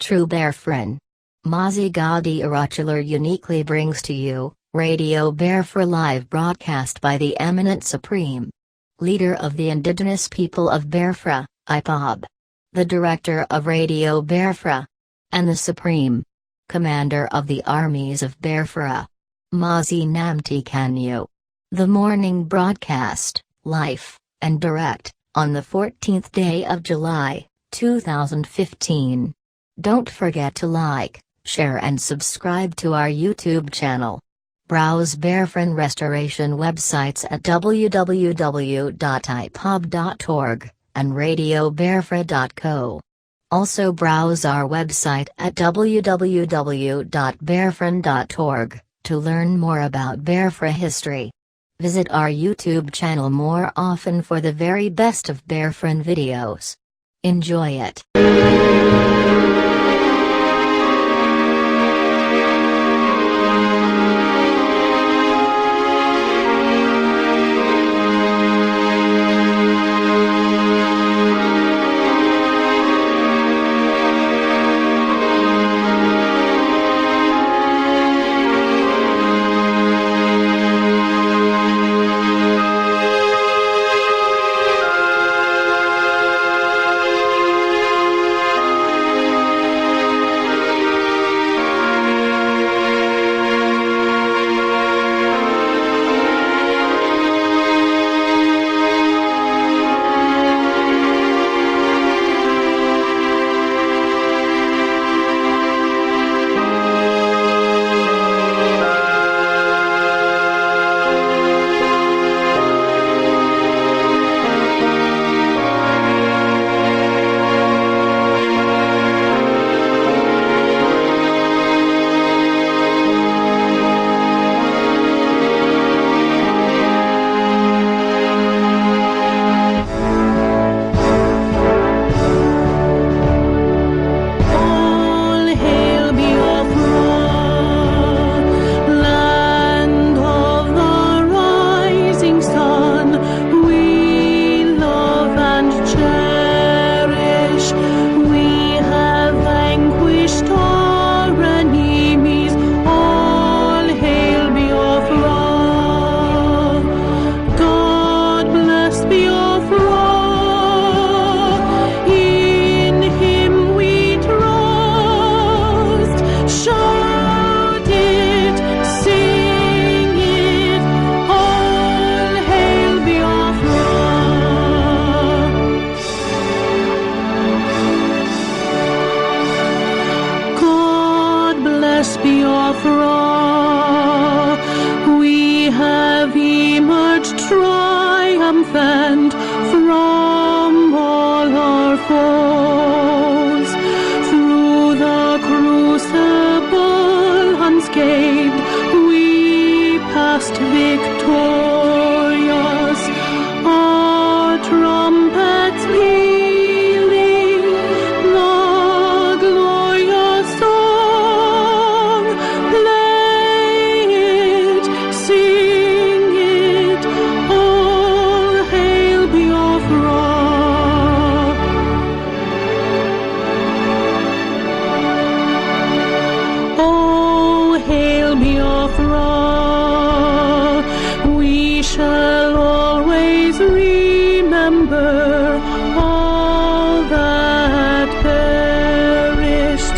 true Biafran. MAZI NNAMDI uniquely brings to you Radio Biafra live broadcast by the eminent Supreme Leader of the Indigenous People of Biafra, IPOB, the Director of Radio Biafra, and the Supreme Commander of the Armies of Biafra, MAZI NNAMDI KANU. The morning broadcast, live and direct, on the 14th day of July, 2015. Don't forget to like, share and subscribe to our YouTube channel. Browse Biafran Restoration websites at www.ipob.org and radiobiafra.co. Also browse our website at www.biafran.org to learn more about Biafra history. Visit our YouTube channel more often for the very best of Biafran videos. Enjoy it. Biafra, we have emerged triumphant from all our foes. Through the crucible unscathed, we passed victorious. Our trumpets pealing the glorious song. Play it, sing it, all hail Biafra. Oh, hail Biafra, we shall always remember all that perished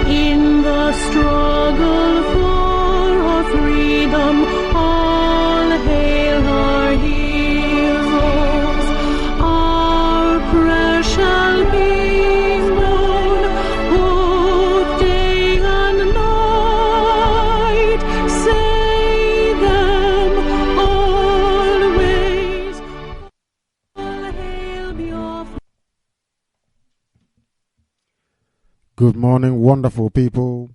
in the struggle for our freedom. All hail our heroes, our prayer shall be known both day and night. Say them always. All hail Biafra. Good morning, wonderful people,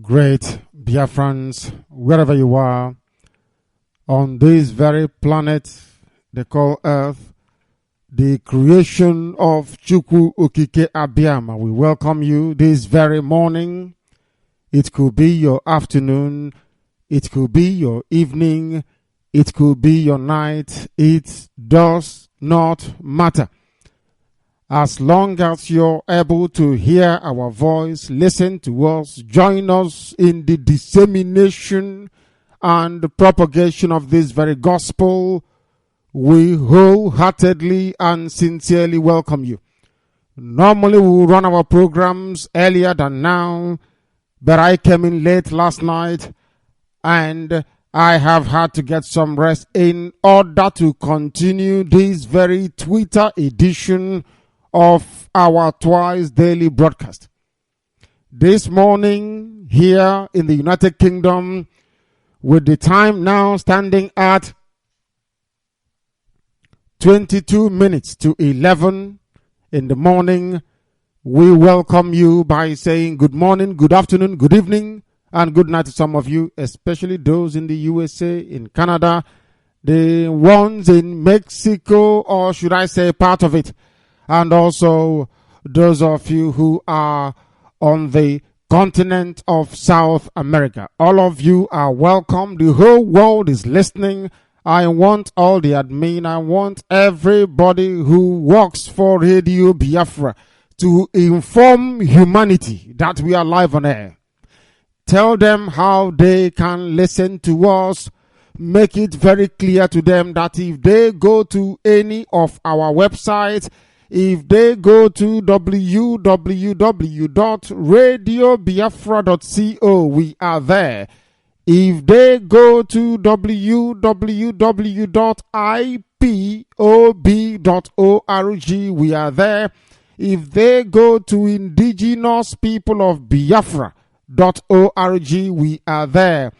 great Biafrans, wherever you are, on this very planet they call Earth, the creation of Chukwu Okike Abiyama. We welcome you this very morning. It could be your afternoon, it could be your evening, it could be your night. It does not matter. As long as you're able to hear our voice, listen to us, join us in the dissemination and propagation of this very gospel, we wholeheartedly and sincerely welcome you. Normally we will run our programs earlier than now, but I came in late last night and I have had to get some rest in order to continue this very Twitter edition of our twice daily broadcast. This morning here in the United Kingdom, with the time now standing at 22 minutes to 11 in the morning, we welcome you by saying good morning, good afternoon, good evening, and good night to some of you, especially those in the USA, in Canada, the ones in Mexico, or should I say part of it, and also those of you who are on the continent of South America. All of you are welcome. The whole world is listening. I want all the admin, I want everybody who works for Radio Biafra to inform humanity that we are live on air. Tell them how they can listen to us. Make it very clear to them that if they go to any of our websites, if they go to www.radiobiafra.co, we are there. If they go to www.ipob.org, we are there. If they go to Indigenous People of Biafra.org, we are there.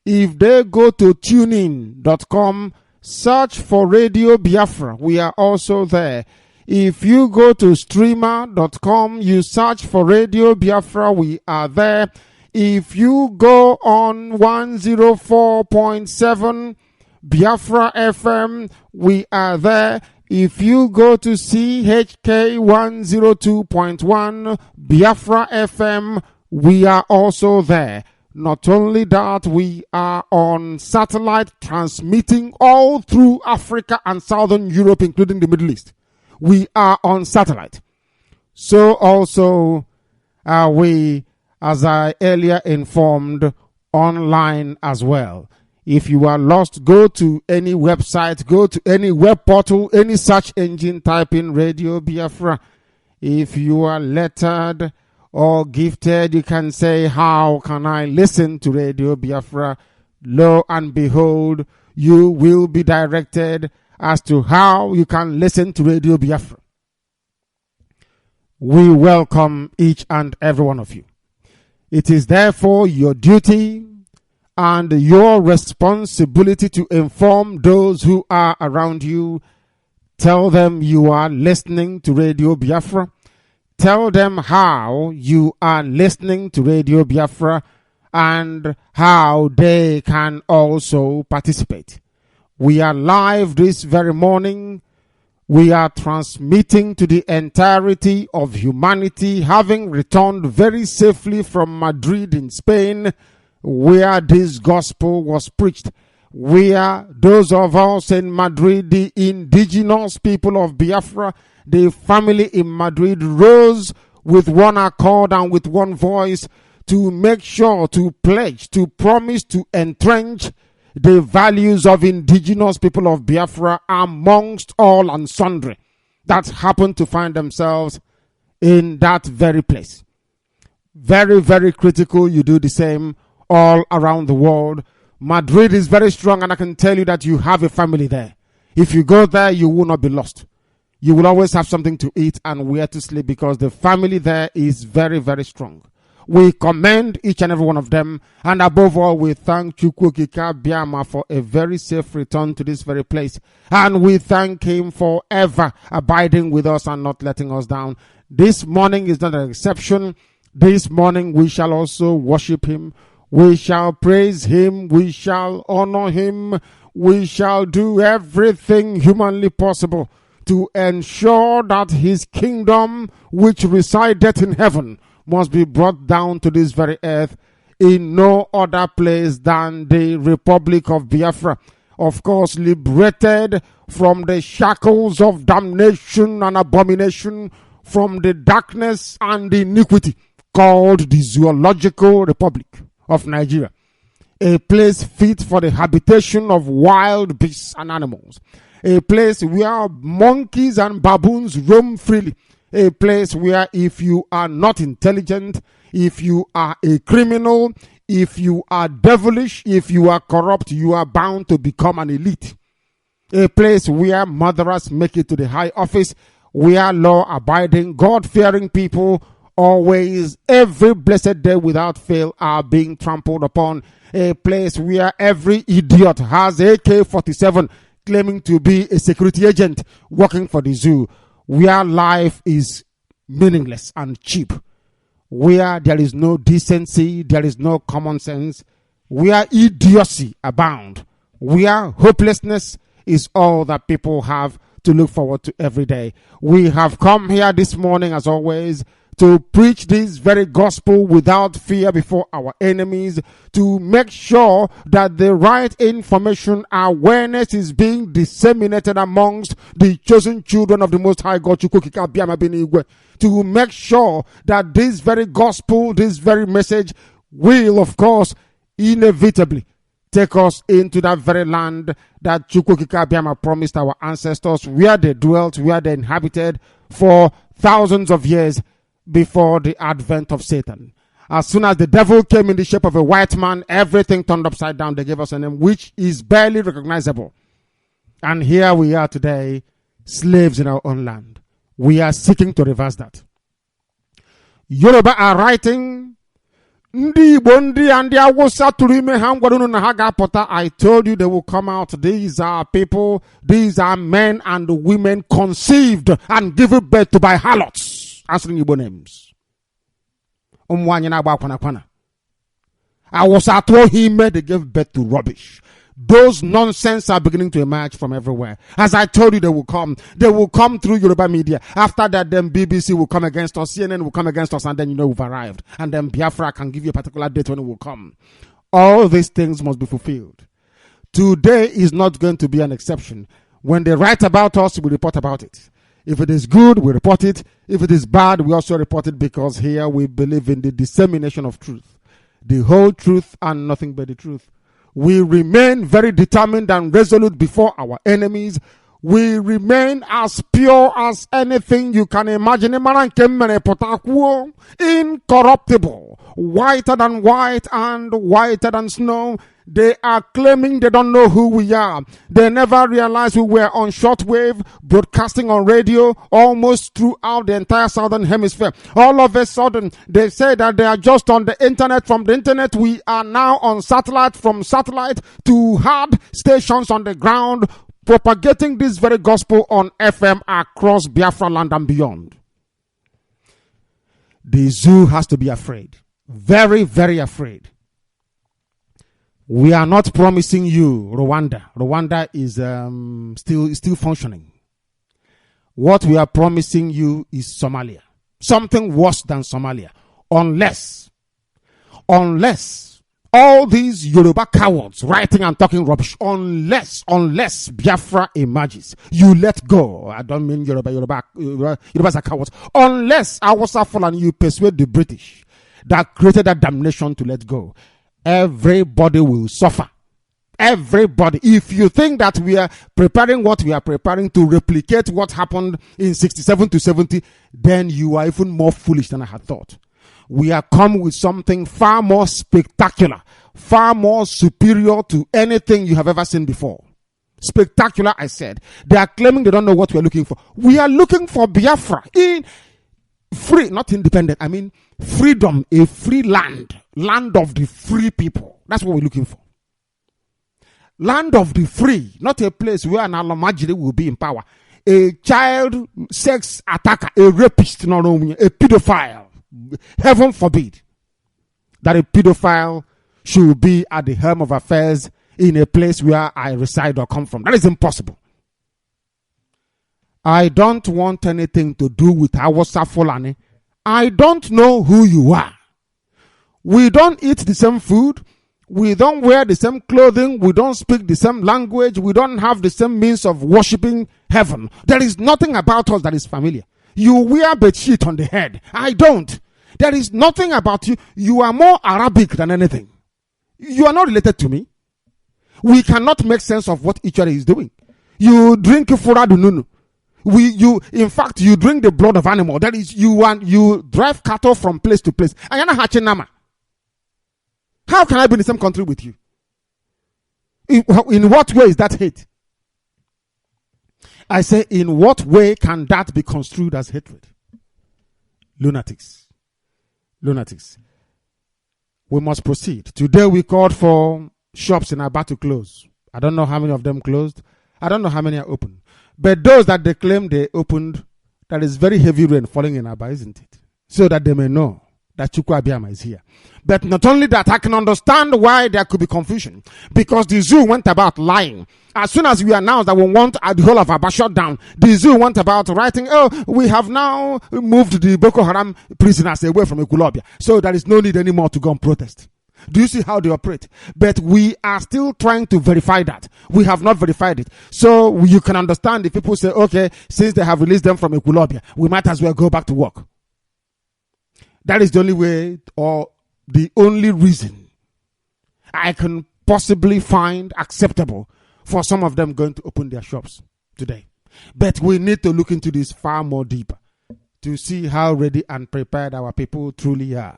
If they go to tunein.com, search for Radio Biafra, we are also there. If you go to streamer.com, you search for Radio Biafra, we are there. If you go on 104.7 Biafra FM, we are there. If you go to CHK 102.1 Biafra FM, we are also there. Not only that, we are on satellite transmitting all through Africa and Southern Europe, including the Middle East. We are on satellite. So also are we, as I earlier informed, online as well. If you are lost, go to any website, go to any web portal, any search engine, type in Radio Biafra. If you are lettered or gifted, you can say, how can I listen to Radio Biafra? Lo and behold, you will be directed as to how you can listen to Radio Biafra. We welcome each and every one of you. It is therefore your duty and your responsibility to inform those who are around you. Tell them you are listening to Radio Biafra. Tell them how you are listening to Radio Biafra and how they can also participate. We are live this very morning. We are transmitting to the entirety of humanity, having returned very safely from Madrid in Spain, where this gospel was preached. Where those of us in Madrid, the indigenous people of Biafra, the family in Madrid, rose with one accord and with one voice to make sure, to pledge, to promise to entrench the values of indigenous people of Biafra amongst all and sundry that happen to find themselves in that very place. Very, very critical you do the same all around the world. Madrid is very strong, and I can tell you that you have a family there. If you go there, you will not be lost. You will always have something to eat and where to sleep, because the family there is very, very strong. We commend each and every one of them, and above all, we thank Chukwukika Biama for a very safe return to this very place, and we thank him for ever abiding with us and not letting us down. This morning is not an exception. This morning we shall also worship him. We shall praise him. We shall honor him. We shall do everything humanly possible to ensure that his kingdom, which resideth in heaven, must be brought down to this very earth in no other place than the Republic of Biafra. of course, liberated from the shackles of damnation and abomination, from the darkness and iniquity called the Zoological Republic of Nigeria, a place fit for the habitation of wild beasts and animals, a place where monkeys and baboons roam freely, a place where if you are not intelligent, if you are a criminal, if you are devilish, if you are corrupt, you are bound to become an elite. A place where murderers make it to the high office, where law-abiding, God-fearing people always, every blessed day without fail, are being trampled upon. A place where every idiot has AK-47 claiming to be a security agent working for the zoo, where life is meaningless and cheap, where there is no decency, there is no common sense, where idiocy abound, where hopelessness is all that people have to look forward to every day. We have come here this morning, as always, to preach this very gospel without fear before our enemies, to make sure that the right information, awareness is being disseminated amongst the chosen children of the Most High God, to make sure that this very gospel, this very message will, of course, inevitably take us into that very land that Chukwukika Abiyama promised our ancestors, where they dwelt, where they inhabited for thousands of years before the advent of Satan. As soon as the devil came in the shape of a white man, everything turned upside down. They gave us a name which is barely recognizable. And here we are today, slaves in our own land. We are seeking to reverse that. Yoruba are writing, I told you they will come out. These are people, these are men and women conceived and given birth to by harlots. Answering Igbo names. I was at him, they gave birth to rubbish. Those nonsense are beginning to emerge from everywhere. As I told you, they will come. They will come through Yoruba media. After that, then BBC will come against us, CNN will come against us, and then you know we've arrived. And then Biafra can give you a particular date when it will come. All these things must be fulfilled. Today is not going to be an exception. When they write about us, we report about it. If it is good, we report it. If it is bad, we also report it, because here we believe in the dissemination of truth. The whole truth and nothing but the truth. We remain very determined and resolute before our enemies. We remain as pure as anything you can imagine. Incorruptible. Whiter than white and whiter than snow. They are claiming they don't know who we are. They never realized we were on shortwave, broadcasting on radio almost throughout the entire southern hemisphere. All of a sudden, they say that they are just on the internet. From the internet, we are now on satellite. From satellite to hard stations on the ground, propagating this very gospel on FM across Biafra land and beyond. The zoo has to be afraid. Very, very afraid. We are not promising you Rwanda. Rwanda is still functioning. What we are promising you is Somalia. Something worse than Somalia. Unless all these Yoruba cowards writing and talking rubbish, unless Biafra emerges, you let go. I don't mean Yorubas are cowards. Unless Awasa Fulani, you persuade the British that created that damnation to let go. Everybody will suffer. Everybody. If you think that we are preparing what we are preparing to replicate what happened in 67 to 70, then you are even more foolish than I had thought. We are come with something far more spectacular, far more superior to anything you have ever seen before. Spectacular, I said. They are claiming they don't know what we are looking for. We are looking for Biafra in free, not independent. I mean freedom, a free land. Land of the free people. That's what we're looking for. Land of the free, not a place where an Alamajiri will be in power. A child sex attacker, a rapist, not only a pedophile. Heaven forbid that a pedophile should be at the helm of affairs in a place where I reside or come from. That is impossible. I don't want anything to do with Awasa Fulani. I don't know who you are. We don't eat the same food. We don't wear the same clothing. We don't speak the same language. We don't have the same means of worshiping heaven. There is nothing about us that is familiar. You wear bedsheet on the head. I don't. There is nothing about you. You are more Arabic than anything. You are not related to me. We cannot make sense of what each other is doing. You drink furadununu. In fact, you drink the blood of animal. That is, you drive cattle from place to place. Ayana hachinama. How can I be in the same country with you? In what way is that hate? I say, in what way can that be construed as hatred? Lunatics. Lunatics. We must proceed. Today we called for shops in Aba to close. I don't know how many of them closed. I don't know how many are open. But those that they claim they opened, there is very heavy rain falling in Aba, isn't it? So that they may know that Chukwu Abiyama is here. But not only that, I can understand why there could be confusion. Because the zoo went about lying. As soon as we announced that we want the whole of Aba shut down, the zoo went about writing, oh, we have now moved the Boko Haram prisoners away from Ekulobia. So there is no need anymore to go and protest. Do you see how they operate? But we are still trying to verify that. We have not verified it. So you can understand if people say, okay, since they have released them from Ekulobia, we might as well go back to work. That is the only way or the only reason I can possibly find acceptable for some of them going to open their shops today. But we need to look into this far more deeper to see how ready and prepared our people truly are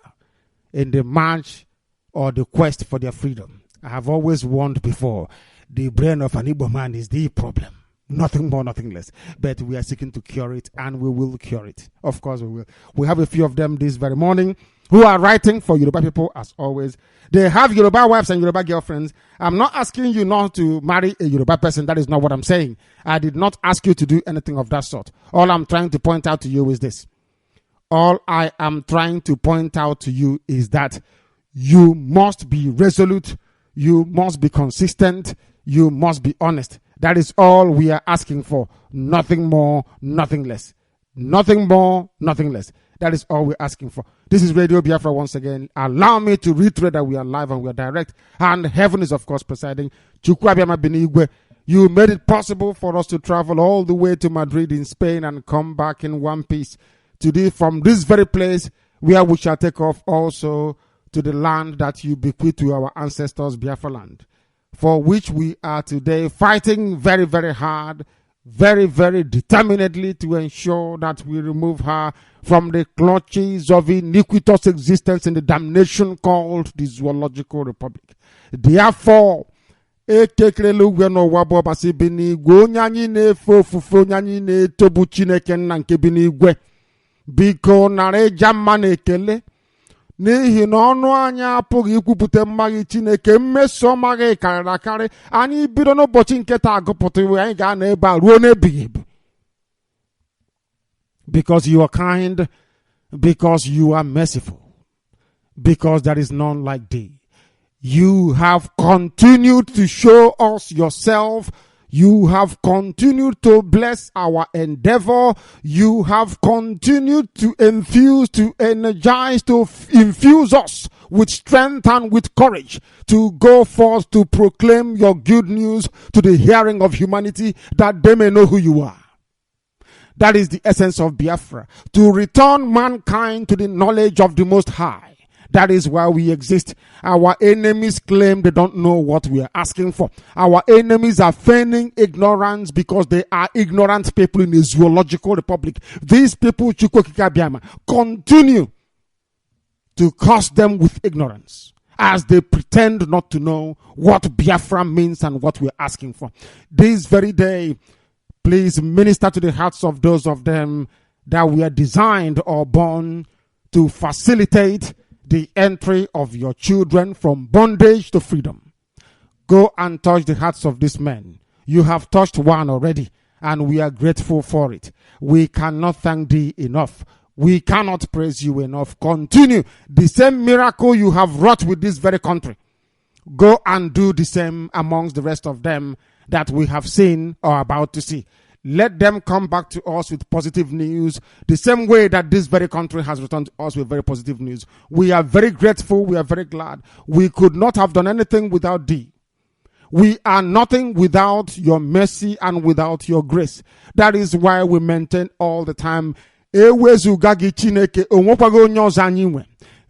in the march or the quest for their freedom. I have always warned before, the brain of an Igbo man is the problem. Nothing more, nothing less. But we are seeking to cure it, and we will cure it. Of course we will. We have a few of them this very morning who are writing for Yoruba people as always. They have Yoruba wives and Yoruba girlfriends. I'm not asking you not to marry a Yoruba person. That is not what I'm saying. I did not ask you to do anything of that sort. All I'm trying to point out to you is this. All I am trying to point out to you is that you must be resolute. You must be consistent. You must be honest. That is all we are asking for. Nothing more, nothing less. Nothing more, nothing less. That is all we're asking for. This is Radio Biafra once again. Allow me to reiterate that we are live and we are direct. And heaven is, of course, presiding. Chukwu Abiyama Benigwe, you made it possible for us to travel all the way to Madrid in Spain and come back in one piece. Today, from this very place, where we shall take off also to the land that you bequeathed to our ancestors, Biafra land, for which we are today fighting very, very hard, very, very determinedly to ensure that we remove her from the clutches of iniquitous existence in the damnation called the Zoological Republic. Therefore, ekekrelu gweno wabo basi binigwe onye anyị na-efe ofufe onye anyị na-etobu Chineke nna nke binigwe biko nara eja mma na ekele n'ihi na ọnụ anyị apụghị ikwupụta mmaghị Chineke mmeso maghị karịrị akarị anyị bido n'ụbọchị nke taa agụpụta iwe anyị ga-anọ ebe a ruo n'ebighị ebi. Because you are kind, because you are merciful, because there is none like thee. You have continued to show us yourself. You have continued to bless our endeavor. You have continued to infuse, to energize, to infuse us with strength and with courage to go forth to proclaim your good news to the hearing of humanity, that they may know who you are. That is the essence of Biafra, to return mankind to the knowledge of the Most High. That is why we exist. Our enemies claim they don't know what we are asking for. Our enemies are feigning ignorance because they are ignorant people in a zoological republic. These people, Chukwu Abiyama, continue to curse them with ignorance as they pretend not to know what Biafra means and what we're asking for. This very day, please minister to the hearts of those of them that we are designed or born to facilitate the entry of your children from bondage to freedom. Go and touch the hearts of these men. You have touched one already, and we are grateful for it. We cannot thank thee enough. We cannot praise you enough. Continue the same miracle you have wrought with this very country. Go and do the same amongst the rest of them that we have seen or about to see. Let them come back to us with positive news, the same way that this very country has returned to us with very positive news. We are very grateful. We are very glad. We could not have done anything without thee. We are nothing without your mercy and without your grace. That is why we maintain all the time,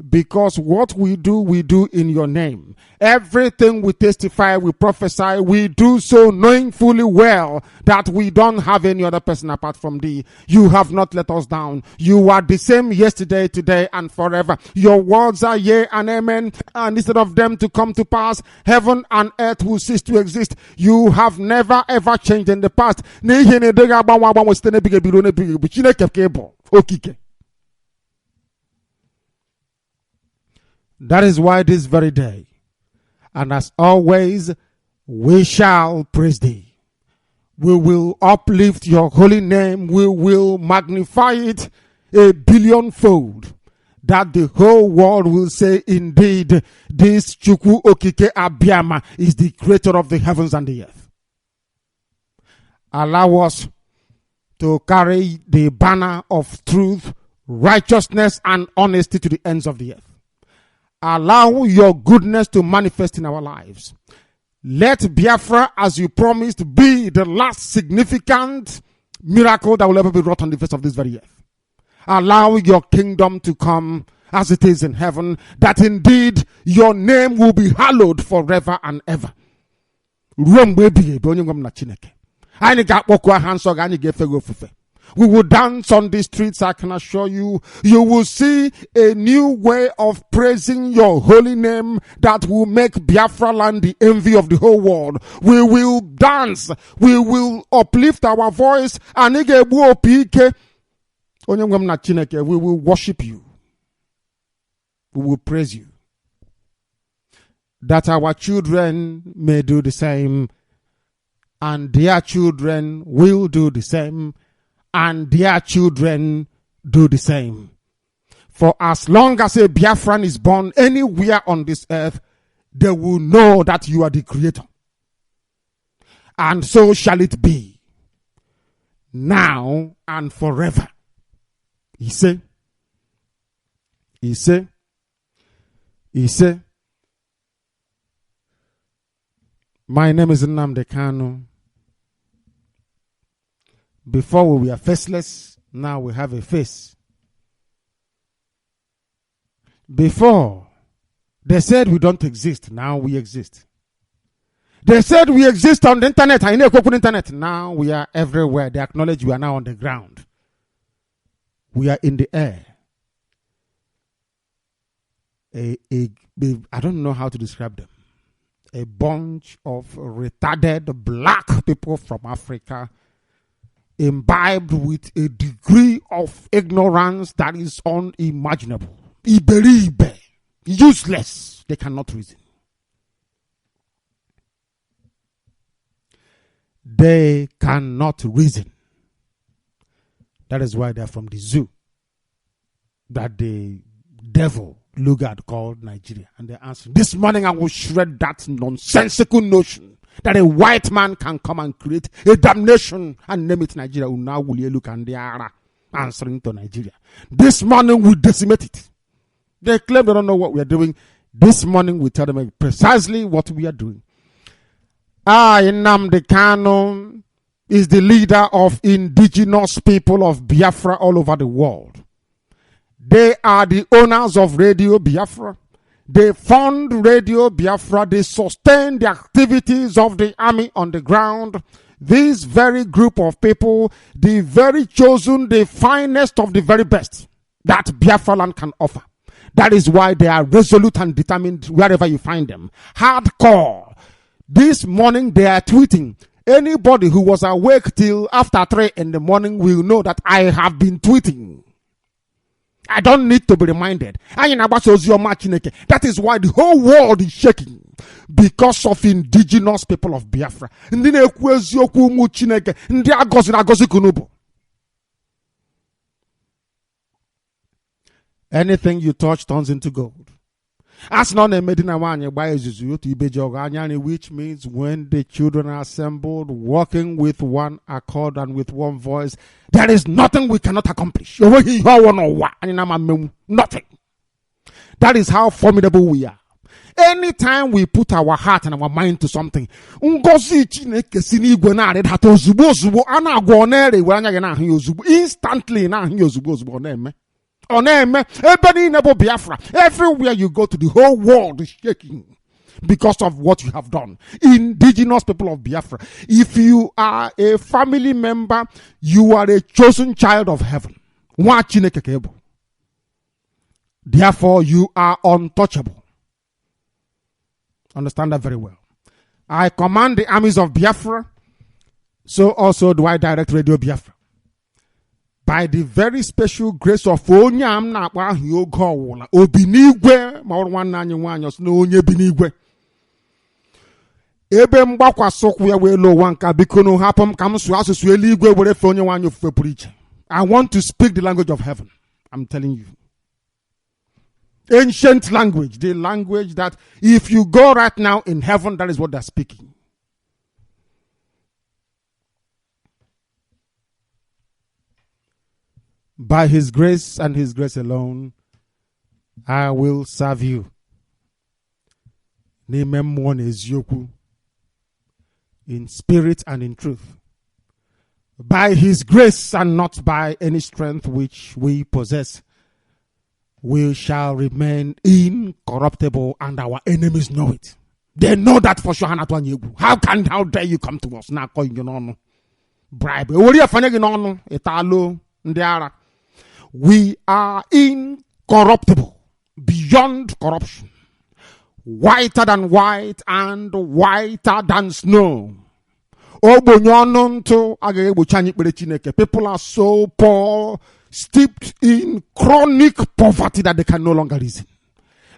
because what we do in your name. Everything we testify, we prophesy, we do so knowing fully well that we don't have any other person apart from thee. You have not let us down. You are the same yesterday, today, and forever. Your words are yea and amen, and instead of them to come to pass, heaven and earth will cease to exist. You have never ever changed in the past. That is why this very day, and as always, we shall praise thee. We will uplift your holy name. We will magnify it 1,000,000,000-fold, that the whole world will say, indeed, this Chukwu Okike Abiama is the creator of the heavens and the earth. Allow us to carry the banner of truth, righteousness, and honesty to the ends of the earth. Allow your goodness to manifest in our lives. Let Biafra, as you promised, be the last significant miracle that will ever be wrought on the face of this very earth. Allow your kingdom to come as it is in heaven, that indeed your name will be hallowed forever and ever. We will dance on the streets, I can assure you. You will see a new way of praising your holy name that will make Biafra land the envy of the whole world. We will dance. We will uplift our voice. And we will worship you. We will praise you. That our children may do the same. And their children will do the same. And their children do the same. For as long as a Biafran is born anywhere on this earth, they will know that you are the creator. And so shall it be, now and forever. He said, my name is Nnamdi Kanu. Before we were faceless, now we have a face. Before, they said we don't exist, now we exist. They said we exist on the internet, now we are everywhere. They acknowledge we are now on the ground. We are in the air. I don't know how to describe them. A bunch of retarded black people from Africa, imbibed with a degree of ignorance that is unimaginable. Iberibe, useless. They cannot reason. They cannot reason. That is why they are from the zoo that the devil Lugard called Nigeria. And they answered, this morning I will shred that nonsensical notion that a white man can come and create a damn nation and name it Nigeria. Now will you look and they are answering to Nigeria. This morning we decimate it. They claim they don't know what we are doing. This morning we tell them precisely what we are doing. Nnamdi Kanu is the leader of indigenous people of Biafra all over the world. They are the owners of Radio Biafra. They fund Radio Biafra. They sustain the activities of the army on the ground. This very group of people, the very chosen, the finest of the very best that Biafra land can offer. That is why they are resolute and determined wherever you find them. Hardcore. This morning they are tweeting. Anybody who was awake till after 3 in the morning will know that I have been tweeting. I don't need to be reminded. That is why the whole world is shaking. Because of indigenous people of Biafra. Anything you touch turns into gold. As non a medina wanye by Zuzu to Ibejoganyani, which means when the children are assembled, walking with one accord and with one voice, there is nothing we cannot accomplish. Nothing. That is how formidable we are. Anytime we put our heart and our mind to something, instantly everywhere you go to, the whole world is shaking because of what you have done. Indigenous people of Biafra, if you are a family member, you are a chosen child of heaven. Therefore, you are untouchable. Understand that very well. I command the armies of Biafra, so also do I direct Radio Biafra. By the very special grace of Onyam na kwa hiogo obinigwe ma orwan nanyi nwanyos na onye binigwe. Ebe mgbakwa sokwu ya we lo wanka bikono hapom kam so asusu eligwe were fe onye nwanyi ofufe preach. I want to speak the language of heaven. I'm telling you. Ancient language, the language that if you go right now in heaven, that is what they're speaking. By his grace and his grace alone, I will serve you. In spirit and in truth. By his grace and not by any strength which we possess, we shall remain incorruptible, and our enemies know it. They know that for sure. How dare you come to us now? Bribe. We are incorruptible, beyond corruption, whiter than white and whiter than snow. People are so poor, steeped in chronic poverty that they can no longer reason.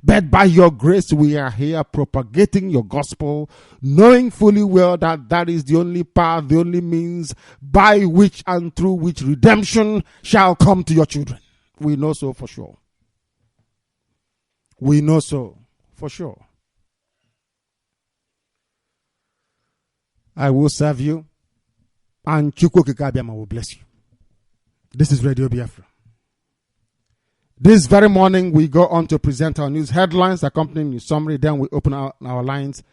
But by your grace, we are here propagating your gospel, knowing fully well that that is the only path, the only means by which and through which redemption shall come to your children. We know so for sure. We know so for sure. I will serve you, and Chukwu Kikabiama will bless you. This is Radio Biafra. This very morning, we go on to present our news headlines, accompanying the summary. Then we open our lines.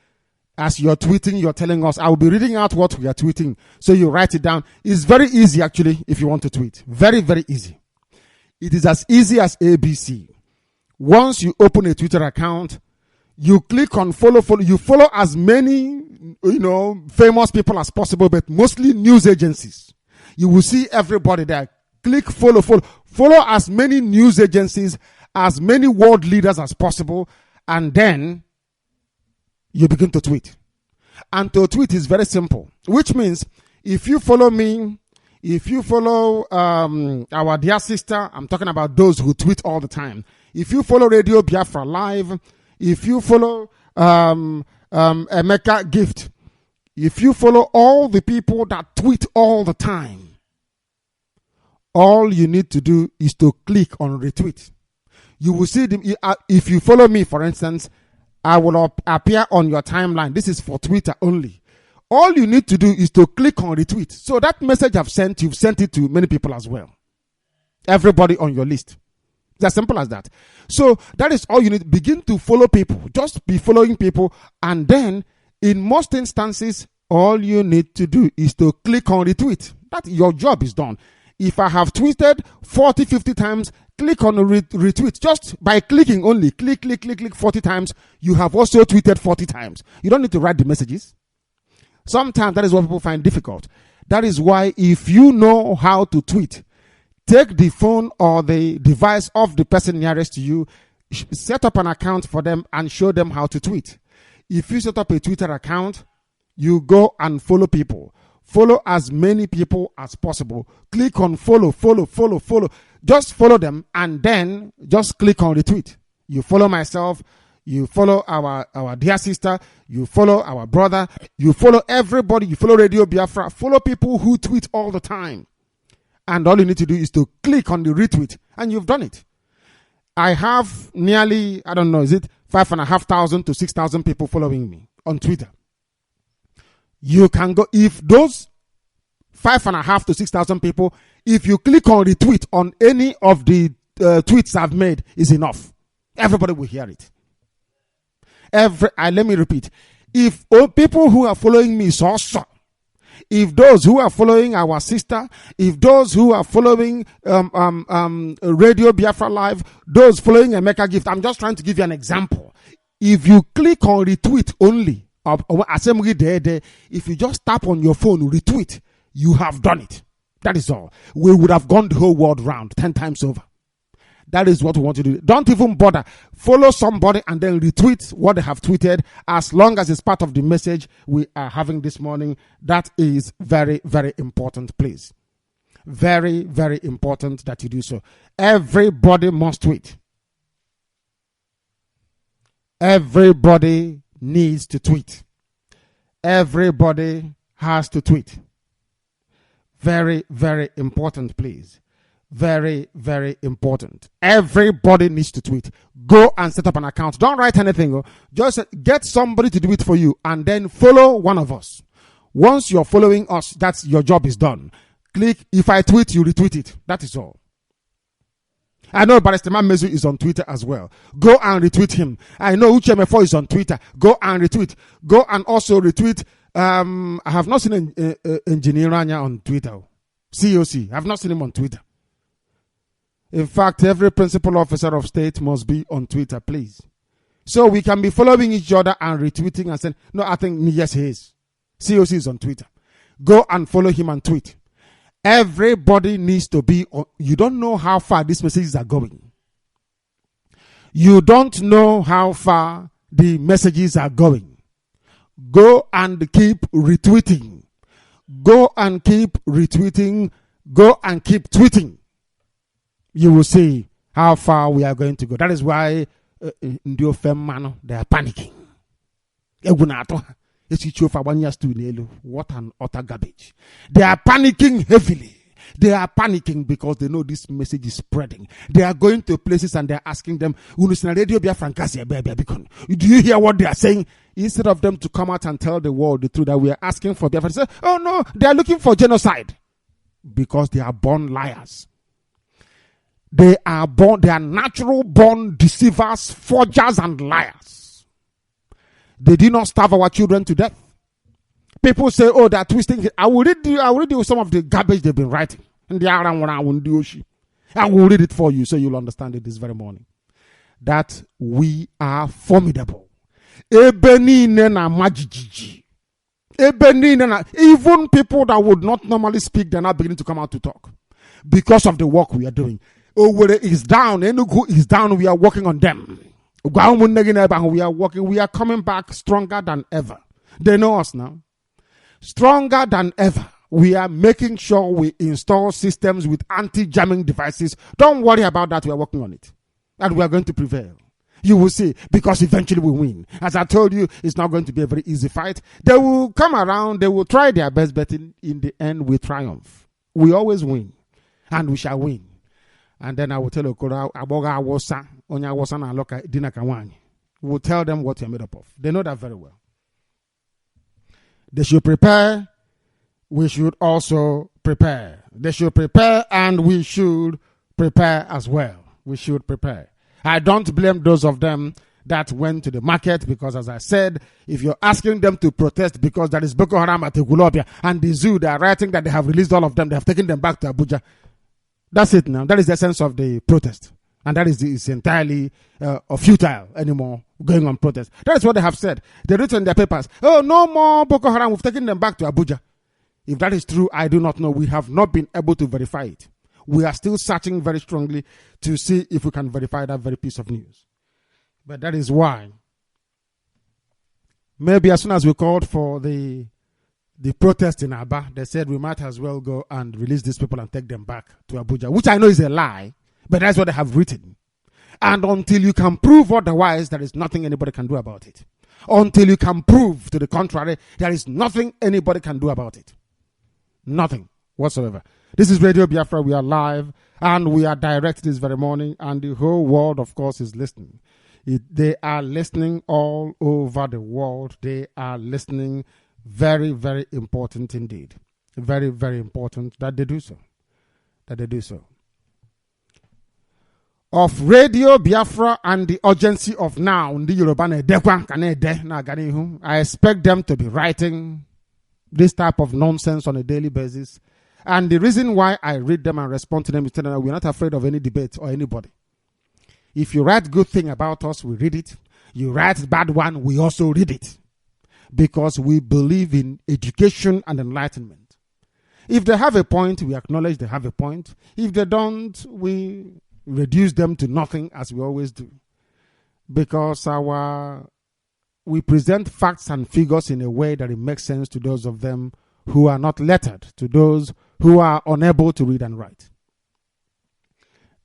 As you're tweeting, you're telling us, I will be reading out what we are tweeting. So you write it down. It's very easy, actually, if you want to tweet. Very, very easy. It is as easy as ABC. Once you open a Twitter account, you click on follow. You follow as many, famous people as possible, but mostly news agencies. You will see everybody there. Click follow. Follow as many news agencies, as many world leaders as possible, and then you begin to tweet. And to tweet is very simple, which means if you follow me, if you follow our dear sister, I'm talking about those who tweet all the time. If you follow Radio Biafra Live, if you follow Emeka Gift, if you follow all the people that tweet all the time, all you need to do is to click on retweet. You will see them. If you follow me, for instance, I will appear on your timeline. This is for Twitter only. All you need to do is to click on retweet. So that message I've sent, you've sent it to many people as well. Everybody on your list. It's as simple as that. So that is all you need. Begin to follow people. Just be following people. And then in most instances, all you need to do is to click on retweet. That your job is done. If I have tweeted 40, 50 times, click on retweet. Just by clicking only, click 40 times, you have also tweeted 40 times. You don't need to write the messages. Sometimes that is what people find difficult. That is why if you know how to tweet, take the phone or the device of the person nearest to you, set up an account for them and show them how to tweet. If you set up a Twitter account, you go and follow people. Follow as many people as possible. Click on follow. Just follow them and then just click on retweet. You follow myself. You follow our dear sister. You follow our brother. You follow everybody. You follow Radio Biafra. Follow people who tweet all the time. And all you need to do is to click on the retweet. And you've done it. I have nearly, 5,500 to 6,000 people following me on Twitter. You can go, if those 5,500 to 6,000 people, if you click on retweet on any of the tweets I've made, is enough. Everybody will hear it. Let me repeat. If people who are following me so, if those who are following our sister, if those who are following Radio Biafra Live, those following Emeka Gift, I'm just trying to give you an example. If you click on retweet only, if you just tap on your phone, retweet, you have done it. That is all. We would have gone the whole world round 10 times over. That is what we want to do. Don't even bother. Follow somebody and then retweet what they have tweeted, as long as it's part of the message we are having this morning. That is very, very important, please. Very, very important that you do so. Everybody must tweet. Everybody needs to tweet. Everybody has to tweet. Very, very important, please. Very, very important. Everybody needs to tweet. Go and set up an account. Don't write anything. Just get somebody to do it for you and then follow one of us. Once you're following us, that's your job is done. Click, if I tweet, you retweet it. That is all. I know Barrister Mezu is on Twitter as well. Go and retweet him. I know Uche Mefo is on Twitter. Go and retweet. Go and also retweet. I have not seen Engineer Ranya on Twitter. COC. I have not seen him on Twitter. In fact, every principal officer of state must be on Twitter, please. So we can be following each other and retweeting and saying, no, I think, yes, he is. COC is on Twitter. Go and follow him and tweet. Everybody needs to be on. You don't know how far these messages are going. You don't know how far the messages are going. Go and keep retweeting. Go and keep retweeting. Go and keep tweeting. You will see how far we are going to go. That is why they are panicking. What an utter garbage. They are panicking heavily. They are panicking because they know this message is spreading. They are going to places and they are asking them, do you hear what they are saying? Instead of them to come out and tell the world the truth that we are asking for Biafra, say, oh no, they are looking for genocide. Because they are born liars. They are natural born deceivers, forgers, and liars. They did not starve our children to death. People say, oh, they're twisting. I will read you some of the garbage they've been writing. I will read it for you so you'll understand it this very morning. That we are formidable. Even people that would not normally speak, they're now beginning to come out to talk. Because of the work we are doing. Owerri is down. Enugu is down. We are working on them. We are working. We are coming back stronger than ever. They know us now. Stronger than ever. We are making sure we install systems with anti-jamming devices. Don't worry about that. We are working on it. And we are going to prevail. You will see, because eventually we win. As I told you, it's not going to be a very easy fight. They will come around. They will try their best, but in the end, we triumph. We always win. And we shall win. And then I will tell Okoro, we'll tell them what you're made up of. They know that very well. They should prepare. We should also prepare. They should prepare and we should prepare as well. We should prepare. I don't blame those of them that went to the market because, as I said, if you're asking them to protest because there is Boko Haram at Ekulobia and the zoo, they are writing that they have released all of them, they have taken them back to Abuja. That's it now. That is the essence of the protest. And that is entirely futile anymore going on protest. That is what they have said. They wrote in their papers, oh, no more Boko Haram. We've taken them back to Abuja. If that is true, I do not know. We have not been able to verify it. We are still searching very strongly to see if we can verify that very piece of news. But that is why maybe as soon as we called for the protest in Aba, they said we might as well go and release these people and take them back to Abuja, which I know is a lie, but that's what they have written. And until you can prove otherwise, there is nothing anybody can do about it. Until you can prove to the contrary, there is nothing anybody can do about it. Nothing whatsoever. This is Radio Biafra. We are live and we are direct this very morning, and the whole world, of course, is listening. They are listening all over the world. They are listening. Very, very important indeed. Very, very important that they do so. That they do so. Of Radio Biafra and the urgency of now, I expect them to be writing this type of nonsense on a daily basis. And the reason why I read them and respond to them is that we're not afraid of any debate or anybody. If you write good thing about us, we read it. You write bad one, we also read it. Because we believe in education and enlightenment. If they have a point, we acknowledge they have a point. If they don't, we reduce them to nothing, as we always do. Because we present facts and figures in a way that it makes sense to those of them who are not lettered, to those who are unable to read and write.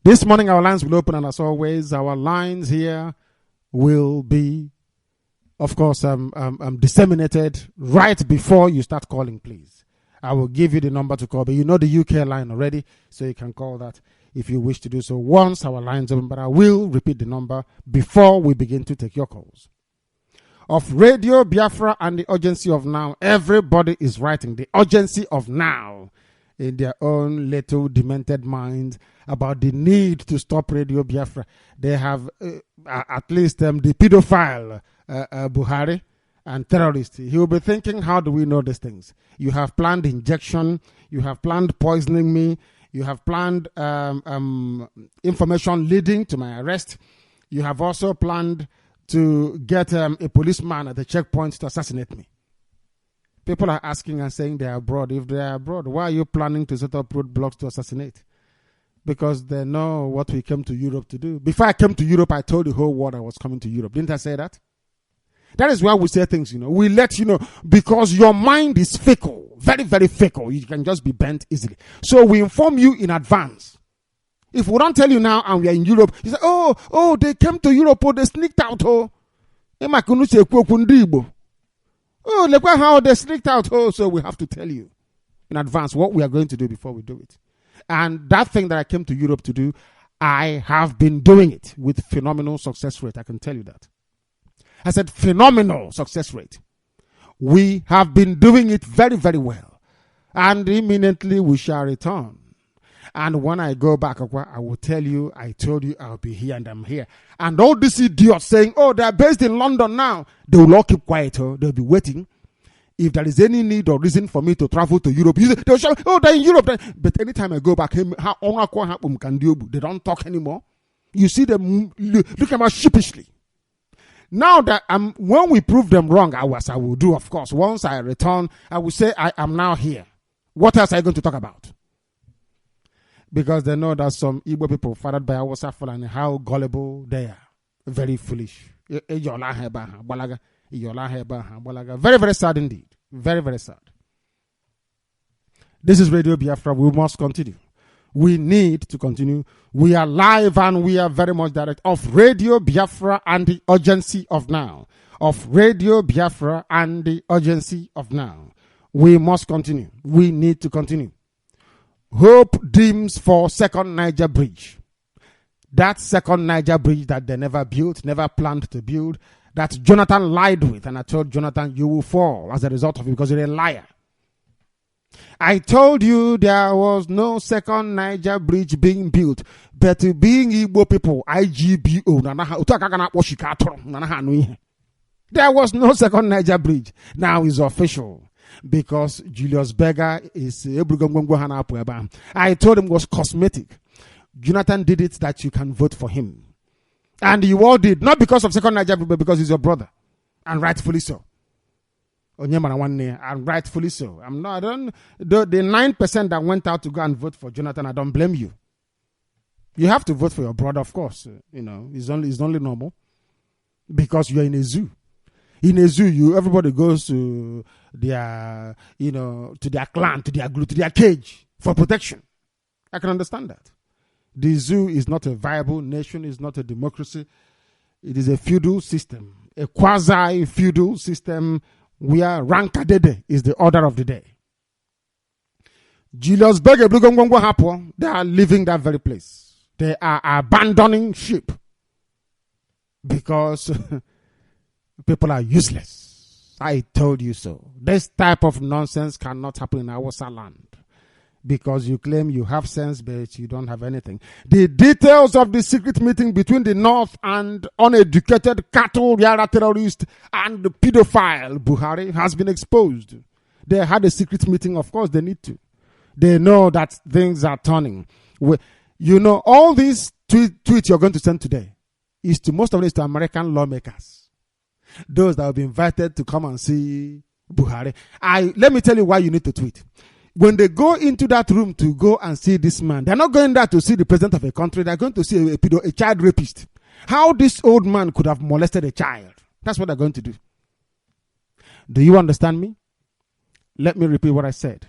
This morning our lines will open, and as always, our lines here will be, of course, disseminated right before you start calling, please. I will give you the number to call, but you know the UK line already, so you can call that if you wish to do so once our lines open, but I will repeat the number before we begin to take your calls. Of Radio Biafra and the urgency of now, everybody is writing the urgency of now in their own little demented minds about the need to stop Radio Biafra. They have at least the pedophile Buhari and terrorist. He will be thinking, how do we know these things? You have planned injection, you have planned poisoning me, you have planned information leading to my arrest. You have also planned to get a policeman at the checkpoint to assassinate me. People are asking and saying they are abroad. If they are abroad, why are you planning to set up roadblocks to assassinate? Because they know what we came to Europe to do. Before I came to Europe, I told the whole world I was coming to Europe. Didn't I say that? That is why we say things, We let you know, because your mind is fickle. Very, very fickle. You can just be bent easily. So we inform you in advance. If we don't tell you now and we are in Europe, you say, oh, they came to Europe, they sneaked out, Oh, look at how they sneaked out, so we have to tell you in advance what we are going to do before we do it. And that thing that I came to Europe to do, I have been doing it with phenomenal success rate. I can tell you that. I said phenomenal success rate. We have been doing it very, very well. And imminently we shall return. And when I go back, I will tell you, I told you I'll be here and I'm here. And all these idiots saying, they're based in London now, they will all keep quiet. They'll be waiting. If there is any need or reason for me to travel to Europe, they'll shout, they're in Europe. But anytime I go back, they don't talk anymore. You see them looking at sheepishly. Now that when we prove them wrong, I will do, of course. Once I return, I will say, I am now here. What else are you going to talk about? Because they know that some Igbo people fathered by our Fulani and how gullible they are. Very foolish. Very, very sad indeed. Very, very sad. This is Radio Biafra. We must continue. We need to continue. We are live and we are very much direct. Of Radio Biafra and the urgency of now. Of Radio Biafra and the urgency of now. We must continue. We need to continue. Hope dims for second Niger bridge. That second Niger bridge that they never built, never planned to build, that Jonathan lied with. And I told Jonathan, you will fall as a result of it because you're a liar. I told you there was no second Niger bridge being built, but being Igbo people, IGBO, there was no second Niger bridge. Now it's official. Because Julius Berger is I told him it was cosmetic. Jonathan did it that you can vote for him. And you all did, not because of second Niger, but because he's your brother. And rightfully so. And rightfully so. The 9% that went out to go and vote for Jonathan, I don't blame you. You have to vote for your brother, of course. It's only normal. Because you're in a zoo. In a zoo, everybody goes to their, to their clan, to their group, to their cage for protection. I can understand that. The zoo is not a viable nation, it's not a democracy. It is a feudal system, a quasi-feudal system where Rankadede is the order of the day. Julius Berger, they are leaving that very place. They are abandoning ship. because people are useless. I told you so. This type of nonsense cannot happen in our land. Because you claim you have sense, but you don't have anything. The details of the secret meeting between the North and uneducated cattle yara terrorist and the pedophile Buhari has been exposed. They had a secret meeting. Of course, they need to. They know that things are turning. You know, all these tweets you're going to send today is to most of it is to American lawmakers. Those that will be invited to come and see Buhari. Let me tell you why you need to tweet. When they go into that room to go and see this man, they're not going there to see the president of a country. They're going to see a child rapist. How this old man could have molested a child. That's what they're going to do. Do you understand me? Let me repeat what I said.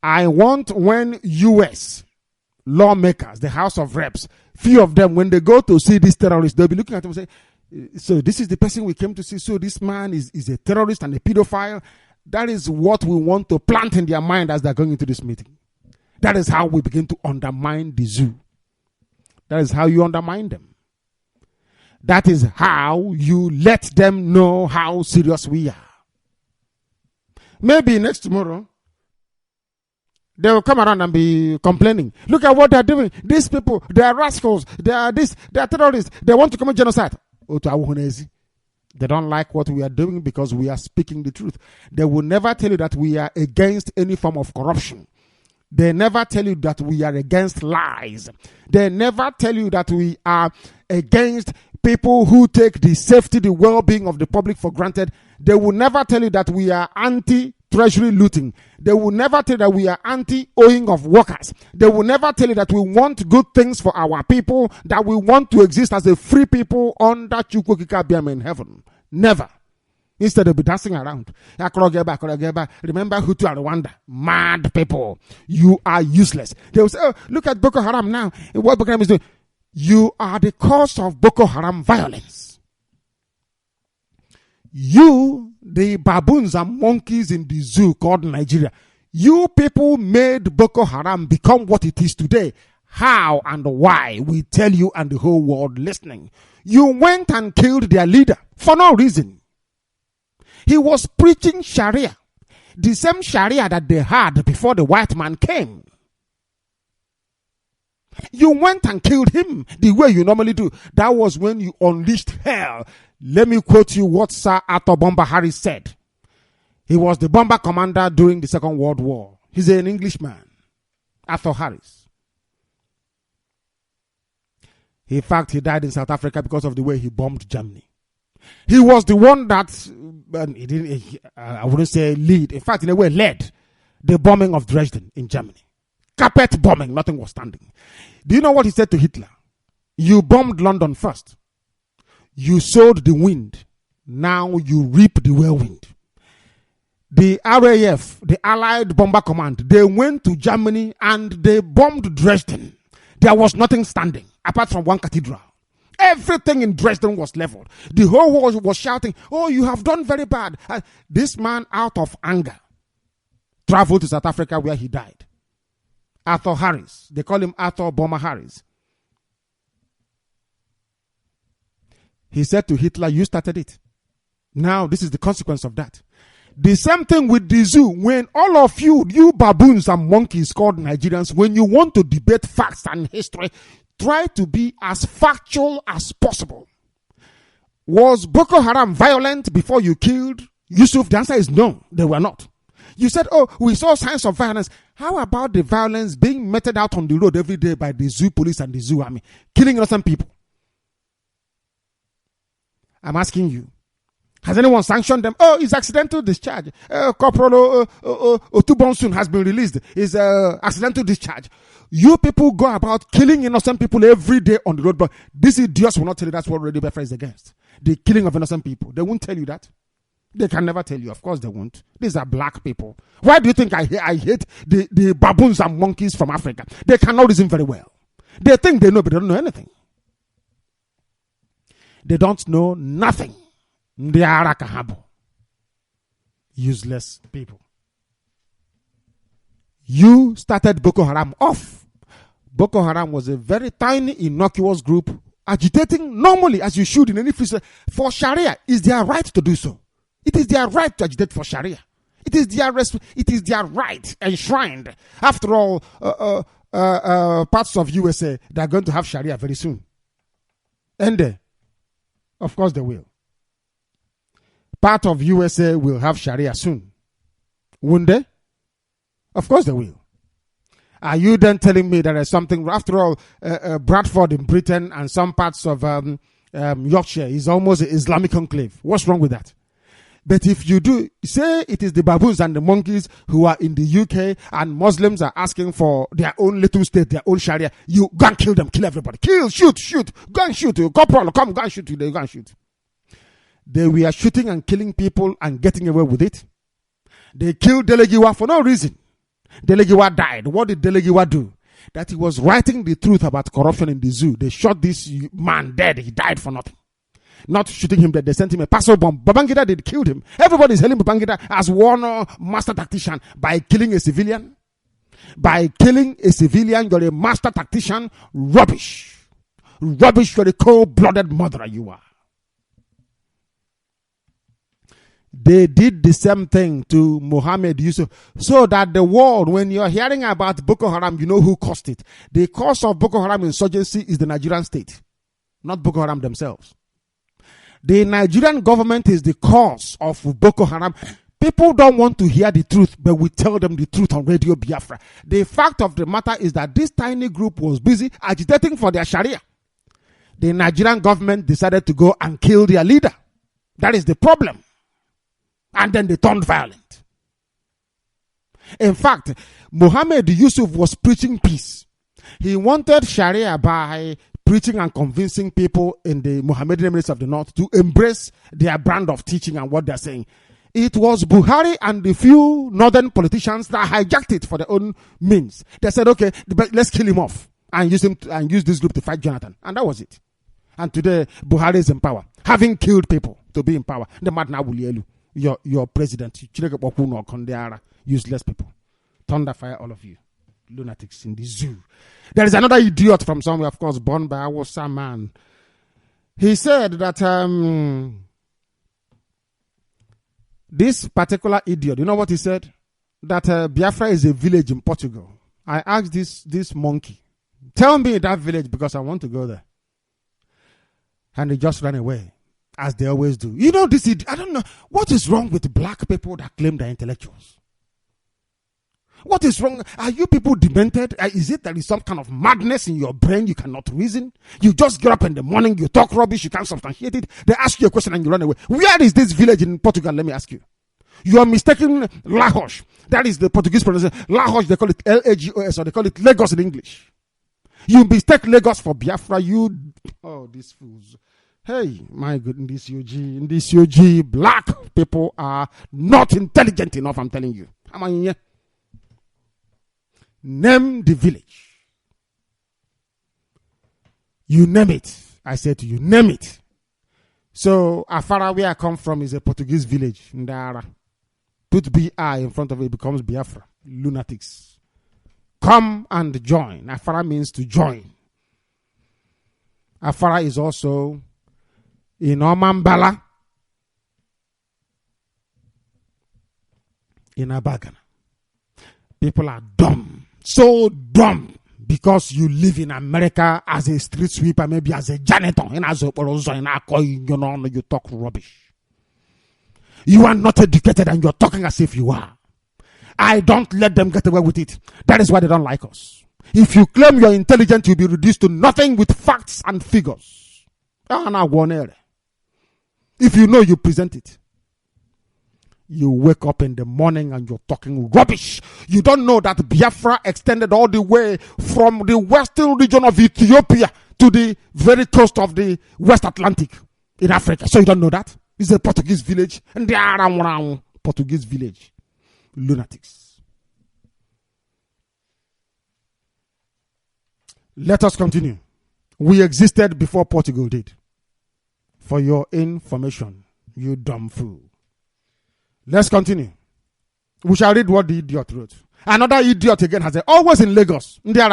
I want when U.S. lawmakers, the House of Reps, few of them, when they go to see these terrorists, they'll be looking at them and say, so this is the person we came to see. So this man is a terrorist and a pedophile. That is what we want to plant in their mind as they're going into this meeting. That is how we begin to undermine the zoo. That is how you undermine them. That is how you let them know how serious we are. Maybe next tomorrow, they will come around and be complaining. Look at what they're doing. These people, they are rascals. They are this, they are terrorists. They want to commit genocide. They don't like what we are doing because we are speaking the truth. They will never tell you that we are against any form of corruption. They never tell you that we are against lies. They never tell you that we are against people who take the safety, the well-being of the public for granted. They will never tell you that we are anti-treasury looting. They will never tell you that we are anti-owing of workers. They will never tell you that we want good things for our people, that we want to exist as a free people under Chukwukika Biam in heaven. Never. Instead, they'll be dancing around. Remember Hutu and Rwanda? Mad people. You are useless. They will say, oh, look at Boko Haram now. What Boko Haram is doing. You are the cause of Boko Haram violence. You, the baboons and monkeys in the zoo called Nigeria, you people made Boko Haram become what it is today. How and why, we tell you and the whole world listening. You went and killed their leader for no reason. He was preaching Sharia, the same Sharia that they had before the white man came. You went and killed him the way you normally do. That was when you unleashed hell. Let me quote you what Sir Arthur Bomber Harris said. He was the bomber commander during the Second World War. He's an Englishman, Arthur Harris. In fact, he died in South Africa because of the way he bombed Germany. He was the one that, I wouldn't say lead, in fact, in a way led the bombing of Dresden in Germany. Carpet bombing, nothing was standing. Do you know what he said to Hitler? You bombed London first. You sowed the wind. Now you reap the whirlwind. The RAF, the Allied Bomber Command, they went to Germany and they bombed Dresden. There was nothing standing apart from one cathedral. Everything in Dresden was leveled. The whole world was shouting, oh, you have done very bad. This man, out of anger, traveled to South Africa where he died. Arthur Harris. They call him Arthur Bomber Harris. He said to Hitler, you started it. Now this is the consequence of that. The same thing with the zoo. When all of you baboons and monkeys called Nigerians, when you want to debate facts and history, try to be as factual as possible. Was Boko Haram violent before you killed Yusuf? The answer is no, they were not. You said, oh, we saw signs of violence. How about the violence being meted out on the road every day by the zoo police and the zoo army, killing innocent people? I'm asking you. Has anyone sanctioned them? Oh, it's accidental discharge. Corporal Otubonsun has been released. It's accidental discharge. You people go about killing innocent people every day on the road, but these idiots will not tell you that's what RadioBiafra is against. The killing of innocent people. They won't tell you that. They can never tell you. Of course they won't. These are black people. Why do you think I hate the baboons and monkeys from Africa? They cannot reason very well. They think they know, but they don't know anything. They don't know nothing. They are useless people. You started Boko Haram off. Boko Haram was a very tiny, innocuous group agitating normally as you should in any free state for Sharia, is their right to do so. It is their right to agitate for Sharia. It is their right enshrined. After all, parts of USA, they are going to have Sharia very soon. And of course they will. Part of USA will have Sharia soon. Won't they? Of course they will. Are you then telling me there is something? After all, Bradford in Britain and some parts of Yorkshire is almost an Islamic enclave. What's wrong with that? But if you do, say it is the baboons and the monkeys who are in the UK and Muslims are asking for their own little state, their own Sharia, you go and kill them, kill everybody. Kill, shoot, go and shoot. Corporal, come, go and shoot. They go and shoot. They were shooting and killing people and getting away with it. They killed Delegiwa for no reason. Delegiwa died. What did Delegiwa do? That he was writing the truth about corruption in the zoo. They shot this man dead. He died for nothing. Not shooting him dead. They sent him a parcel bomb. Babangida, they killed him. Everybody is hailing Babangida as one master tactician by killing a civilian. By killing a civilian, you're a master tactician. Rubbish. Rubbish, you're a cold-blooded murderer you are. They did the same thing to Mohammed Yusuf, so that the world, when you're hearing about Boko Haram, you know who caused it. The cause of Boko Haram insurgency is the Nigerian state, not Boko Haram themselves. The Nigerian government is the cause of Boko Haram. People don't want to hear the truth, but we tell them the truth on Radio Biafra. The fact of the matter is that this tiny group was busy agitating for their Sharia. The Nigerian government decided to go and kill their leader. That is the problem. And then they turned violent. In fact, Mohammed Yusuf was preaching peace. He wanted Sharia by preaching and convincing people in the Mohammedan Emirates of the North to embrace their brand of teaching and what they're saying. It was Buhari and the few northern politicians that hijacked it for their own means. They said, okay, let's kill him off and use this group to fight Jonathan. And that was it. And today, Buhari is in power, having killed people to be in power. The madna will yell you. Your president, useless people. Thunder fire all of you. Lunatics in the zoo. There is another idiot from somewhere, of course, born by Awasa man. He said that this particular idiot, you know what he said? That Biafra is a village in Portugal. I asked this monkey, tell me that village because I want to go there. And he just ran away. As they always do. You know, I don't know. What is wrong with black people that claim they're intellectuals? What is wrong? Are you people demented? Is it there is some kind of madness in your brain? You cannot reason? You just get up in the morning, you talk rubbish, you can't substantiate it. They ask you a question and you run away. Where is this village in Portugal? Let me ask you. You are mistaking Lagos. That is the Portuguese pronunciation. Lagos, they call it Lagos, or they call it Lagos in English. You mistake Lagos for Biafra. These fools. Hey, my goodness, in this UG, black people are not intelligent enough, I'm telling you. Name the village. You name it. I said to you, name it. So, Afara, where I come from, is a Portuguese village. Ndara. Put BI in front of it, it becomes Biafra. Lunatics. Come and join. Afara means to join. Afara is also in Omambala, in Abagana. People are dumb. So dumb. Because you live in America as a street sweeper, maybe as a janitor. You talk rubbish. You are not educated and you're talking as if you are. I don't let them get away with it. That is why they don't like us. If you claim you're intelligent, you'll be reduced to nothing with facts and figures. If you know, you present it. You wake up in the morning and you're talking rubbish. You don't know that Biafra extended all the way from the western region of Ethiopia to the very coast of the West Atlantic in Africa. So you don't know that? It's a Portuguese village. And they are around Portuguese village. Lunatics. Let us continue. We existed before Portugal did. For your information, you dumb fool. Let's continue. We shall read what the idiot wrote. Another idiot again has said, always in Lagos. Now,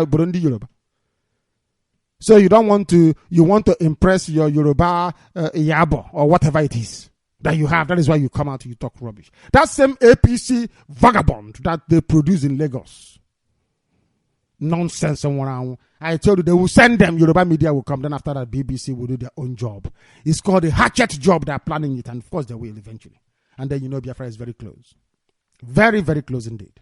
Burundi, Yoruba. So you don't want to, you want to impress your Yoruba Yabo or whatever it is that you have. That is why you come out and you talk rubbish. That same APC vagabond that they produce in Lagos. Nonsense. I told you they will send them, Yoruba media will come. Then after that, BBC will do their own job. It's called a hatchet job. They're planning it. And of course they will eventually. And then you know Biafra is very close. Very, very close indeed.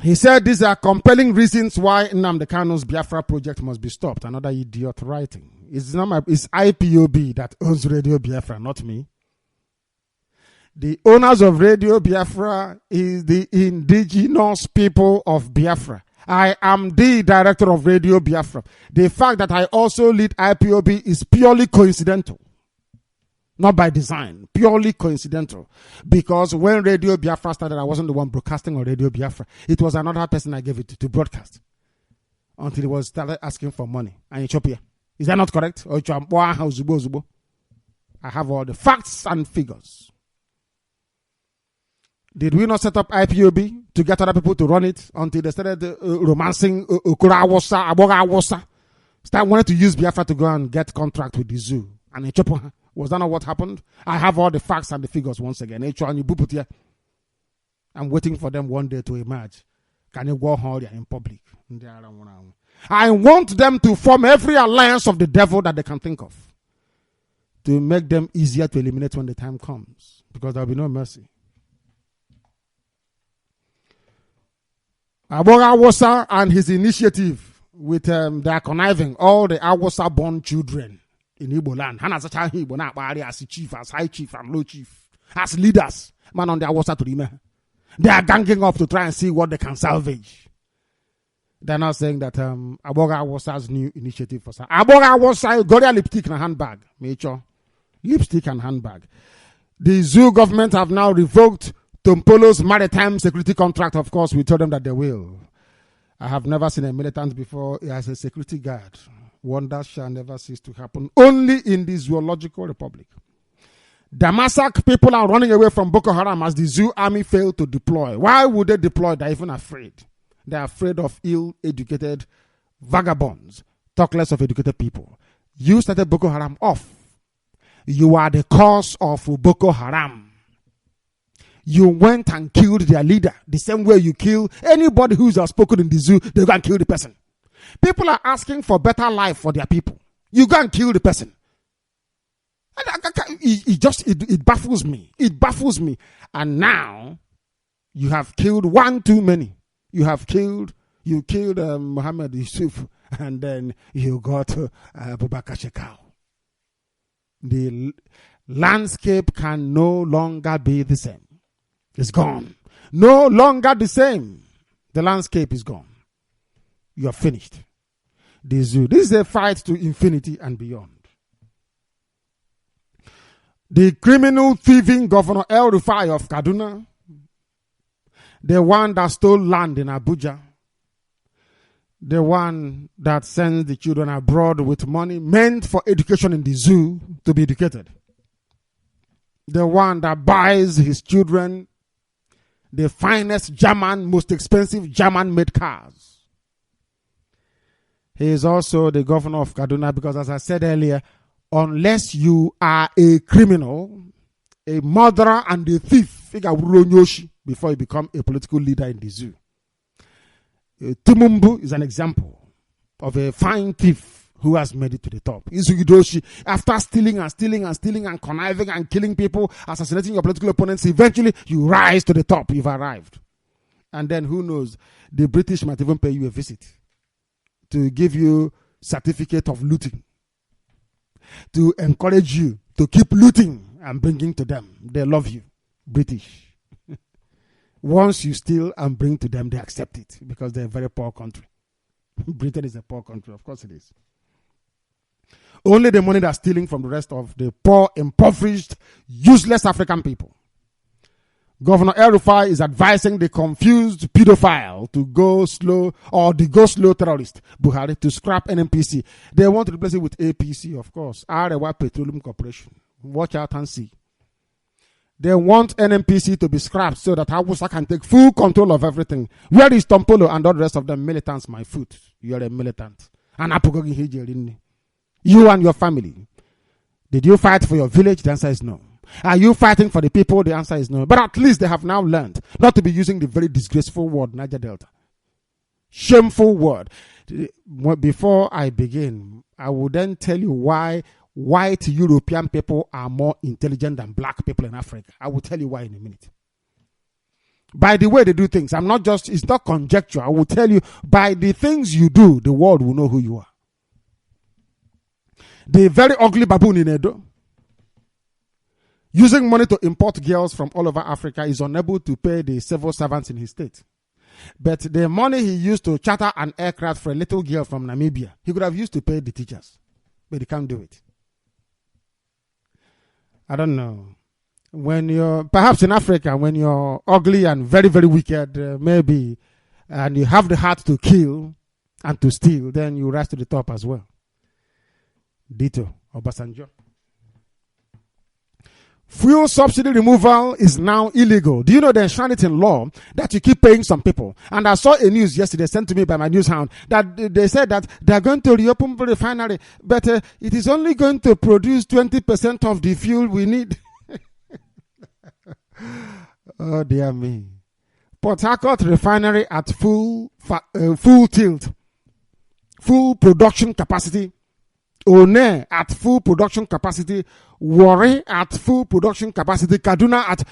He said these are compelling reasons why Nnamdi Kanu's Biafra project must be stopped. Another idiot writing. It's IPOB that owns Radio Biafra, not me. The owners of Radio Biafra is the indigenous people of Biafra. I am the director of Radio Biafra. The fact that I also lead IPOB is purely coincidental. Not by design, purely coincidental. Because when Radio Biafra started, I wasn't the one broadcasting on Radio Biafra. It was another person I gave it to broadcast. Until it was started asking for money. And Ethiopia. Is that not correct? I have all the facts and figures. Did we not set up IPOB to get other people to run it until they started romancing Aboga? Start wanting to use Biafra to go and get contract with the zoo. And Ethiopia. Was that not what happened? I have all the facts and the figures once again. I'm waiting for them one day to emerge. Can you go hard in public? I want them to form every alliance of the devil that they can think of. To make them easier to eliminate when the time comes. Because there will be no mercy. Aboga Awosa and his initiative with their conniving all the Awosa born children in Igbo land. As chief, as high chief and low chief. As leaders. Man on their Awosa to the They are ganging up to try and see what they can salvage. They're now saying that Aboga Awosa's new initiative for Aboga Awosa Goria lipstick and handbag. Major. Lipstick and handbag. The zoo government have now revoked Tompolo's maritime security contract. Of course, we told them that they will. I have never seen a militant before as a security guard. Wonders shall never cease to happen. Only in the zoological republic. Damasak people are running away from Boko Haram as the zoo army failed to deploy. Why would they deploy? They're even afraid. They're afraid of ill-educated vagabonds. Talk less of educated people. You started Boko Haram off. You are the cause of Boko Haram. You went and killed their leader. The same way you kill anybody who's outspoken in the zoo, they go and kill the person. People are asking for better life for their people. You go and kill the person. It baffles me. It baffles me. And now, you have killed one too many. You killed Muhammad Yusuf, and then you got Abubakar Shekau. The landscape can no longer be the same. It's gone. No longer the same. The landscape is gone. You are finished. This is a fight to infinity and beyond. The criminal thieving Governor El Rufai of Kaduna, the one that stole land in Abuja, the one that sends the children abroad with money meant for education in the zoo to be educated, the one that buys his children the finest German, most expensive German-made cars. He is also the governor of Kaduna because, as I said earlier, unless you are a criminal, a murderer, and a thief, before you become a political leader in the zoo. Timumbu is an example of a fine thief who has made it to the top. Izugidoshi, after stealing and conniving and killing people, assassinating your political opponents, eventually you rise to the top. You've arrived. And then who knows, the British might even pay you a visit to give you certificate of looting, to encourage you to keep looting and bringing to them. They love you, British. Once you steal and bring to them, they accept it because they're a very poor country. Britain is a poor country, of course it is. Only the money they're stealing from the rest of the poor, impoverished, useless African people. Governor El Rufai is advising the confused pedophile to go slow, or the go slow terrorist, Buhari, to scrap NNPC. They want to replace it with APC, of course. Arewa Petroleum Corporation. Watch out and see. They want NMPC to be scrapped so that Hausa can take full control of everything. Where is Tompolo and all the rest of them militants? My foot. You're a militant. And you and your family. Did you fight for your village? The answer is no. Are you fighting for the people? The answer is no. But at least they have now learned not to be using the very disgraceful word Niger Delta. Shameful word. Before I begin, I will then tell you why white European people are more intelligent than black people in Africa. I will tell you why in a minute. By the way they do things, it's not conjecture. I will tell you by the things you do, the world will know who you are. The very ugly baboon in Edo, using money to import girls from all over Africa, is unable to pay the civil servants in his state. But the money he used to charter an aircraft for a little girl from Namibia, he could have used to pay the teachers. But he can't do it. I don't know. When you're, perhaps in Africa, when you're ugly and very, very wicked, maybe, and you have the heart to kill and to steal, then you rise to the top as well. Dito, Obasanjo. Fuel subsidy removal is now illegal. Do you know they enshrined it in law that you keep paying some people? And I saw a news yesterday sent to me by my news hound that they said that they're going to reopen the refinery, but it is only going to produce 20% of the fuel we need. Oh dear me. Port Harcourt refinery at full tilt, full production capacity. One at full production capacity, Warri at full production capacity, Kaduna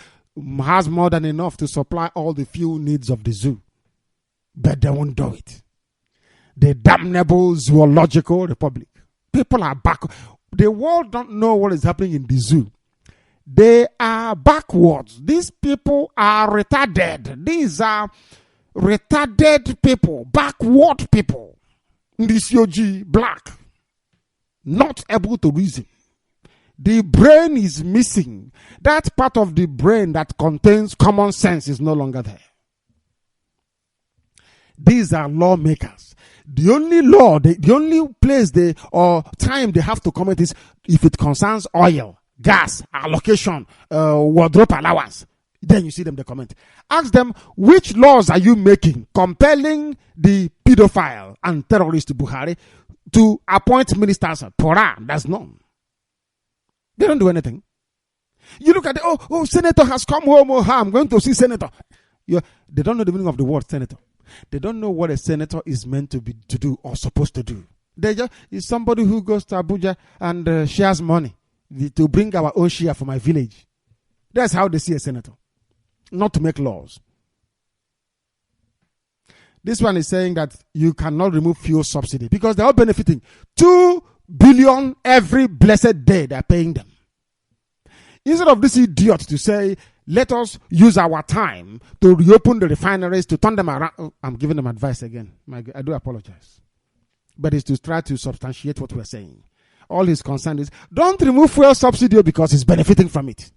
has more than enough to supply all the fuel needs of the zoo. But they won't do it. The damnable zoological republic. People are back. The world don't know what is happening in the zoo. They are backwards. These people are retarded. These are retarded people, backward people. This Yogi black. Not able to reason. The brain is missing. That part of the brain that contains common sense is no longer there. These are lawmakers. The only law, the only place or time they have to comment is if it concerns oil, gas, allocation, wardrobe allowance. Then you see them, they comment. Ask them, which laws are you making compelling the pedophile and terrorist Buhari to appoint ministers? Pora, that's none. They don't do anything. You look at the, senator has come home. I'm going to see senator. They don't know the meaning of the word senator. They don't know what a senator is meant to do or supposed to do. They just is somebody who goes to Abuja and shares money to bring our own share for my village. That's how they see a senator. Not to make laws. This one is saying that you cannot remove fuel subsidy because they're all benefiting. 2 billion every blessed day they're paying them. Instead of this idiot to say, let us use our time to reopen the refineries, to turn them around. Oh, I'm giving them advice again. I do apologize. But it's to try to substantiate what we're saying. All his concern is, don't remove fuel subsidy because he's benefiting from it.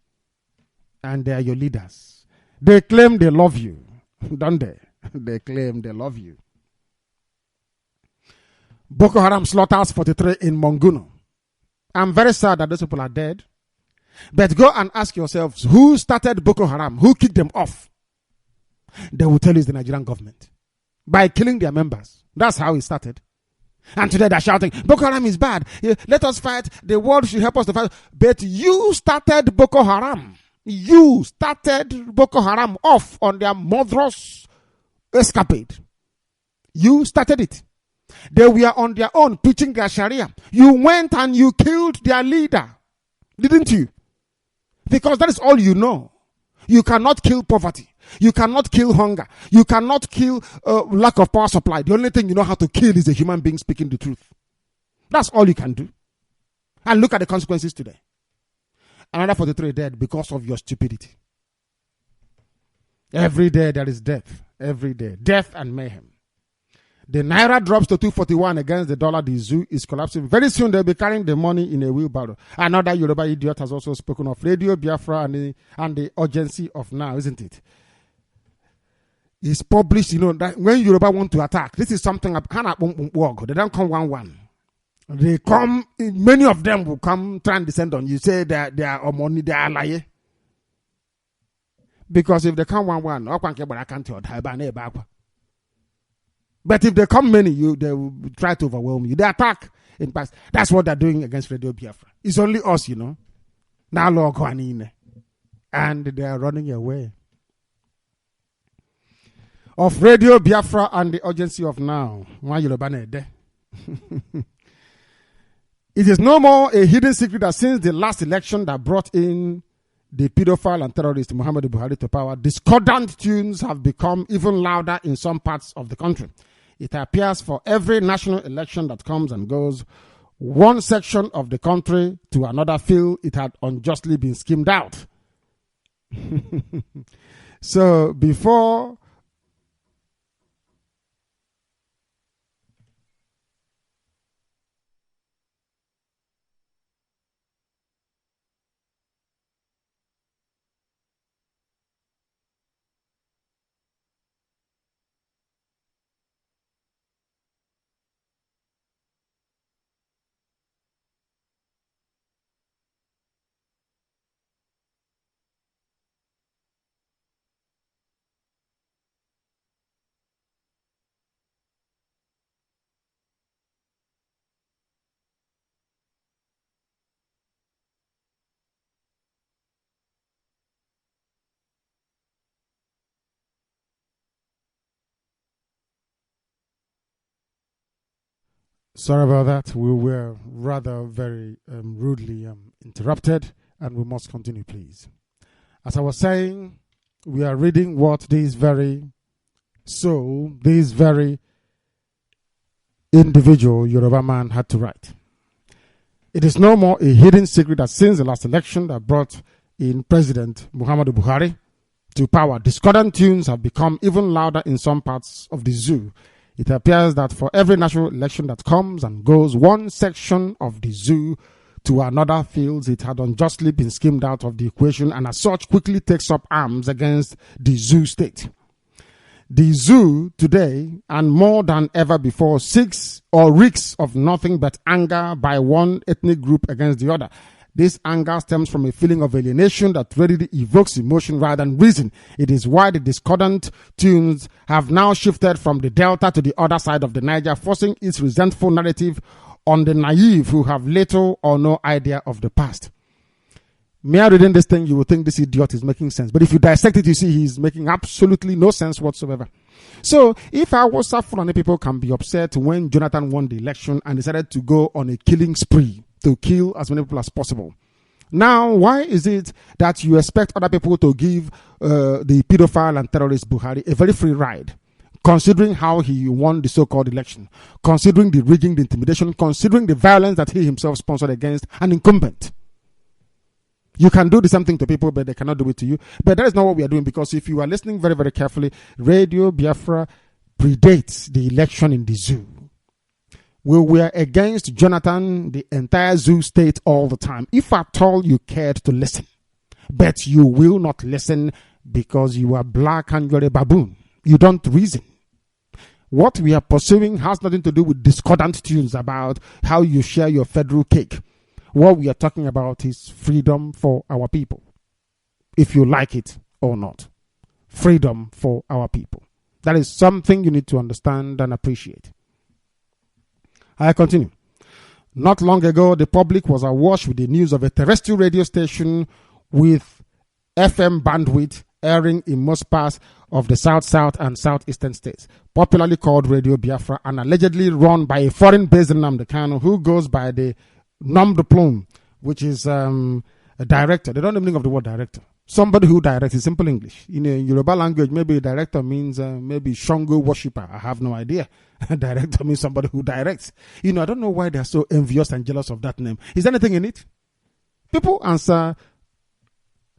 And they are your leaders. They claim they love you, don't they? They claim they love you. Boko Haram slaughters 43 in Monguno. I'm very sad that those people are dead. But go and ask yourselves, who started Boko Haram? Who kicked them off? They will tell you it's the Nigerian government. By killing their members. That's how it started. And today they're shouting, Boko Haram is bad. Let us fight. The world should help us to fight. But you started Boko Haram. You started Boko Haram off on their murderous escapade. You started it. They were on their own preaching their Sharia. You went and you killed their leader. Didn't you? Because that is all you know. You cannot kill poverty. You cannot kill hunger. You cannot kill lack of power supply. The only thing you know how to kill is a human being speaking the truth. That's all you can do. And look at the consequences today. Another 43 dead because of your stupidity. Every day there is death. Every day. Death and mayhem. The Naira drops to 241 against the dollar. The zoo is collapsing. Very soon they'll be carrying the money in a wheelbarrow. Another Yoruba idiot has also spoken of Radio Biafra and the urgency of now, isn't it? It's published, that when Yoruba want to attack, this is something, they don't come 1-1. They come, many of them will come try and descend on you. Say they are money, they are lying. Because if they come one, but if they come many, they will try to overwhelm you. They attack. In past, that's what they're doing against Radio Biafra. It's only us, Now log on in, and they are running away. Of Radio Biafra and the urgency of now. It is no more a hidden secret that since the last election that brought in the pedophile and terrorist Muhammadu Buhari to power, discordant tunes have become even louder in some parts of the country. It appears for every national election that comes and goes, one section of the country to another feel it had unjustly been skimmed out. So before sorry about that. We were rather very rudely interrupted, and we must continue, please. As I was saying, we are reading what this very soul, this very individual Yoruba man had to write. It is no more a hidden secret that since the last election that brought in President Muhammadu Buhari to power, discordant tunes have become even louder in some parts of the zoo. It appears that for every national election that comes and goes, one section of the zoo to another feels it had unjustly been skimmed out of the equation and as such quickly takes up arms against the zoo state. The zoo today, and more than ever before, seeks or reeks of nothing but anger by one ethnic group against the other. This anger stems from a feeling of alienation that readily evokes emotion rather than reason. It is why the discordant tunes have now shifted from the delta to the other side of the Niger, forcing its resentful narrative on the naive who have little or no idea of the past. Mere reading this thing, you will think this idiot is making sense. But if you dissect it, you see he's making absolutely no sense whatsoever. So, if our Fulani people can be upset when Jonathan won the election and decided to go on a killing spree to kill as many people as possible, now why is it that you expect other people to give the pedophile and terrorist Buhari a very free ride, considering how he won the so-called election, considering the rigging, the intimidation, considering the violence that he himself sponsored against an incumbent? You can do the same thing to people, but they cannot do it to you. But that is not what we are doing, because if you are listening very, very carefully, Radio Biafra predates the election in the zoo. We were against Jonathan, the entire zoo state, all the time. If at all you cared to listen, but you will not listen because you are black and you're a baboon. You don't reason. What we are pursuing has nothing to do with discordant tunes about how you share your federal cake. What we are talking about is freedom for our people, if you like it or not. Freedom for our people. That is something you need to understand and appreciate. I continue. Not long ago, the public was awash with the news of a terrestrial radio station with FM bandwidth airing in most parts of the South and Southeastern states, popularly called Radio Biafra, and allegedly run by a foreign-based Nnamdi Kanu who goes by the nom de plume, which is a director. They don't even think of the word director. Somebody who directs in simple English. In a Yoruba language, maybe director means maybe Shango worshipper. I have no idea. Director means somebody who directs. I don't know why they're so envious and jealous of that name. Is there anything in it? People answer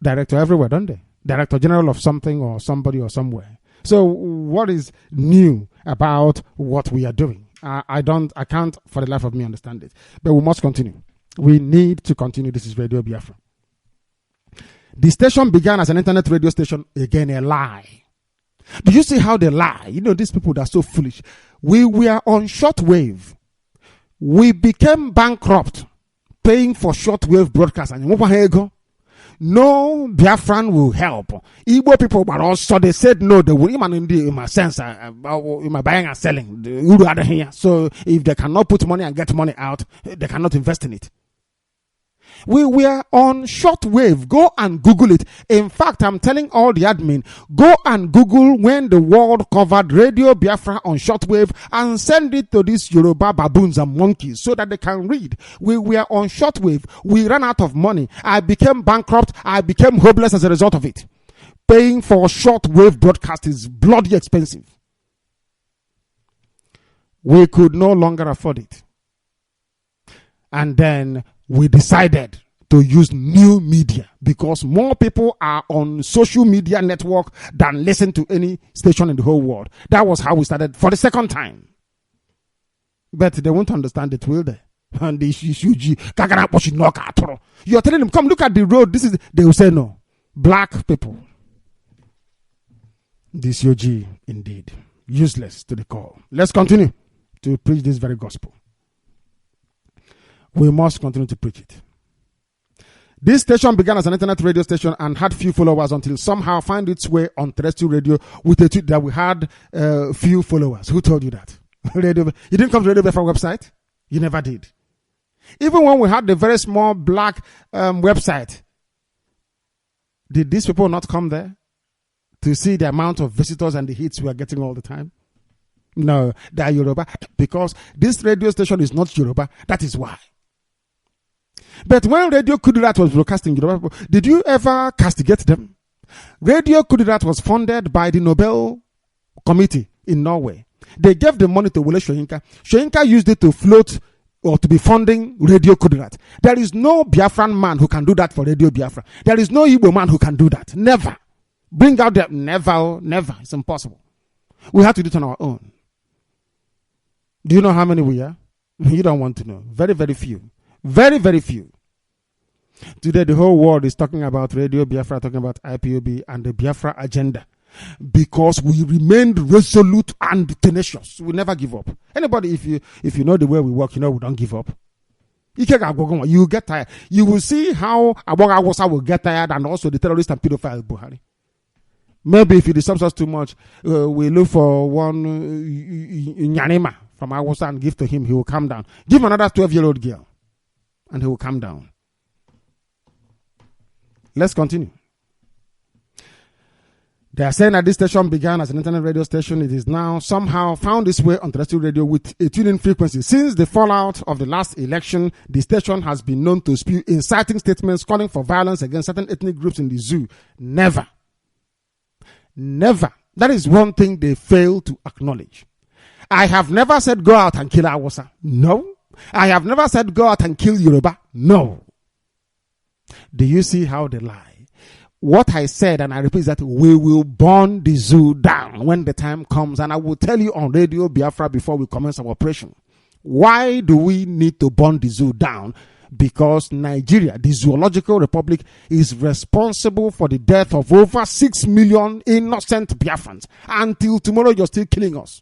director everywhere, don't they? Director general of something or somebody or somewhere. So what is new about what we are doing? I can't for the life of me understand it. But we must continue. We need to continue. This is Radio Biafra. The station began as an internet radio station. Again, a lie. Do you see how they lie? These people that are so foolish. We were on shortwave. We became bankrupt paying for shortwave broadcast. And no Biafran will help. Igbo people, but also they said no, they will even in my sense, in my buying and selling. So if they cannot put money and get money out, they cannot invest in it. We were on shortwave. Go and Google it. In fact, I'm telling all the admin, go and Google when the world covered Radio Biafra on shortwave and send it to these Yoruba baboons and monkeys so that they can read. We were on shortwave. We ran out of money. I became bankrupt. I became hopeless as a result of it. Paying for shortwave broadcast is bloody expensive. We could no longer afford it. And then we decided to use new media because more people are on social media network than listen to any station in the whole world. That was how we started for the second time. But they won't understand it, will they? And you're telling them, come look at the road. They will say no. Black people. This UG indeed. Useless to the core. Let's continue to preach this very gospel. We must continue to preach it. This station began as an internet radio station and had few followers until somehow found its way on terrestrial radio with a tweet that we had few followers. Who told you that? You didn't come to Radio Biafra website? You never did. Even when we had the very small black website, did these people not come there to see the amount of visitors and the hits we are getting all the time? No, they are Yoruba. Because this radio station is not Yoruba. That is why. But when Radio Kudirat was broadcasting Yoruba, did you ever castigate them? Radio Kudirat was funded by the Nobel Committee in Norway. They gave the money to Wole Soyinka. Soyinka used it to float or to be funding Radio Kudirat. There is no Biafran man who can do that for Radio Biafra. There is no Igbo man who can do that. Never. Bring out that. Never, never. It's impossible. We have to do it on our own. Do you know how many we are? You don't want to know. Very, very few. Very, very few. Today, the whole world is talking about Radio Biafra, talking about IPOB and the Biafra agenda. Because we remained resolute and tenacious. We never give up. Anybody, if you know the way we work, you know we don't give up. You get tired. You will see how Abogawosa will get tired and also the terrorist and pedophile Buhari. Maybe if he disturbs us too much, we look for one Nyanema from Awosa and give to him. He will calm down. Give another 12-year-old girl and he will calm down. Let's continue. They are saying that this station began as an internet radio station. It is now somehow found its way on terrestrial radio with a tuning frequency. Since the fallout of the last election, the station has been known to spew inciting statements calling for violence against certain ethnic groups in the zoo. Never. Never. That is one thing they fail to acknowledge. I have never said go out and kill Awasa. No. I have never said go out and kill Yoruba. No. Do you see how they lie? What I said, and I repeat, is that we will burn the zoo down when the time comes, and I will tell you on Radio Biafra before we commence our operation. Why do we need to burn the zoo down? Because Nigeria, the zoological republic, is responsible for the death of over 6 million innocent Biafrans. Until tomorrow, you're still killing us.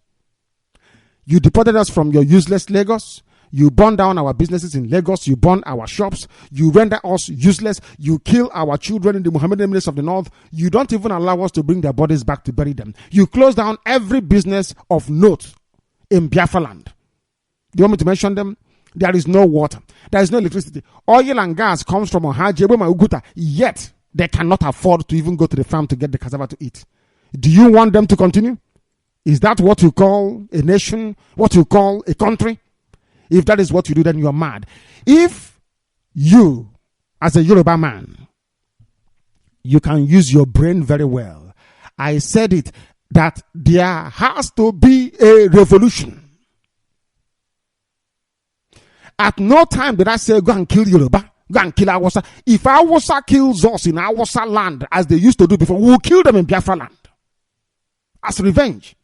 You deported us from your useless Lagos. You burn down our businesses in Lagos. You burn our shops. You render us useless. You kill our children in the Mohammedan Emirates of the North. You don't even allow us to bring their bodies back to bury them. You close down every business of note in Biafra land. Do you want me to mention them? There is no water. There is no electricity. Oil and gas comes from Ohaji, Eboma, Uguta. Yet, they cannot afford to even go to the farm to get the cassava to eat. Do you want them to continue? Is that what you call a nation? What you call a country? If that is what you do, then you are mad. If you, as a Yoruba man, you can use your brain very well. I said it, that there has to be a revolution. At no time did I say, go and kill Yoruba, go and kill Awasa. If Awasa kills us in Awasa land, as they used to do before, we'll kill them in Biafra land. As revenge.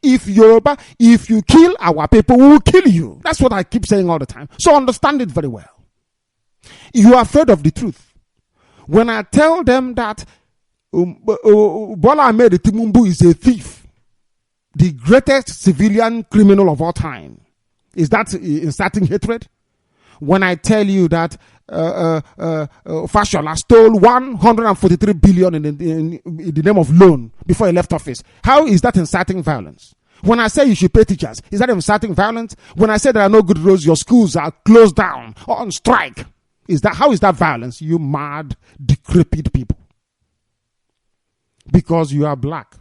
If you kill our people, we will kill you. That's what I keep saying all the time. So understand it very well. You are afraid of the truth. When I tell them that Bola Ahmed Tinubu is a thief, the greatest civilian criminal of all time, is that inciting hatred? When I tell you that Fashola stole 143 billion in the name of loan before he left office. How is that inciting violence? When I say you should pay teachers, is that inciting violence? When I say there are no good roads, your schools are closed down or on strike, how is that violence? You mad, decrepit people. Because you are black.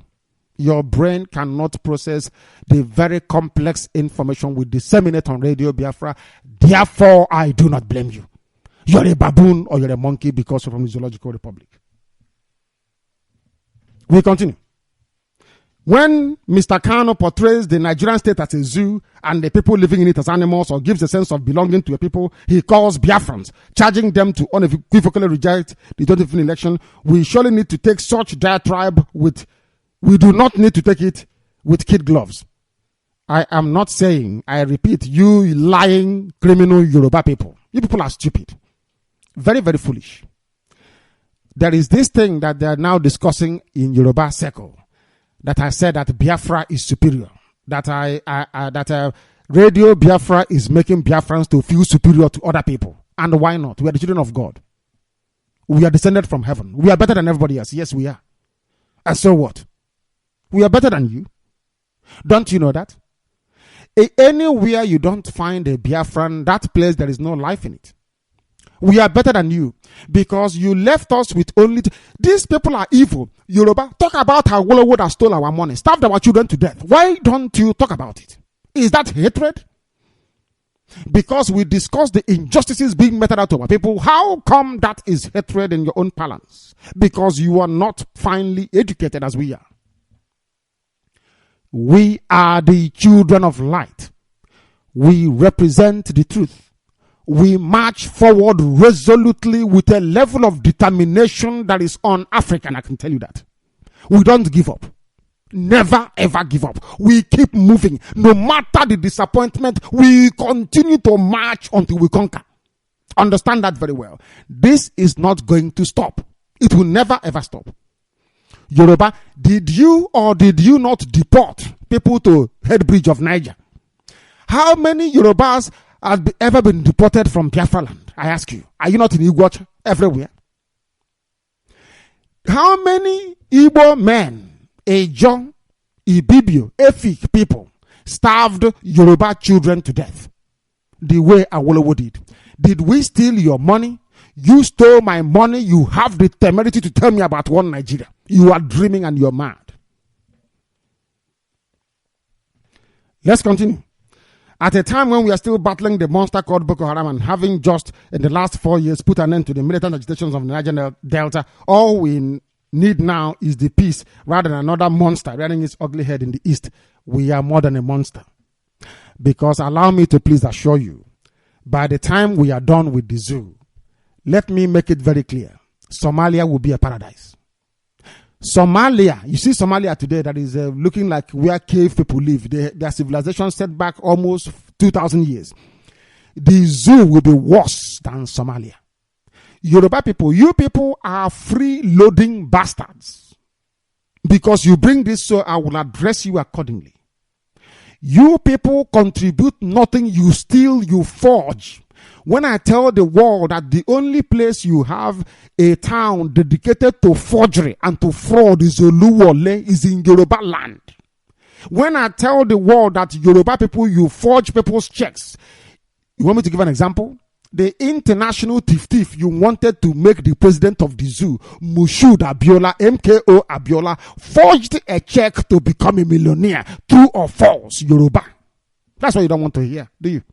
Your brain cannot process the very complex information we disseminate on Radio Biafra. Therefore, I do not blame you. You're a baboon or you're a monkey because you're from the Zoological Republic. We continue. When Mr. Kanu portrays the Nigerian state as a zoo and the people living in it as animals, or gives a sense of belonging to a people he calls Biafrans, charging them to unequivocally reject the 2015 election, we surely need to take such diatribe with, we do not need to take it with kid gloves. I am not saying, I repeat, you lying criminal Yoruba people. You people are stupid. Very, very foolish. There is this thing that they are now discussing in Yoruba circle, that I said that Biafra is superior. That Radio Biafra is making Biafrans to feel superior to other people. And why not? We are the children of God. We are descended from heaven. We are better than everybody else. Yes, we are. And so what? We are better than you. Don't you know that? Anywhere you don't find a Biafran, that place there is no life in it. We are better than you because you left us with only... These people are evil. Yoruba, talk about how Wolowo that stole our money, starved our children to death. Why don't you talk about it? Is that hatred? Because we discuss the injustices being meted out to our people. How come that is hatred in your own parlance? Because you are not finely educated as we are. We are the children of light. We represent the truth. We march forward resolutely with a level of determination that is un-African, I can tell you that. We don't give up. Never ever give up. We keep moving. No matter the disappointment, we continue to march until we conquer. Understand that very well. This is not going to stop. It will never ever stop. Yoruba, did you or did you not deport people to Head Bridge of Naija? How many Yorubas have ever been deported from Biafra land? I ask you. Are you not in Igbo everywhere? How many Igbo men, Ejo, Ibibio, Efik people starved Yoruba children to death the way Awolowo did? Did we steal your money? You stole my money. You have the temerity to tell me about one Nigeria. You are dreaming and you're mad. Let's continue. At a time when we are still battling the monster called Boko Haram and having just in the last 4 years put an end to the militant agitations of the Nigerian Delta, all we need now is the peace rather than another monster rearing its ugly head in the east. We are more than a monster. Because allow me to please assure you, by the time we are done with the zoo, let me make it very clear, Somalia will be a paradise. Somalia, you see Somalia today that is looking like where cave people live. Their civilization set back almost 2,000 years. The zoo will be worse than Somalia. Yoruba people, you people are free-loading bastards. Because you bring this, so I will address you accordingly. You people contribute nothing, you steal, you forge. When I tell the world that the only place you have a town dedicated to forgery and to fraud is Oluwole is in Yoruba land. When I tell the world that Yoruba people, you forge people's checks. You want me to give an example? The international thief you wanted to make the president of the zoo, Moshood Abiola, MKO Abiola, forged a check to become a millionaire. True or false, Yoruba? That's what you don't want to hear, do you?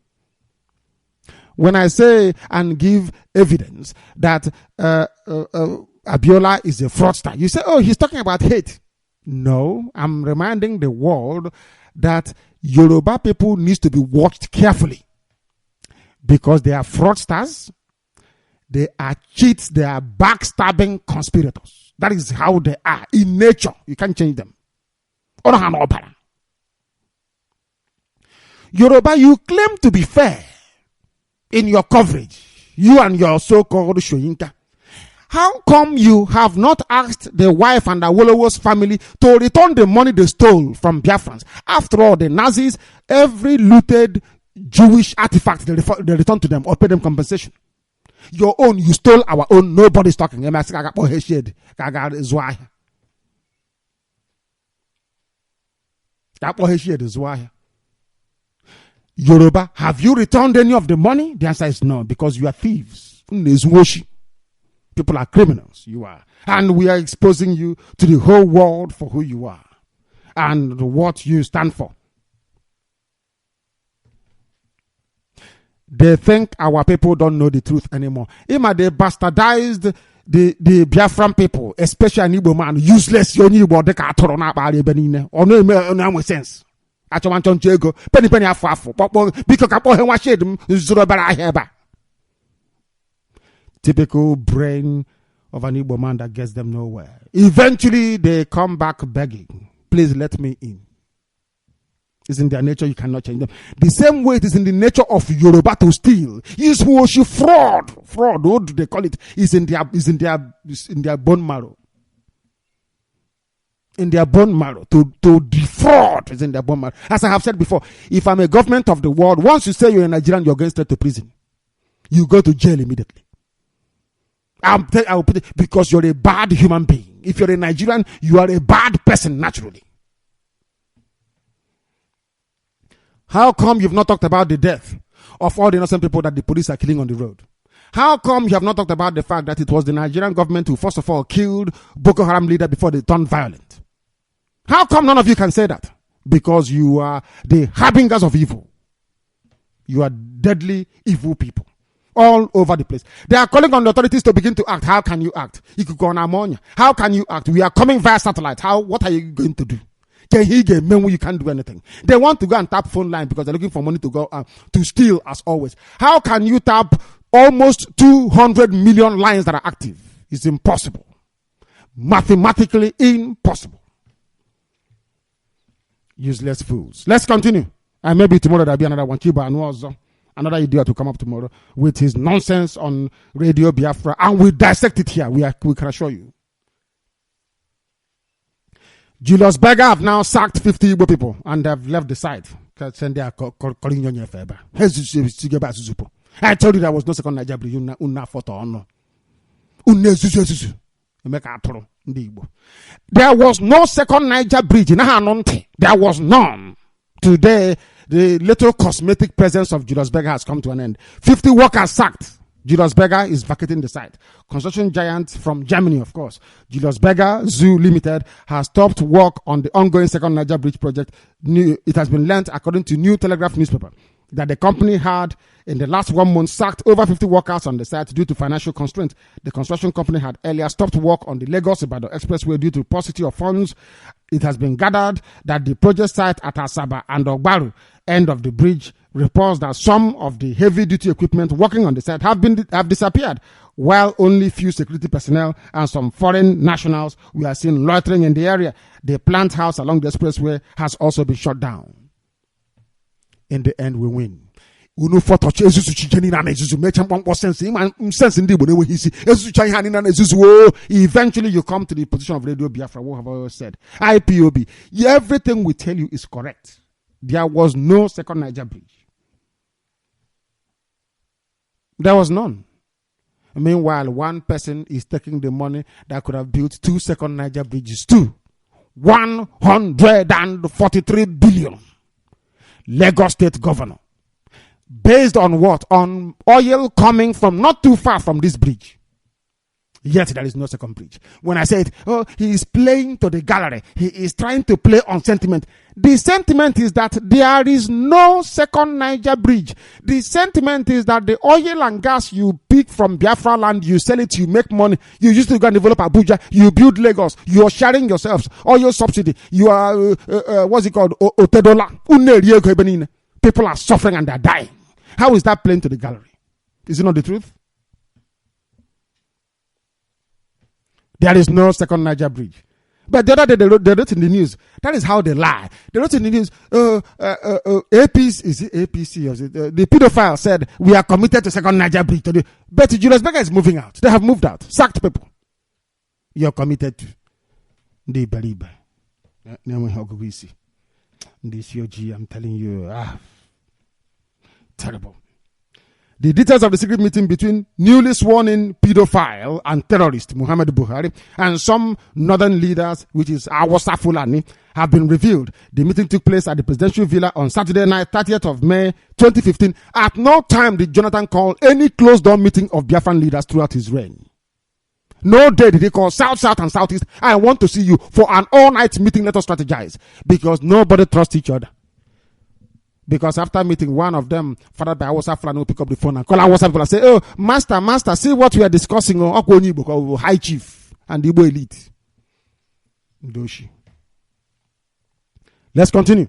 When I say and give evidence that Abiola is a fraudster, you say, oh, he's talking about hate. No, I'm reminding the world that Yoruba people need to be watched carefully because they are fraudsters, they are cheats, they are backstabbing conspirators. That is how they are in nature. You can't change them. Yoruba, you claim to be fair in your coverage, you and your so-called Shoyinka. How come you have not asked the wife and Awolowo's family to return the money they stole from Biafrans? After all, the Nazis, every looted Jewish artifact, they return to them or pay them compensation. Your own, you stole our own. Nobody's talking. Yoruba, have you returned any of the money? The answer is no, because you are thieves. People are criminals. You are. And we are exposing you to the whole world for who you are and what you stand for. They think our people don't know the truth anymore. Ima, they bastardized the Biafran people, especially an Igbo man, useless. You need what they can't turn up by the or no sense. I want to go penny afafu. Because I put him wash him. Typical brain of an Igbo man that gets them nowhere. Eventually, they come back begging. Please let me in. It's in their nature, you cannot change them. The same way it is in the nature of Yoruba to steal. Is fraud. Fraud, what do they call it? Is in their bone marrow. In their bone marrow. To defraud is in their bone marrow. As I have said before, if I'm a government of the world, once you say you're a Nigerian, you're going straight to prison. You go to jail immediately. I will put it because you're a bad human being. If you're a Nigerian, you are a bad person naturally. How come you've not talked about the death of all the innocent people that the police are killing on the road? How come you have not talked about the fact that it was the Nigerian government who first of all killed Boko Haram leader before they turned violent? How come none of you can say that? Because you are the harbingers of evil. You are deadly evil people. All over the place. They are calling on the authorities to begin to act. How can you act? You could go on ammonia. How can you act? We are coming via satellite. What are you going to do? You can't do anything. They want to go and tap phone line because they're looking for money to go to steal as always. How can you tap almost 200 million lines that are active? It's impossible. Mathematically impossible. Useless fools. Let's continue. And maybe tomorrow there'll be another one. Chiba and also another idiot to come up tomorrow with his nonsense on Radio Biafra, and we dissect it here. We can assure you. Julius Berger have now sacked 50 Igbo people and have left the site. I told you there was no second Naija bridge. There was no second Naija bridge. There was none. Today, the little cosmetic presence of Julius Berger has come to an end. 50 workers sacked. Julius Berger is vacating the site. Construction giant from Germany, of course. Julius Berger Zoo Limited has stopped work on the ongoing second Naija bridge project. It has been learnt, according to New Telegraph newspaper, that the company had, in the last 1 month, sacked over 50 workers on the site due to financial constraints. The construction company had earlier stopped work on the Lagos-Ibadan Expressway due to paucity of funds. It has been gathered that the project site at Asaba and Ogbaru, end of the bridge, reports that some of the heavy-duty equipment working on the site have disappeared, while only few security personnel and some foreign nationals we are seen loitering in the area. The plant house along the expressway has also been shut down. In the end, we win. Eventually you come to the position of Radio Biafra. What have I always said? IPOB. Everything we tell you is correct. There was no second Naija bridge. There was none. Meanwhile, one person is taking the money that could have built 2 second Naija bridges too. 143 billion. Lagos State Governor. Based on what? On oil coming from not too far from this bridge. Yet there is no second bridge. When I said, he is playing to the gallery. He is trying to play on sentiment. The sentiment is that there is no second Naija bridge. The sentiment is that the oil and gas you pick from Biafra land, you sell it, you make money. You used to go and develop Abuja. You build Lagos. You are sharing yourselves. Oil subsidy. You are, what's it called? Otedola. People are suffering and they're dying. How is that playing to the gallery? Is it not the truth? There is no second Naija bridge. But the other day they wrote in the news. That is how they lie. They wrote in the news, APC, is it APC? Or is it, the pedophile said, we are committed to second Naija bridge today. But Julius Berger is moving out. They have moved out. Sacked people. You're committed to the Bariba. This UG, I'm telling you, terrible. The details of the secret meeting between newly sworn-in pedophile and terrorist Muhammad Buhari and some northern leaders, which is Awasa Fulani, have been revealed. The meeting took place at the presidential villa on Saturday night, 30th of May 2015. At no time did Jonathan call any closed-door meeting of Biafran leaders throughout his reign. No day did he call South, South, and Southeast. I want to see you for an all-night meeting. Let us strategize. Because nobody trusts each other. Because after meeting, one of them, fathered by Awasa Fulani, will pick up the phone and call Awasa people and say, oh, master, see what we are discussing on Igbo, High Chief and the Igbo elite. Doshi. Let's continue.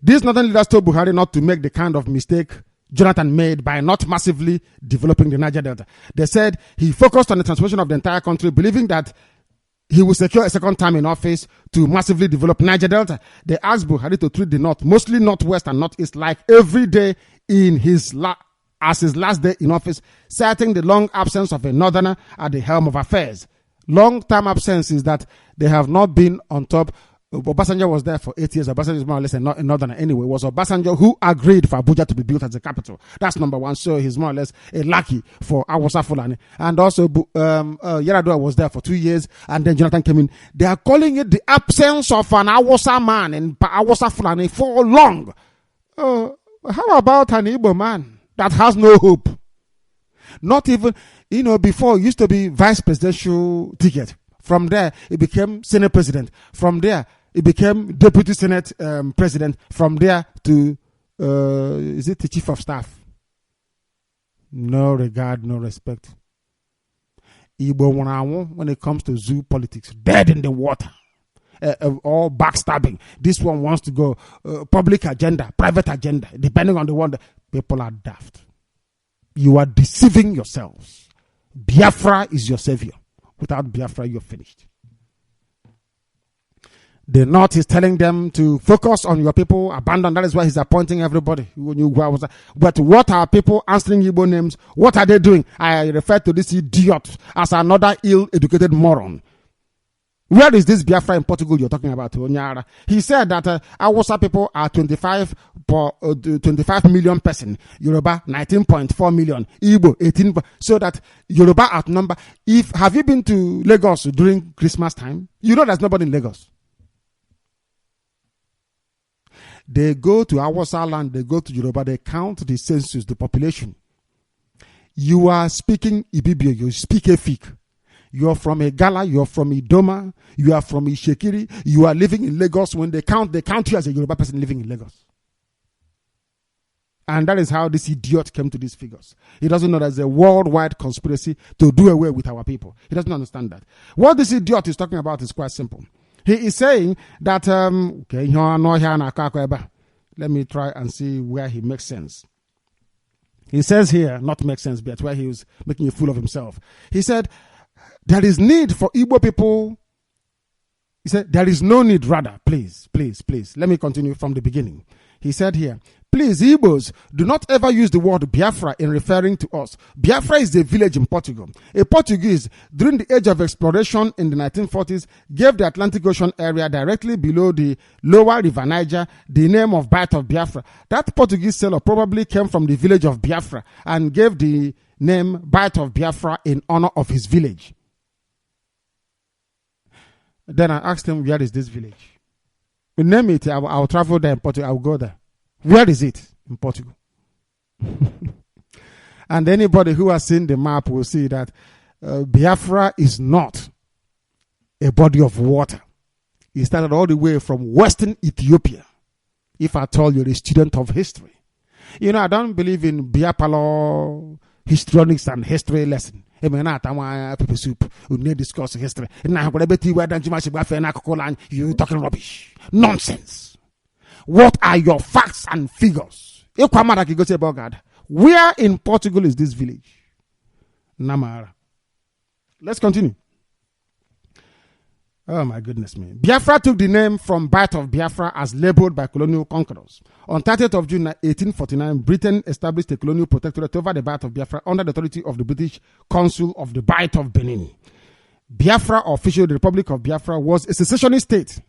These northern leaders told Buhari not to make the kind of mistake Jonathan made by not massively developing the Niger Delta. They said he focused on the transformation of the entire country, believing that he will secure a second time in office to massively develop Niger Delta. They asked Buhari to treat the North, mostly Northwest and Northeast, like every day in as his last day in office, citing the long absence of a Northerner at the helm of affairs. Long-term absence is that they have not been on top. Obasanjo was there for 8 years. Obasanjo is more or less a Northerner anyway. It was Obasanjo who agreed for Abuja to be built as the capital. That's number one. So he's more or less a lucky for Awasa Fulani. And also Yaradua was there for 2 years, and then Jonathan came in. They are calling it the absence of an Awasa man in Awasa Fulani for long. How about an Igbo man that has no hope? Not even, before it used to be vice presidential ticket. From there, it became Senate president. From there, it became deputy Senate president. From there to, is it the chief of staff? No regard, no respect. Igbo when it comes to zoo politics, dead in the water. All backstabbing. This one wants to go public agenda, private agenda, depending on the one. People are daft. You are deceiving yourselves. Biafra is your savior. Without Biafra, you're finished. The North is telling them to focus on your people, abandon. That is why he's appointing everybody. But what are people answering Igbo names? What are they doing? I refer to this idiot as another ill-educated moron. Where is this Biafra in Portugal you're talking about, Onyara? He said that Awasa people are 25 million person, Yoruba 19.4 million, Igbo 18. So that Yoruba outnumber. Have you been to Lagos during Christmas time? You know there's nobody in Lagos. They go to Awasa land, they go to Yoruba, they count the census, the population. You are speaking Ibibio, you speak Efik. You are from Egala, you are from Idoma, you are from Ishekiri, you are living in Lagos. When they count you as a Yoruba person living in Lagos. And that is how this idiot came to these figures. He doesn't know there's a worldwide conspiracy to do away with our people. He doesn't understand that. What this idiot is talking about is quite simple. He is saying that, let me try and see where he makes sense. He says here, not make sense, but where he was making a fool of himself. He said, there is need for Igbo people. He said, there is no need, rather. Please. Let me continue from the beginning. He said here, please, Igbos, do not ever use the word Biafra in referring to us. Biafra is a village in Portugal. A Portuguese, during the age of exploration in the 1940s, gave the Atlantic Ocean area directly below the lower river Naija the name of Bight of Biafra. That Portuguese sailor probably came from the village of Biafra and gave the name Bight of Biafra in honor of his village. Then I asked him, where is this village? We name it, I'll travel there in Portugal, I'll go there. Where is it? In Portugal. And anybody who has seen the map will see that Biafra is not a body of water. It started all the way from Western Ethiopia. If at all you're a student of history. I don't believe in Biapalo histrionics and history lesson. People soup. We need to discuss history. You talking rubbish. Nonsense. What are your facts and figures? Where in Portugal is this village? Namara. Let's continue. Oh my goodness me. Biafra took the name from Bight of Biafra as labeled by colonial conquerors. On 30th of June 1849, Britain established a colonial protectorate over the Bight of Biafra under the authority of the British Consul of the Bight of Benin. Biafra, officially the Republic of Biafra, was a secessionist state,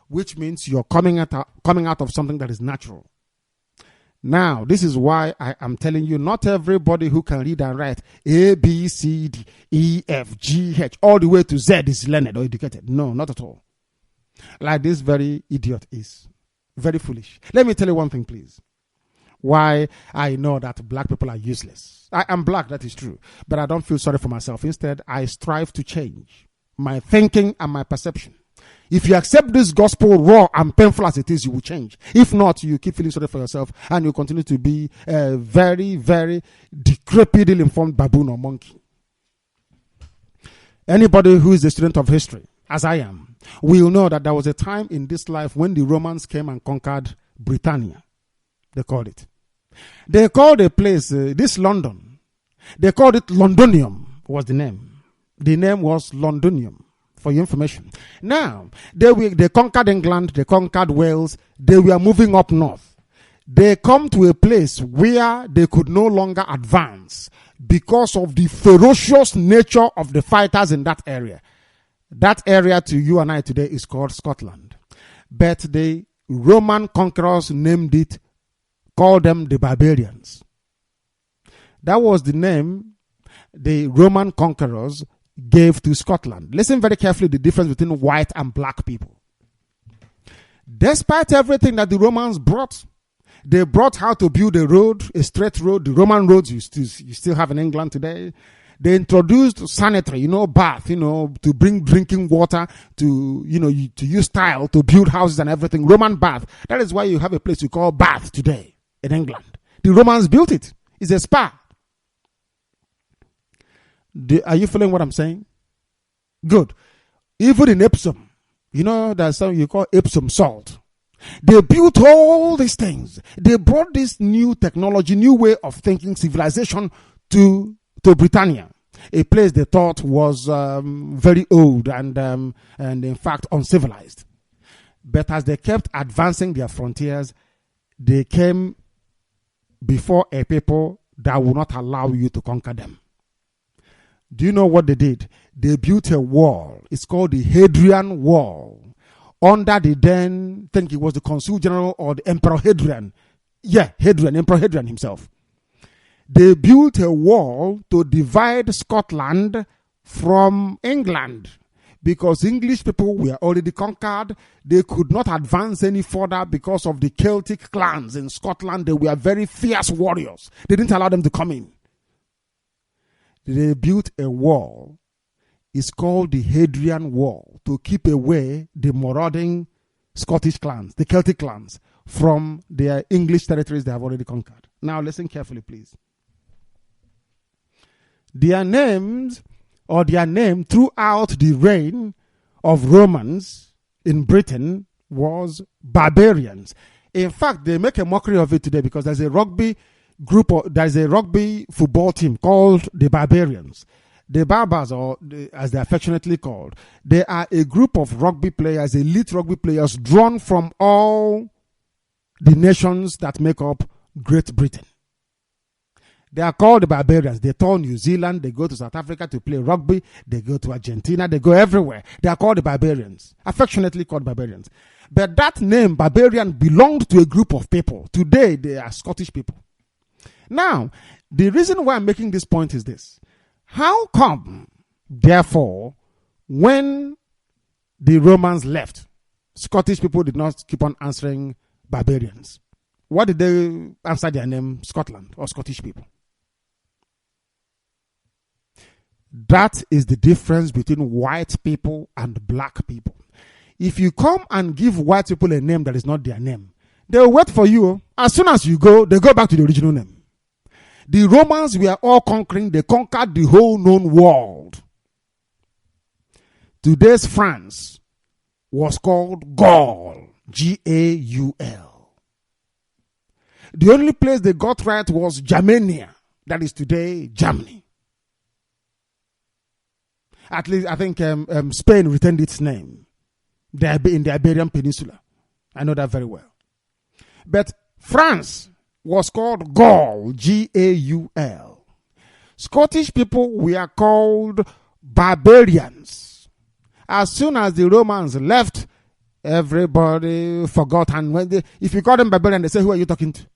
which means you're coming out of something that is natural. Now, this is why I am telling you, not everybody who can read and write A, B, C, D, E, F, G, H, all the way to Z is learned or educated. No, not at all. Like this very idiot is. Very foolish. Let me tell you one thing, please. Why I know that black people are useless. I am black, that is true. But I don't feel sorry for myself. Instead, I strive to change my thinking and my perception. If you accept this gospel raw and painful as it is, you will change. If not, you keep feeling sorry for yourself and you continue to be a very, very decrepit, ill-informed baboon or monkey. Anybody who is a student of history, as I am, will know that there was a time in this life when the Romans came and conquered Britannia. They called it. They called a place, this London, they called it Londonium was the name. The name was Londonium, for your information. Now, they conquered England, they conquered Wales, they were moving up north. They come to a place where they could no longer advance because of the ferocious nature of the fighters in that area. That area to you and I today is called Scotland. But the Roman conquerors called them the barbarians. That was the name the Roman conquerors gave to Scotland. Listen very carefully the difference between white and black people. Despite everything that the Romans brought, they brought how to build a road, a straight road, the Roman roads you still have in England today. They introduced sanitary, bath, to bring drinking water, to use tile to build houses and everything. Roman bath. That is why you have a place you call Bath today in England. The Romans built it. It's a spa. Are you following what I'm saying? Good. Even in Epsom, there's something you call Epsom salt. They built all these things. They brought this new technology, new way of thinking, civilization to Britannia, a place they thought was very old and in fact uncivilized. But as they kept advancing their frontiers, they came before a people that would not allow you to conquer them. Do you know what they did? They built a wall. It's called the Hadrian Wall. Under the then, I think it was the Consul General or the Emperor Hadrian. Yeah, Emperor Hadrian himself. They built a wall to divide Scotland from England because English people were already conquered. They could not advance any further because of the Celtic clans in Scotland. They were very fierce warriors. They didn't allow them to come in. They built a wall. It's called the Hadrian Wall to keep away the marauding Scottish clans, the Celtic clans, from their English territories they have already conquered. Now listen carefully, please. Their name throughout the reign of Romans in Britain was barbarians. In fact, they make a mockery of it today because there's a rugby football team called the Barbarians. The Barbers, as they're affectionately called, they are a group of rugby players, elite rugby players drawn from all the nations that make up Great Britain. They are called the Barbarians. They tour New Zealand. They go to South Africa to play rugby. They go to Argentina. They go everywhere. They are called the Barbarians. Affectionately called Barbarians. But that name, Barbarian, belonged to a group of people. Today, they are Scottish people. Now, the reason why I'm making this point is this. How come, therefore, when the Romans left, Scottish people did not keep on answering barbarians? What did they answer their name? Scotland or Scottish people. That is the difference between white people and black people. If you come and give white people a name that is not their name, they will wait for you. As soon as you go, they go back to the original name. The Romans were all conquering. They conquered the whole known world. Today's France was called Gaul. Gaul. The only place they got right was Germania. That is today Germany. At least I think Spain retained its name. In the Iberian Peninsula. I know that very well. But France was called Gaul, Gaul. Scottish people were called barbarians. As soon as the Romans left, everybody forgot. And if you call them barbarian, they say, who are you talking to?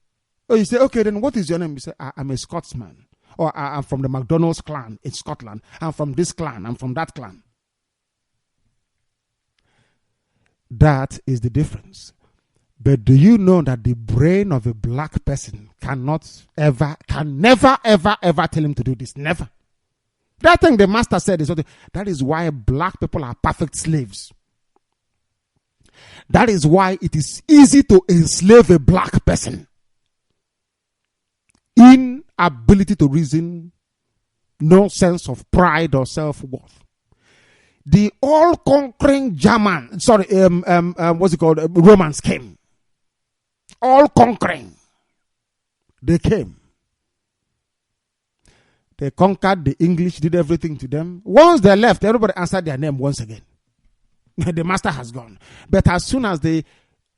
Oh, you say, okay, then what is your name? You say, I'm a Scotsman. Or I'm from the McDonald's clan in Scotland. I'm from this clan. I'm from that clan. That is the difference. But do you know that the brain of a black person can never, ever tell him to do this? Never. That thing the master said is something. That is why black people are perfect slaves. That is why it is easy to enslave a black person. Inability to reason, no sense of pride or self-worth. The all-conquering Romans came. All-conquering. They came. They conquered the English, did everything to them. Once they left, everybody answered their name once again. The master has gone. But as soon as the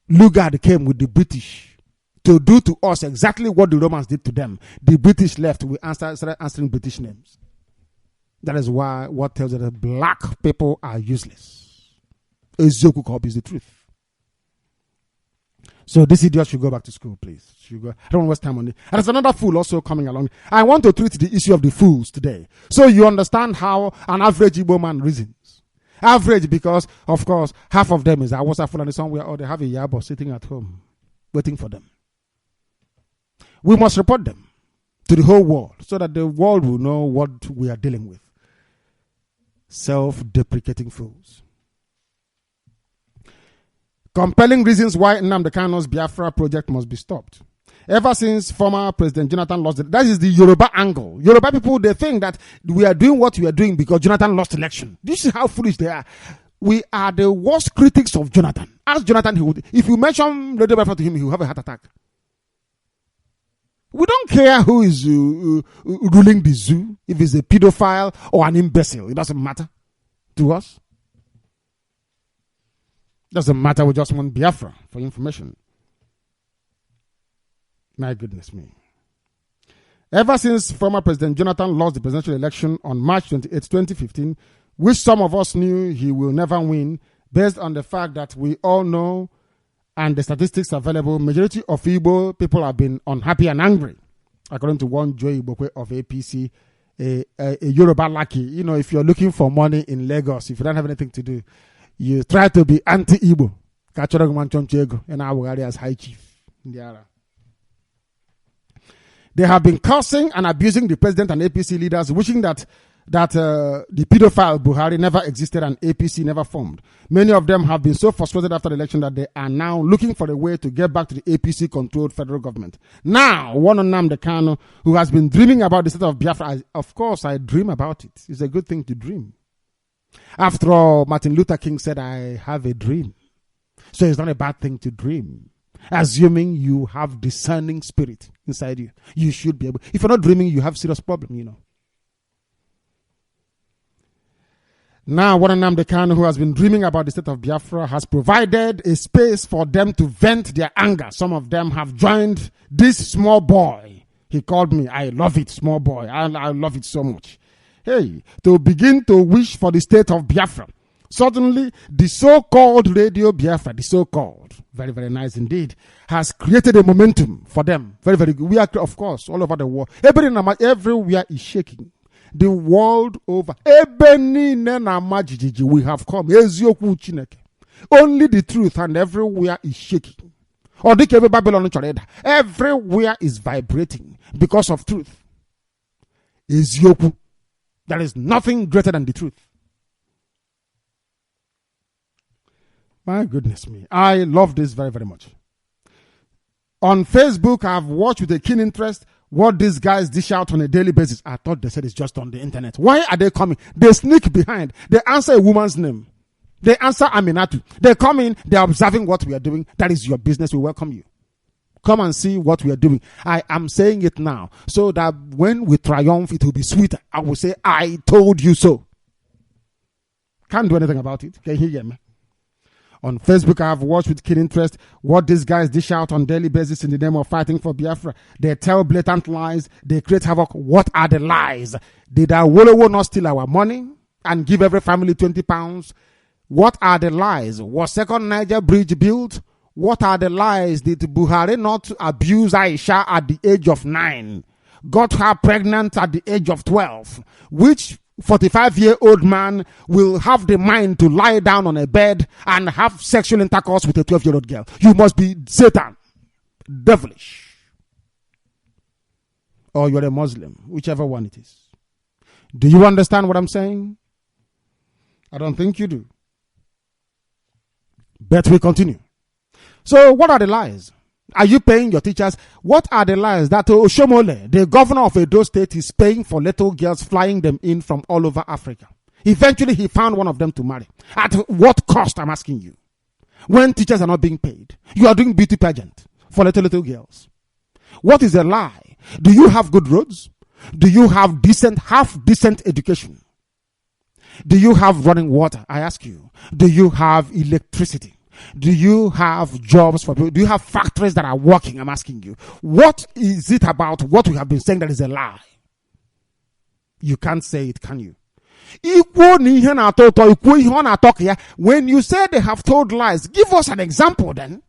Lugard came with the British to do to us exactly what the Romans did to them, the British left. We started answering British names. That is why what tells us that black people are useless. Ezoku Kob is the truth. So this idiot should go back to school, please. I don't want to waste time on it. And there's another fool also coming along. I want to treat the issue of the fools today, so you understand how an average Igbo man reasons. Average because, of course, half of them is Awasa Fulani somewhere, or they have a Yabo sitting at home waiting for them. We must report them to the whole world so that the world will know what we are dealing with. Self-deprecating fools. Compelling reasons why Nnamdi Kanu's Biafra project must be stopped. Ever since former President Jonathan lost it, that is the Yoruba angle. Yoruba people, they think that we are doing what we are doing because Jonathan lost election. This is how foolish they are. We are the worst critics of Jonathan. Ask Jonathan, if you mention RadioBiafra to him, he will have a heart attack. We don't care who is ruling the zoo, if it's a pedophile or an imbecile. It doesn't matter to us. Doesn't matter, we just want Biafra for information. My goodness me. Ever since former President Jonathan lost the presidential election on March 28, 2015, which some of us knew he will never win, based on the fact that we all know and the statistics available, majority of Igbo people have been unhappy and angry. According to one Joe Igbo of APC, a Yoruba lucky. You know, if you're looking for money in Lagos, if you don't have anything to do, you try to be anti-Igbo. And our area as high chief. They have been cursing and abusing the president and APC leaders, wishing that the pedophile Buhari never existed and APC never formed. Many of them have been so frustrated after the election that they are now looking for a way to get back to the APC-controlled federal government. Now, one on Nnamdi Kanu, who has been dreaming about the state of Biafra, of course, I dream about it. It's a good thing to dream. After all, Martin Luther King said, I have a dream. So it's not a bad thing to dream. Assuming you have discerning spirit inside you, you should be able. If you're not dreaming, you have serious problem, you know. Now, one Nnamdi Kanu, who has been dreaming about the state of Biafra, has provided a space for them to vent their anger. Some of them have joined this small boy. He called me, I love it, small boy. I love it so much. Hey, to begin to wish for the state of Biafra. Suddenly, the so-called RadioBiafra, the so-called, very, very nice indeed, has created a momentum for them. Very, very good. We are, of course, all over the world. Everywhere is shaking. The world over. We have come. Only the truth, and everywhere is shaking. Everywhere is vibrating because of truth. There is nothing greater than the truth. My goodness me. I love this very, very much. On Facebook, I've watched with a keen interest what these guys dish out on a daily basis. I thought they said it's just on the internet. Why are they coming? They sneak behind. They answer a woman's name. They answer Aminatu. They come in. They're observing what we are doing. That is your business. We welcome you. Come and see what we are doing. I am saying it now so that when we triumph, it will be sweeter. I will say, I told you so. Can't do anything about it. Can you hear me? On Facebook, I have watched with keen interest what these guys dish out on daily basis in the name of fighting for Biafra. They tell blatant lies. They create havoc. What are the lies? Did Awolowo not steal our money and give every family £20? What are the lies? Was second Niger bridge built? What are the lies? Did Buhari not abuse Aisha at the age of 9? Got her pregnant at the age of 12? Which 45-year-old man will have the mind to lie down on a bed and have sexual intercourse with a 12-year-old girl? You must be Satan, devilish. Or you're a Muslim, whichever one it is. Do you understand what I'm saying? I don't think you do. But we continue. So what are the lies? Are you paying your teachers? What are the lies that Oshomole, the governor of Edo State, is paying for little girls, flying them in from all over Africa? Eventually, he found one of them to marry. At what cost, I'm asking you? When teachers are not being paid, you are doing beauty pageant for little girls. What is a lie? Do you have good roads? Do you have half decent education? Do you have running water? I ask you. Do you have electricity? Do you have jobs for people? Do you have factories that are working? I'm asking you. What is it about what we have been saying that is a lie? You can't say it, can you? When you say they have told lies, give us an example then.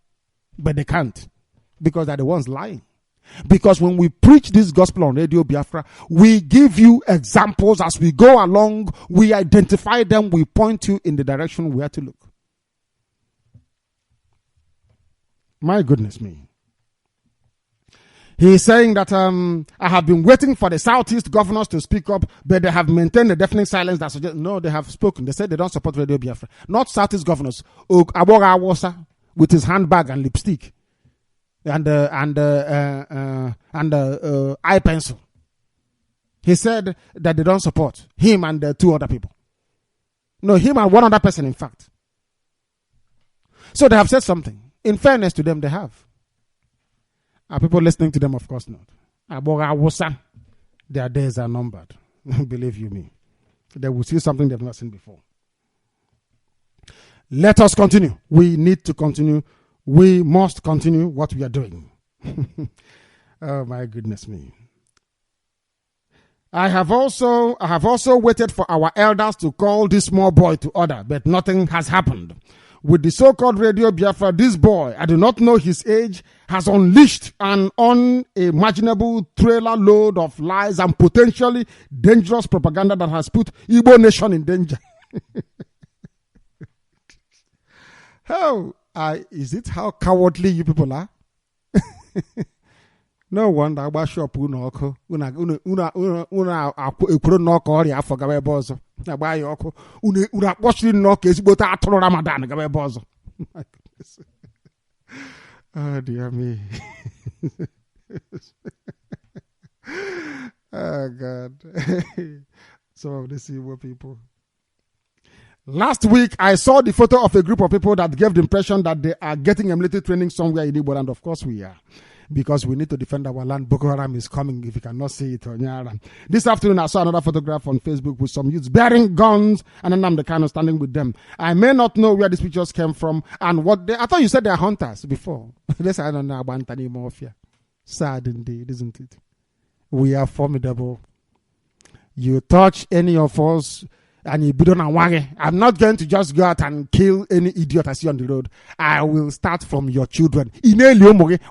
But they can't, because they're the ones lying. Because when we preach this gospel on Radio Biafra, we give you examples as we go along. We identify them. We point you in the direction where to look. My goodness me. He is saying that I have been waiting for the Southeast governors to speak up, but they have maintained a deafening silence that suggests, no, they have spoken. They said they don't support Radio Biafra. Not Southeast governors. Aboga Awosa with his handbag and lipstick and eye pencil. He said that they don't support him and 2 other people. No, him and 1 other person, in fact. So they have said something. In fairness to them, they have. Are people listening to them? Of course not. Their days are numbered. Believe you me. They will see something they've not seen before. Let us continue. We need to continue. We must continue what we are doing. Oh my goodness me. I have also waited for our elders to call this small boy to order, but nothing has happened. With the so-called Radio Biafra, this boy, I do not know his age, has unleashed an unimaginable trailer load of lies and potentially dangerous propaganda that has put Igbo nation in danger. Is it how cowardly you people are? No wonder I was shop una ekwuru n'ọkụ ọrịa afọ gaba ebe ọzọ. Agba ya ọkụ una akpọchiri n'ọkụ ezigbote atụrụ Ramadan gaba ebe ọzọ. Oh dear me. Oh God. Some of these evil people. Last week, I saw the photo of a group of people that gave the impression that they are getting a military training somewhere in Igbo land. Of course we are. Because we need to defend our land. Boko Haram is coming if you cannot see it. This afternoon, I saw another photograph on Facebook with some youths bearing guns and Nnamdi Kanu standing with them. I may not know where these pictures came from and what they... I thought you said they are hunters before. This I don't know about any more fear. Sad indeed, isn't it? We are formidable. You touch any of us and you beat on a wagon. I'm not going to just go out and kill any idiot I see on the road. I will start from your children.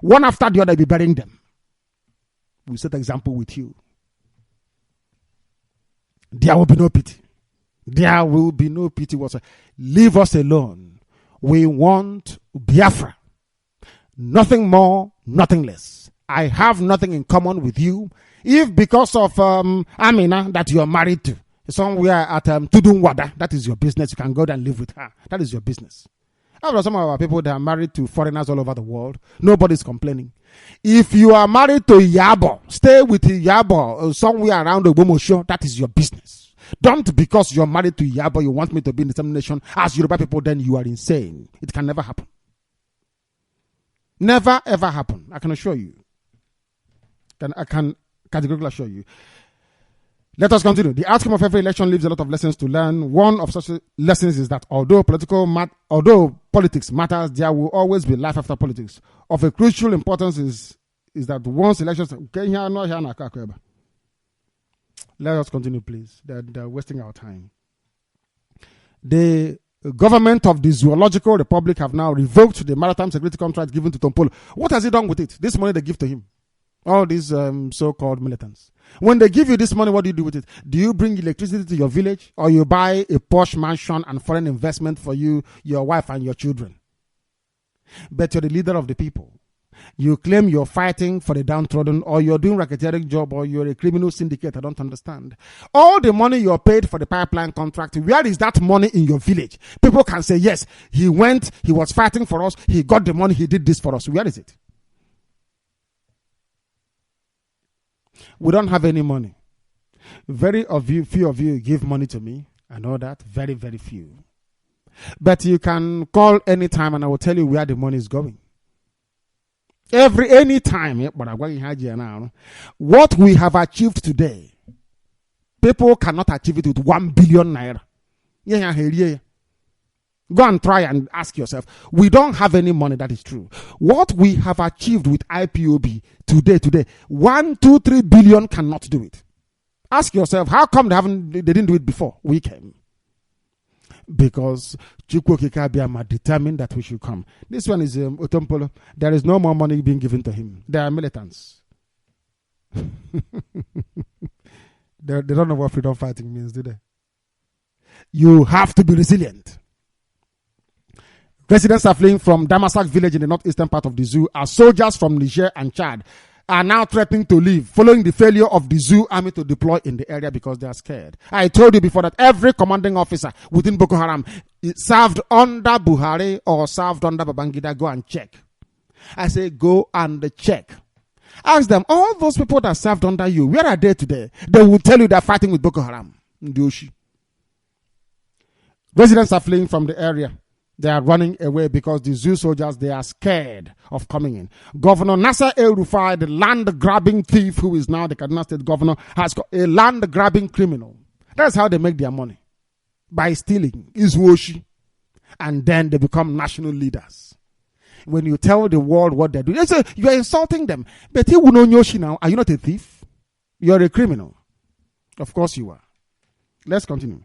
One after the other, I'll be burying them. We set an example with you. There will be no pity. There will be no pity whatsoever. Leave us alone. We want Biafra. Nothing more, nothing less. I have nothing in common with you. If because of Amina that you are married to, somewhere at Tudunwada, that is your business. You can go there and live with her. That is your business. After some of our people that are married to foreigners all over the world, nobody's complaining. If you are married to Yabo, stay with Yabo somewhere around the Ogbomoso. That is your business. Don't because you're married to Yabo, you want me to be in the same nation as Yoruba people, then you are insane. It can never happen. Never ever happen. I can assure you. I can categorically assure you. Let us continue. The outcome of every election leaves a lot of lessons to learn. One of such lessons is that although politics matters, there will always be life after politics. Of a crucial importance is that once elections... Let us continue, please. They're wasting our time. The government of the Zoological Republic have now revoked the maritime security contract given to Tompolo. What has he done with it? This money they give to him. All these so-called militants. When they give you this money, what do you do with it? Do you bring electricity to your village, or you buy a posh mansion and foreign investment for you, your wife, and your children? But you're the leader of the people. You claim you're fighting for the downtrodden, or you're doing racketeering job, or you're a criminal syndicate. I don't understand. All the money you're paid for the pipeline contract, where is that money in your village? People can say, yes, he went, he was fighting for us, he got the money, he did this for us. Where is it? We don't have any money. Few of you give money to me. I know that. Very, very few. But you can call anytime and I will tell you where the money is going. Any time. What we have achieved today, people cannot achieve it with 1 billion naira. Go and try and ask yourself. We don't have any money, that is true. What we have achieved with IPOB today, 1, 2, 3 billion cannot do it. Ask yourself, how come they didn't do it before we came? Because Chukwokika Biama determined that we should come. This one is Otompolo. There is no more money being given to him. They are militants. They don't know what freedom fighting means, do they? You have to be resilient. Residents are fleeing from Damasak village in the northeastern part of the zoo as soldiers from Niger and Chad are now threatening to leave following the failure of the zoo army to deploy in the area because they are scared. I told you before that every commanding officer within Boko Haram served under Buhari or served under Babangida. Go and check. I say go and check. Ask them, all those people that served under you, where are they today? They will tell you they're fighting with Boko Haram. Residents are fleeing from the area. They are running away because the zoo soldiers, they are scared of coming in. Governor Nasser El-Rufai, the land-grabbing thief who is now the Kaduna State governor, has got a land-grabbing criminal. That's how they make their money. By stealing. Izwoshi. And then they become national leaders. When you tell the world what they're doing, they say, you are insulting them. But you will know Yoshi now. Are you not a thief? You're a criminal. Of course you are. Let's continue.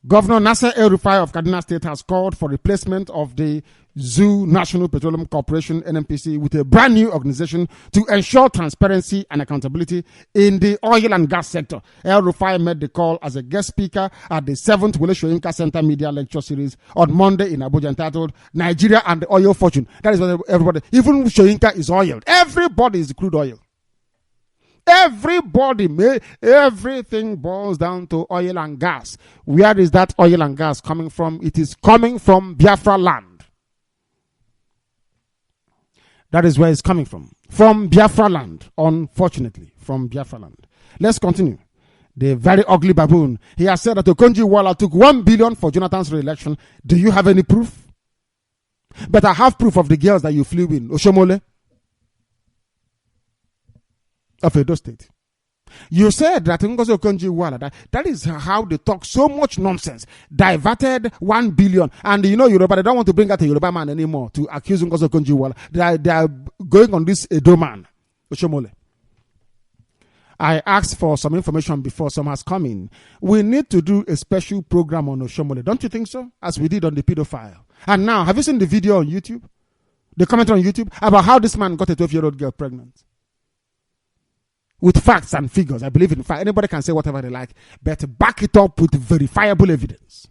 Governor Nasser El-Rufai of Kaduna State has called for replacement of the Zoo National Petroleum Corporation, NNPC, with a brand new organization to ensure transparency and accountability in the oil and gas sector. El-Rufai made the call as a guest speaker at the 7th Wole Soyinka Center Media Lecture Series on Monday in Abuja entitled Nigeria and the Oil Fortune. That is what everybody, even Soyinka is oiled. Everybody is crude oil. Everything boils down to oil and gas. Where is that oil and gas coming from? It is coming from Biafra land. That is where it's coming from. From Biafra land, unfortunately. From Biafra land. Let's continue. The very ugly baboon. He has said that Okonjo-Iweala took 1 billion for Jonathan's re-election. Do you have any proof? But I have proof of the girls that you flew in. Oshomole of Edo State. You said that Ngozi Okonjo-Iweala, that is how they talk so much nonsense. Diverted 1 billion. And you know, Yoruba, they don't want to bring out a Yoruba man anymore to accuse Ngozi Okonjo-Iweala. They are going on this Edo man. Oshomole. I asked for some information before some has come in. We need to do a special program on Oshomole. Don't you think so? As we did on the pedophile. And now, have you seen the video on YouTube? The comment on YouTube about how this man got a 12-year-old girl pregnant? With facts and figures. I believe in fact. Anybody can say whatever they like, but back it up with verifiable evidence.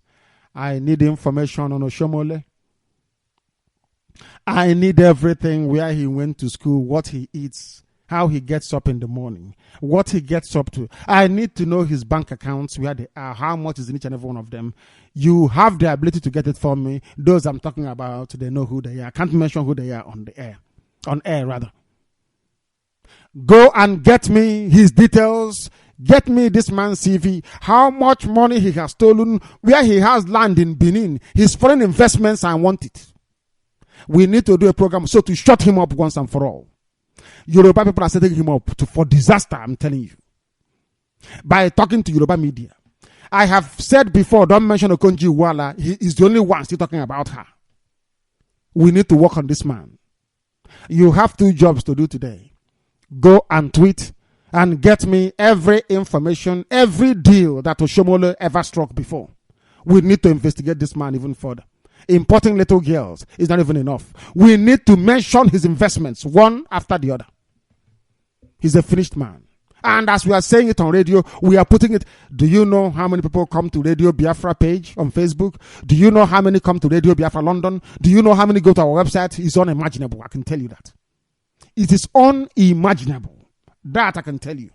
I need information on Oshomole. I need everything, where he went to school, what he eats, how he gets up in the morning, what he gets up to. I need to know his bank accounts, where they are, how much is in each and every one of them. You have the ability to get it for me. Those I'm talking about, they know who they are. I can't mention who they are on the air. On air, rather. Go and get me his details. Get me this man's CV. How much money he has stolen. Where he has land in Benin. His foreign investments, I want it. We need to do a program so to shut him up once and for all. Yoruba people are setting him up for disaster, I'm telling you. By talking to Yoruba media. I have said before, don't mention Okonjo-Iweala. He is the only one still talking about her. We need to work on this man. You have 2 jobs to do today. Go and tweet and get me every information, every deal that Oshomole ever struck before. We need to investigate this man even further. Importing little girls is not even enough. We need to mention his investments one after the other. He's a finished man. And as we are saying it on radio, we are putting it. Do you know how many people come to Radio Biafra page on Facebook? Do you know how many come to Radio Biafra London? Do you know how many go to our website? It's unimaginable. I can tell you that. It is unimaginable. That I can tell you.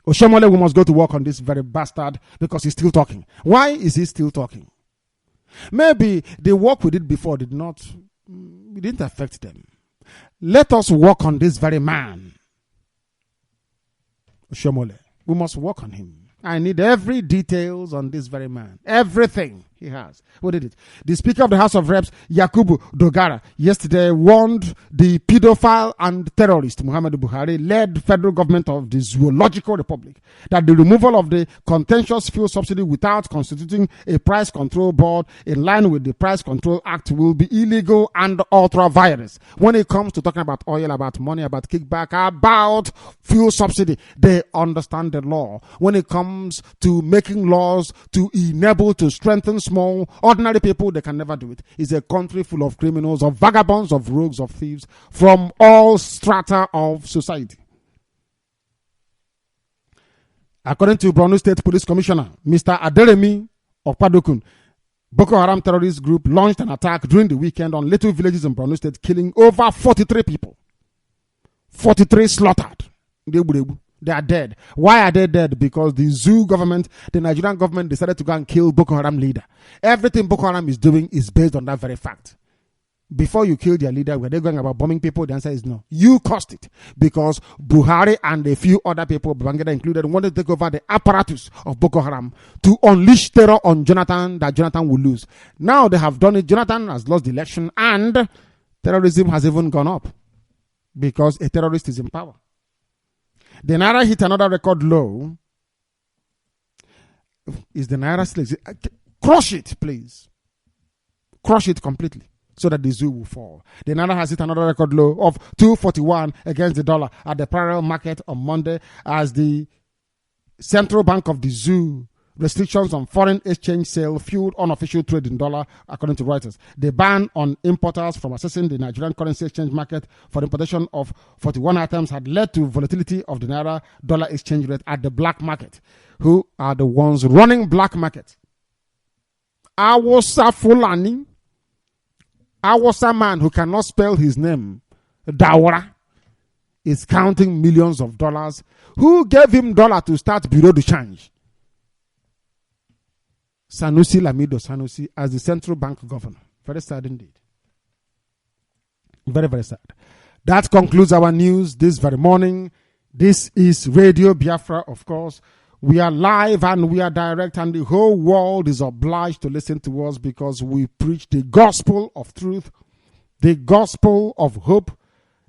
Oshomole, we must go to work on this very bastard because he's still talking. Why is he still talking? Maybe the work we did before didn't affect them. Let us work on this very man. Oshomole, we must work on him. I need every details on this very man. Everything he has. What did it? The Speaker of the House of Reps, Yakubu Dogara, yesterday warned the pedophile and terrorist Muhammadu Buhari-led federal government of the Zoological Republic that the removal of the contentious fuel subsidy without constituting a price control board in line with the Price Control Act will be illegal and ultra-virus. When it comes to talking about oil, about money, about kickback, about fuel subsidy, they understand the law. When it comes to making laws to enable, to strengthen small, ordinary people, they can never do it. It's a country full of criminals, of vagabonds, of rogues, of thieves from all strata of society. According to Borno State Police Commissioner, Mr. Aderemi Okpadokun, Boko Haram terrorist group launched an attack during the weekend on little villages in Borno State, killing over 43 people. 43 slaughtered. They are dead. Why are they dead? Because the zoo government, the Nigerian government, decided to go and kill Boko Haram leader. Everything Boko Haram is doing is based on that very fact. Before you kill their leader, were they going about bombing people? The answer is no. You caused it. Because Buhari and a few other people, Babangida included, wanted to take over the apparatus of Boko Haram to unleash terror on Jonathan that Jonathan will lose. Now they have done it. Jonathan has lost the election and terrorism has even gone up because a terrorist is in power. The Naira hit another record low. Is the Naira still? Crush it, please. Crush it completely so that the zoo will fall. The Naira has hit another record low of 241 against the dollar at the parallel market on Monday as the central bank of the zoo restrictions on foreign exchange sale fueled unofficial trade in dollar, according to Reuters. The ban on importers from accessing the Nigerian currency exchange market for the importation of 41 items had led to volatility of the Naira-dollar exchange rate at the black market. Who are the ones running black market? Awosa Fulani, Awosa man who cannot spell his name, Dawara, is counting millions of dollars. Who gave him dollar to start Bureau de Change? Sanusi Lamido Sanusi as the central bank governor. Very sad indeed. Very, very sad. That concludes our news this very morning. This is Radio Biafra, of course. We are live and we are direct, and the whole world is obliged to listen to us because we preach the gospel of truth, the gospel of hope,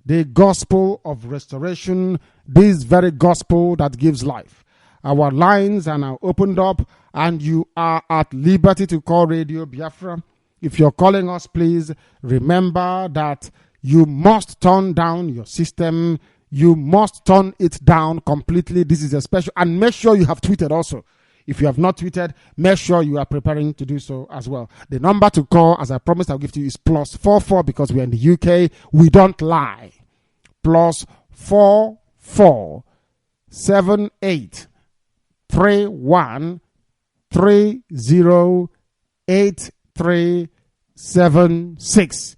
the gospel of restoration, this very gospel that gives life. Our lines are now opened up and you are at liberty to call Radio Biafra. If you're calling us, please remember that you must turn down your system. You must turn it down completely. This is a special, and make sure you have tweeted also. If you have not tweeted, make sure you are preparing to do so as well. The number to call, as I promised I'll give to you, is +44 because we're in the UK. We don't lie. +44 78 31 308376.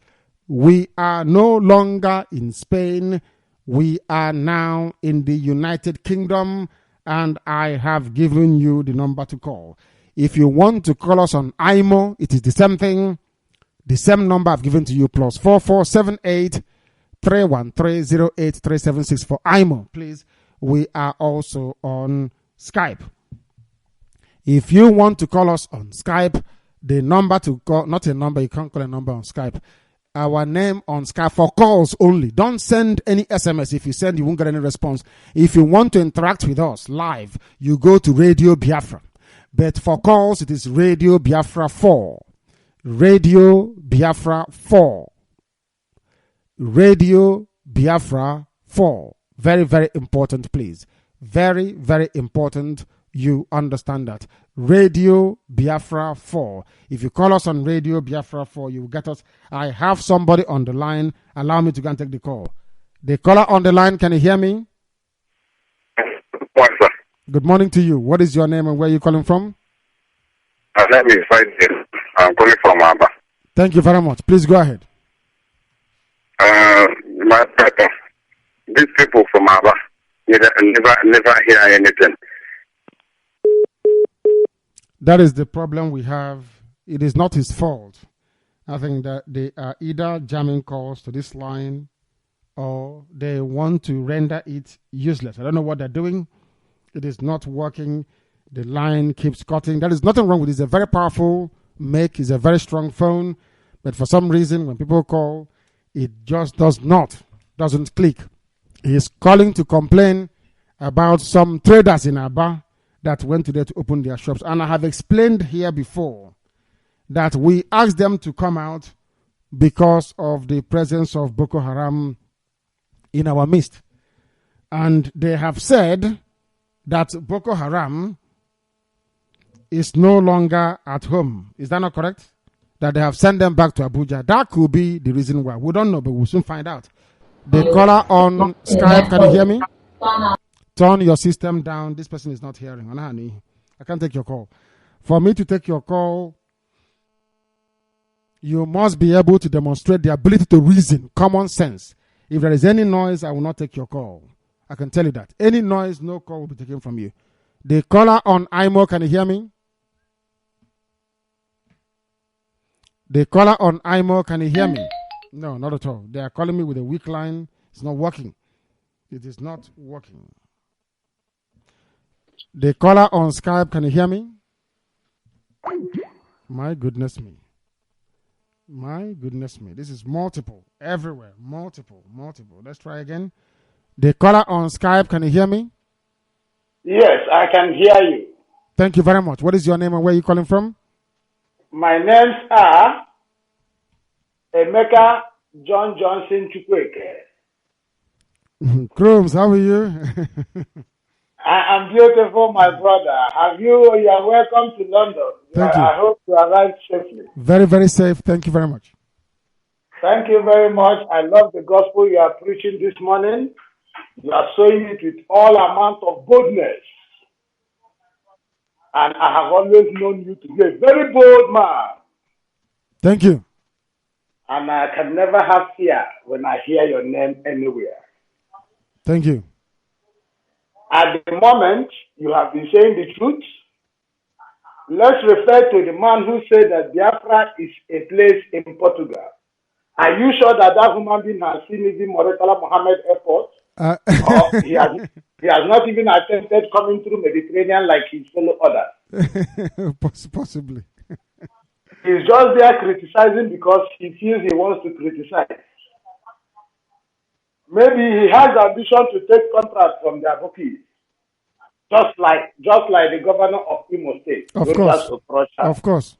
We are no longer in Spain. We are now in the United Kingdom, and I have given you the number to call. If you want to call us on IMO, it is the same thing. The same number I've given to you, +44 78 313 08376 for IMO, please. We are also on Skype. If you want to call us on Skype, the number to call, not a number, you can't call a number on Skype. Our name on Skype for calls only. Don't send any SMS. If you send, you won't get any response. If you want to interact with us live, you go to Radio Biafra. But for calls, it is Radio Biafra 4. Radio Biafra 4. Radio Biafra 4. Very, very important, please. Very, very important. you understand that. Radio Biafra 4. If you call us on Radio Biafra 4, you will get us. I have somebody on the line. Allow me to go and take the call. The caller on the line, can you hear me? Yes, sir. Good morning to you. What is your name and where are you calling from? My name is Faisal. I'm calling from Aba. Thank you very much. Please go ahead. My brother, these people from Aba never hear anything. That is the problem we have. It is not his fault. I think that they are either jamming calls to this line or they want to render it useless. I don't know what they're doing. It is not working. The line keeps cutting. There is nothing wrong with it. It's a very powerful make. It's a very strong phone. But for some reason, when people call, it just doesn't click. He is calling to complain about some traders in Aba that went to there to open their shops. And I have explained here before that we asked them to come out because of the presence of Boko Haram in our midst. And they have said that Boko Haram is no longer at home. Is that not correct? That they have sent them back to Abuja. That could be the reason why. We don't know, but we'll soon find out. The caller on Skype, can you hear me? Turn your system down. This person is not hearing. I can't take your call. For me to take your call, you must be able to demonstrate the ability to reason, common sense. If there is any noise, I will not take your call. I can tell you that. Any noise, no call will be taken from you. The caller on IMO, can you hear me? The caller on IMO, can you hear me? No, not at all. They are calling me with a weak line. It's not working. It is not working. The caller on Skype, can you hear me? My goodness me. My goodness me. This is multiple. Everywhere. Multiple. Let's try again. The caller on Skype, can you hear me? Yes, I can hear you. Thank you very much. What is your name and where are you calling from? My names are Emeka John Johnson Chukwueke. Crumbs, how are you? I am beautiful, my brother. You are welcome to London. Thank you. I hope you arrive safely. Very, very safe. Thank you very much. Thank you very much. I love the gospel you are preaching this morning. You are showing it with all amount of boldness. And I have always known you to be a very bold man. Thank you. And I can never have fear when I hear your name anywhere. Thank you. At the moment, you have been saying the truth. Let's refer to the man who said that Biafra is a place in Portugal. Are you sure that human being has seen even Moretala Mohammed Airport? Or he has not even attempted coming through Mediterranean like his fellow others? Possibly. He's just there criticizing because he feels he wants to criticize. Maybe he has ambition to take contracts from the advocates, just like the governor of Imo State. Of course.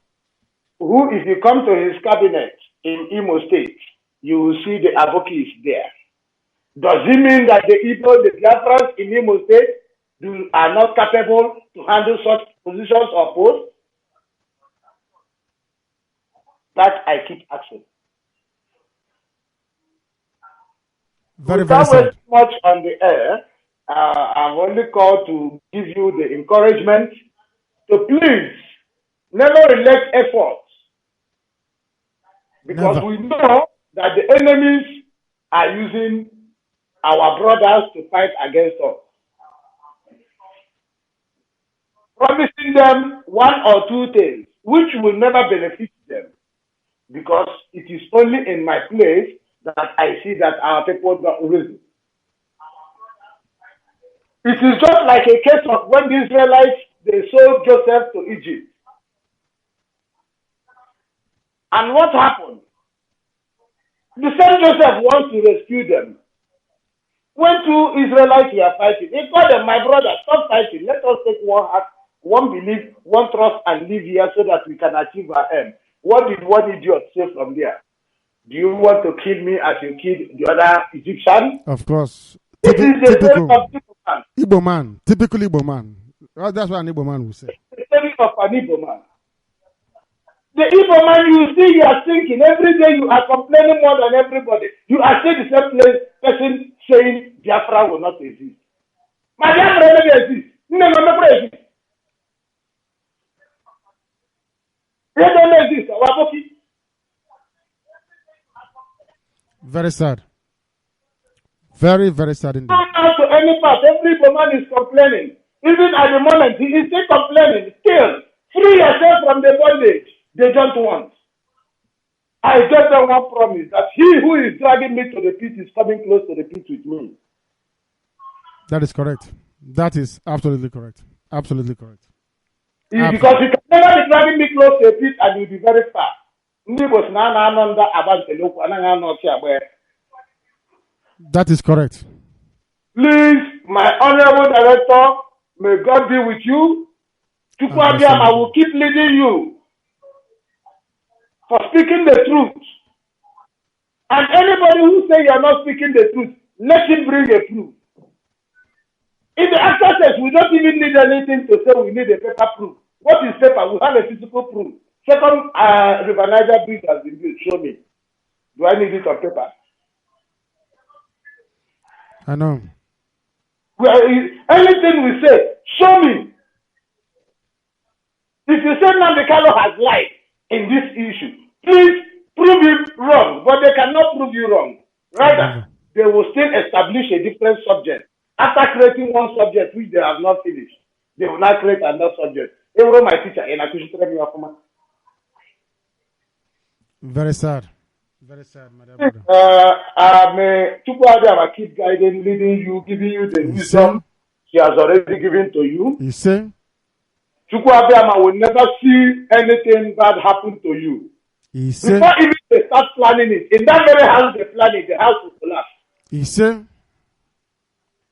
Who, if you come to his cabinet in Imo State, you will see the advocates there. Does it mean that the Biafrans in Imo State are not capable to handle such positions or posts? That I keep asking. Without wasting much on the air, I've only called to give you the encouragement to please never neglect efforts. Because we know that the enemies are using our brothers to fight against us. Promising them one or two things which will never benefit them. Because it is only in my place that I see that our people don't reason. It is just like a case of when the Israelites, they sold Joseph to Egypt. And what happened? The same Joseph wants to rescue them. When two Israelites were fighting, they told them, my brother, stop fighting. Let us take one heart, one belief, one trust, and live here so that we can achieve our aim. What did one idiot say from there? Do you want to kill me as you killed the other Egyptian? Of course. This is the story of Igbo man. Igbo man. Typical Igbo man. Well, that's what an Igbo man will say. The story of an Igbo man. The Igbo man you see, you are thinking every day you are complaining more than everybody. You are still the same person saying Biafra will not exist. My Biafra never exists. No, never exists. They don't exist. Very sad. Very, very sad indeed. Not to any part. Every woman is complaining. Even at the moment, he is still complaining. Still, free yourself from the bondage they don't want. I get them one promise that he who is dragging me to the pit is coming close to the pit with me. That is correct. That is absolutely correct. Absolutely correct. Because he can never be dragging me close to the pit and he'll be very far. That is correct. Please, my honorable director, may God be with you. I will keep leading you for speaking the truth. And anybody who say you are not speaking the truth, let him bring a proof. In the after test, we don't even need anything to say we need a paper proof. What is paper? We have a physical proof. Second, River Naija bridge has been built. Show me. Do I need it on paper? I know. Anything we say, show me. If you say Nnamdi Kanu has lied in this issue, please prove it wrong. But they cannot prove you wrong. Rather, they will still establish a different subject. After creating one subject which they have not finished, they will not create another subject. They were my teacher in Akushitremi. Very sad. Very sad, my dear brother. May Chukwuadama keep guiding, leading you, giving you the wisdom he has already given to you. You say? Chukwuadama will never see anything bad happen to you. He say? Before even they start planning it, in that very house they plan it, the house will collapse. He say?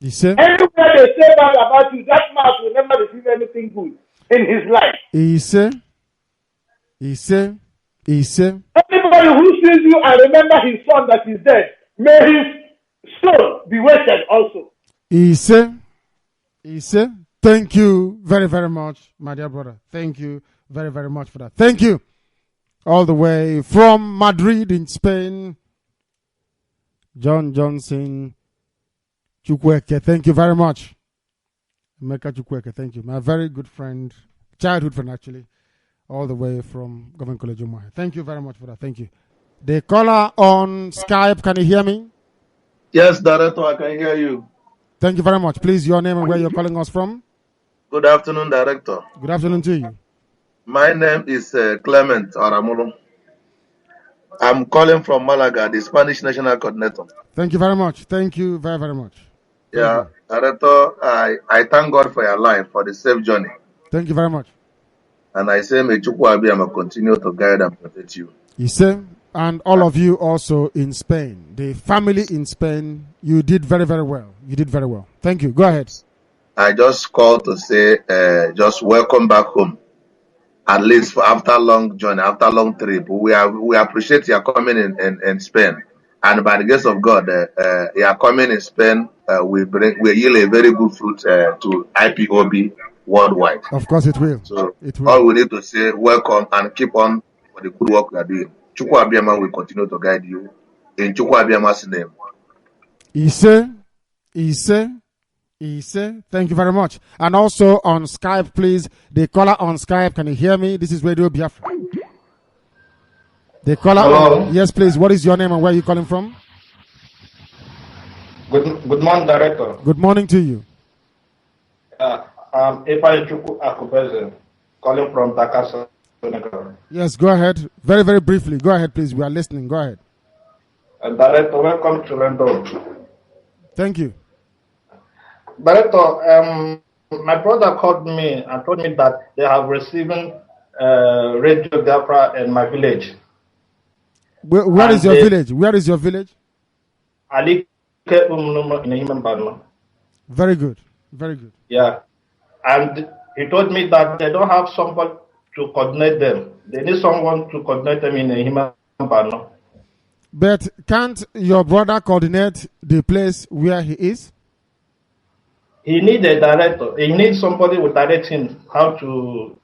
He say? Anywhere they say bad about you, that man will never receive anything good in his life. He say? He say? He say? Anybody who sees you and remember his son that is dead, may his soul be wasted also. He say? He say? Thank you very, very much, my dear brother. Thank you very, very much for that. Thank you. All the way from Madrid in Spain, John Johnson Chukwueke. Thank you very much. Emeka Chukwueke, thank you. My very good friend, childhood friend actually, all the way from Government College Umuahia. Thank you very much for that. Thank you. The caller on Skype, can you hear me? Yes, Director, I can hear you. Thank you very much. Please, your name and where you're calling us from? Good afternoon, Director. Good afternoon to you. My name is Clement Aramulo. I'm calling from Malaga, the Spanish National Coordinator. Thank you very much. Thank you very, very much. Yeah, Director, I thank God for your life, for the safe journey. Thank you very much. And I say, may Chukwu Abiyama continue to guide and protect you. You say, and all of you also in Spain, the family in Spain, you did very, very well. You did very well. Thank you. Go ahead. I just called to say, just welcome back home. At least for after long journey, after long trip, we appreciate your coming in Spain, and by the grace of God, your coming in Spain will yield a very good fruit to IPOB worldwide. Of course, it will. So it will. All we need to say, welcome and keep on for the good work we are doing. Chukwu Abiyama will continue to guide you in Chukwu Abiyama's name. He said, thank you very much. And also on Skype, please, the caller on Skype, can you hear me? This is Radio Biafra. The caller. Hello. Yes, please. What is your name and where are you calling from? Good morning, Director. Good morning to you. Ifeanyi Chukwu Akupeze, calling from Dakar, Senegal. Yes, go ahead. Very, very briefly. Go ahead, please. We are listening. Go ahead. Director, welcome to London. Thank you. Director, my brother called me and told me that they have received Radio Biafra in my village. Where is your village? Where is your village? LIKE in Very good. Very good. Yeah. And he told me that they don't have someone to coordinate them. They need someone to coordinate them in a human panel. But can't your brother coordinate the place where he is? he needs a director. He needs somebody who direct him how to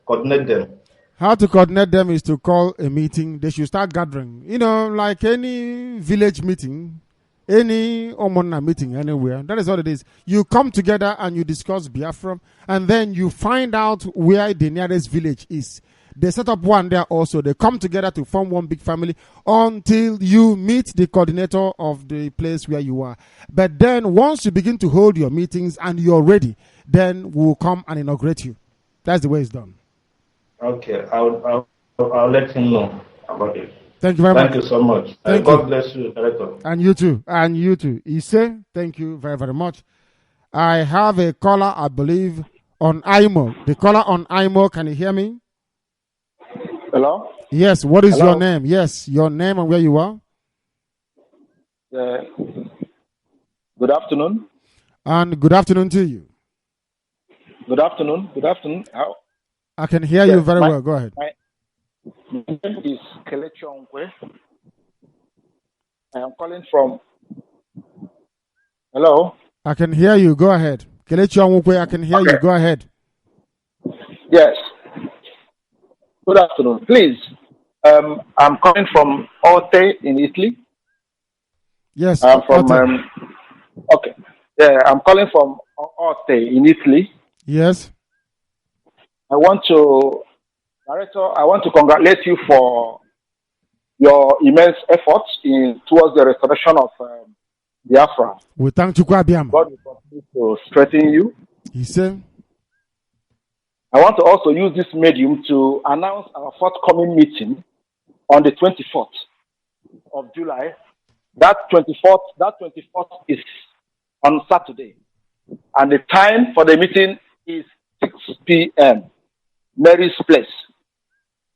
coordinate them. How to coordinate them is to call a meeting. They should start gathering. You know, like any village meeting, any Omona meeting anywhere. That is what it is. You come together and you discuss Biafra, and then you find out where the nearest village is. They set up one there also. They come together to form one big family until you meet the coordinator of the place where you are. But then once you begin to hold your meetings and you're ready, then we'll come and inaugurate you. That's the way it's done. Okay, I'll let him know about it. Thank you very much. Thank you so much. God bless you, Director. And you too. And you too. Ise, thank you very, very much. I have a caller, I believe, on IMO. The caller on IMO, can you hear me? Hello? Yes, what is your name? Yes, your name and where you are. Good afternoon. And good afternoon to you. Good afternoon. Good afternoon. How? I can hear you very well. Go ahead. My name is Kelechi Onkwe. I am calling from... Hello? I can hear you. Go ahead. Kelechi Onkwe, I can hear you. Go ahead. Yes. Good afternoon. Please, I'm calling from Orte in Italy. Yes. I'm from... okay. Yeah, I'm calling from Orte in Italy. Yes. Director, I want to congratulate you for your immense efforts towards the restoration of Biafra. We thank you, Kwabiam. God will continue to strengthen you. He said. I want to also use this medium to announce our forthcoming meeting on the 24th of July. That 24th is on Saturday. And the time for the meeting is 6 p.m. Mary's Place.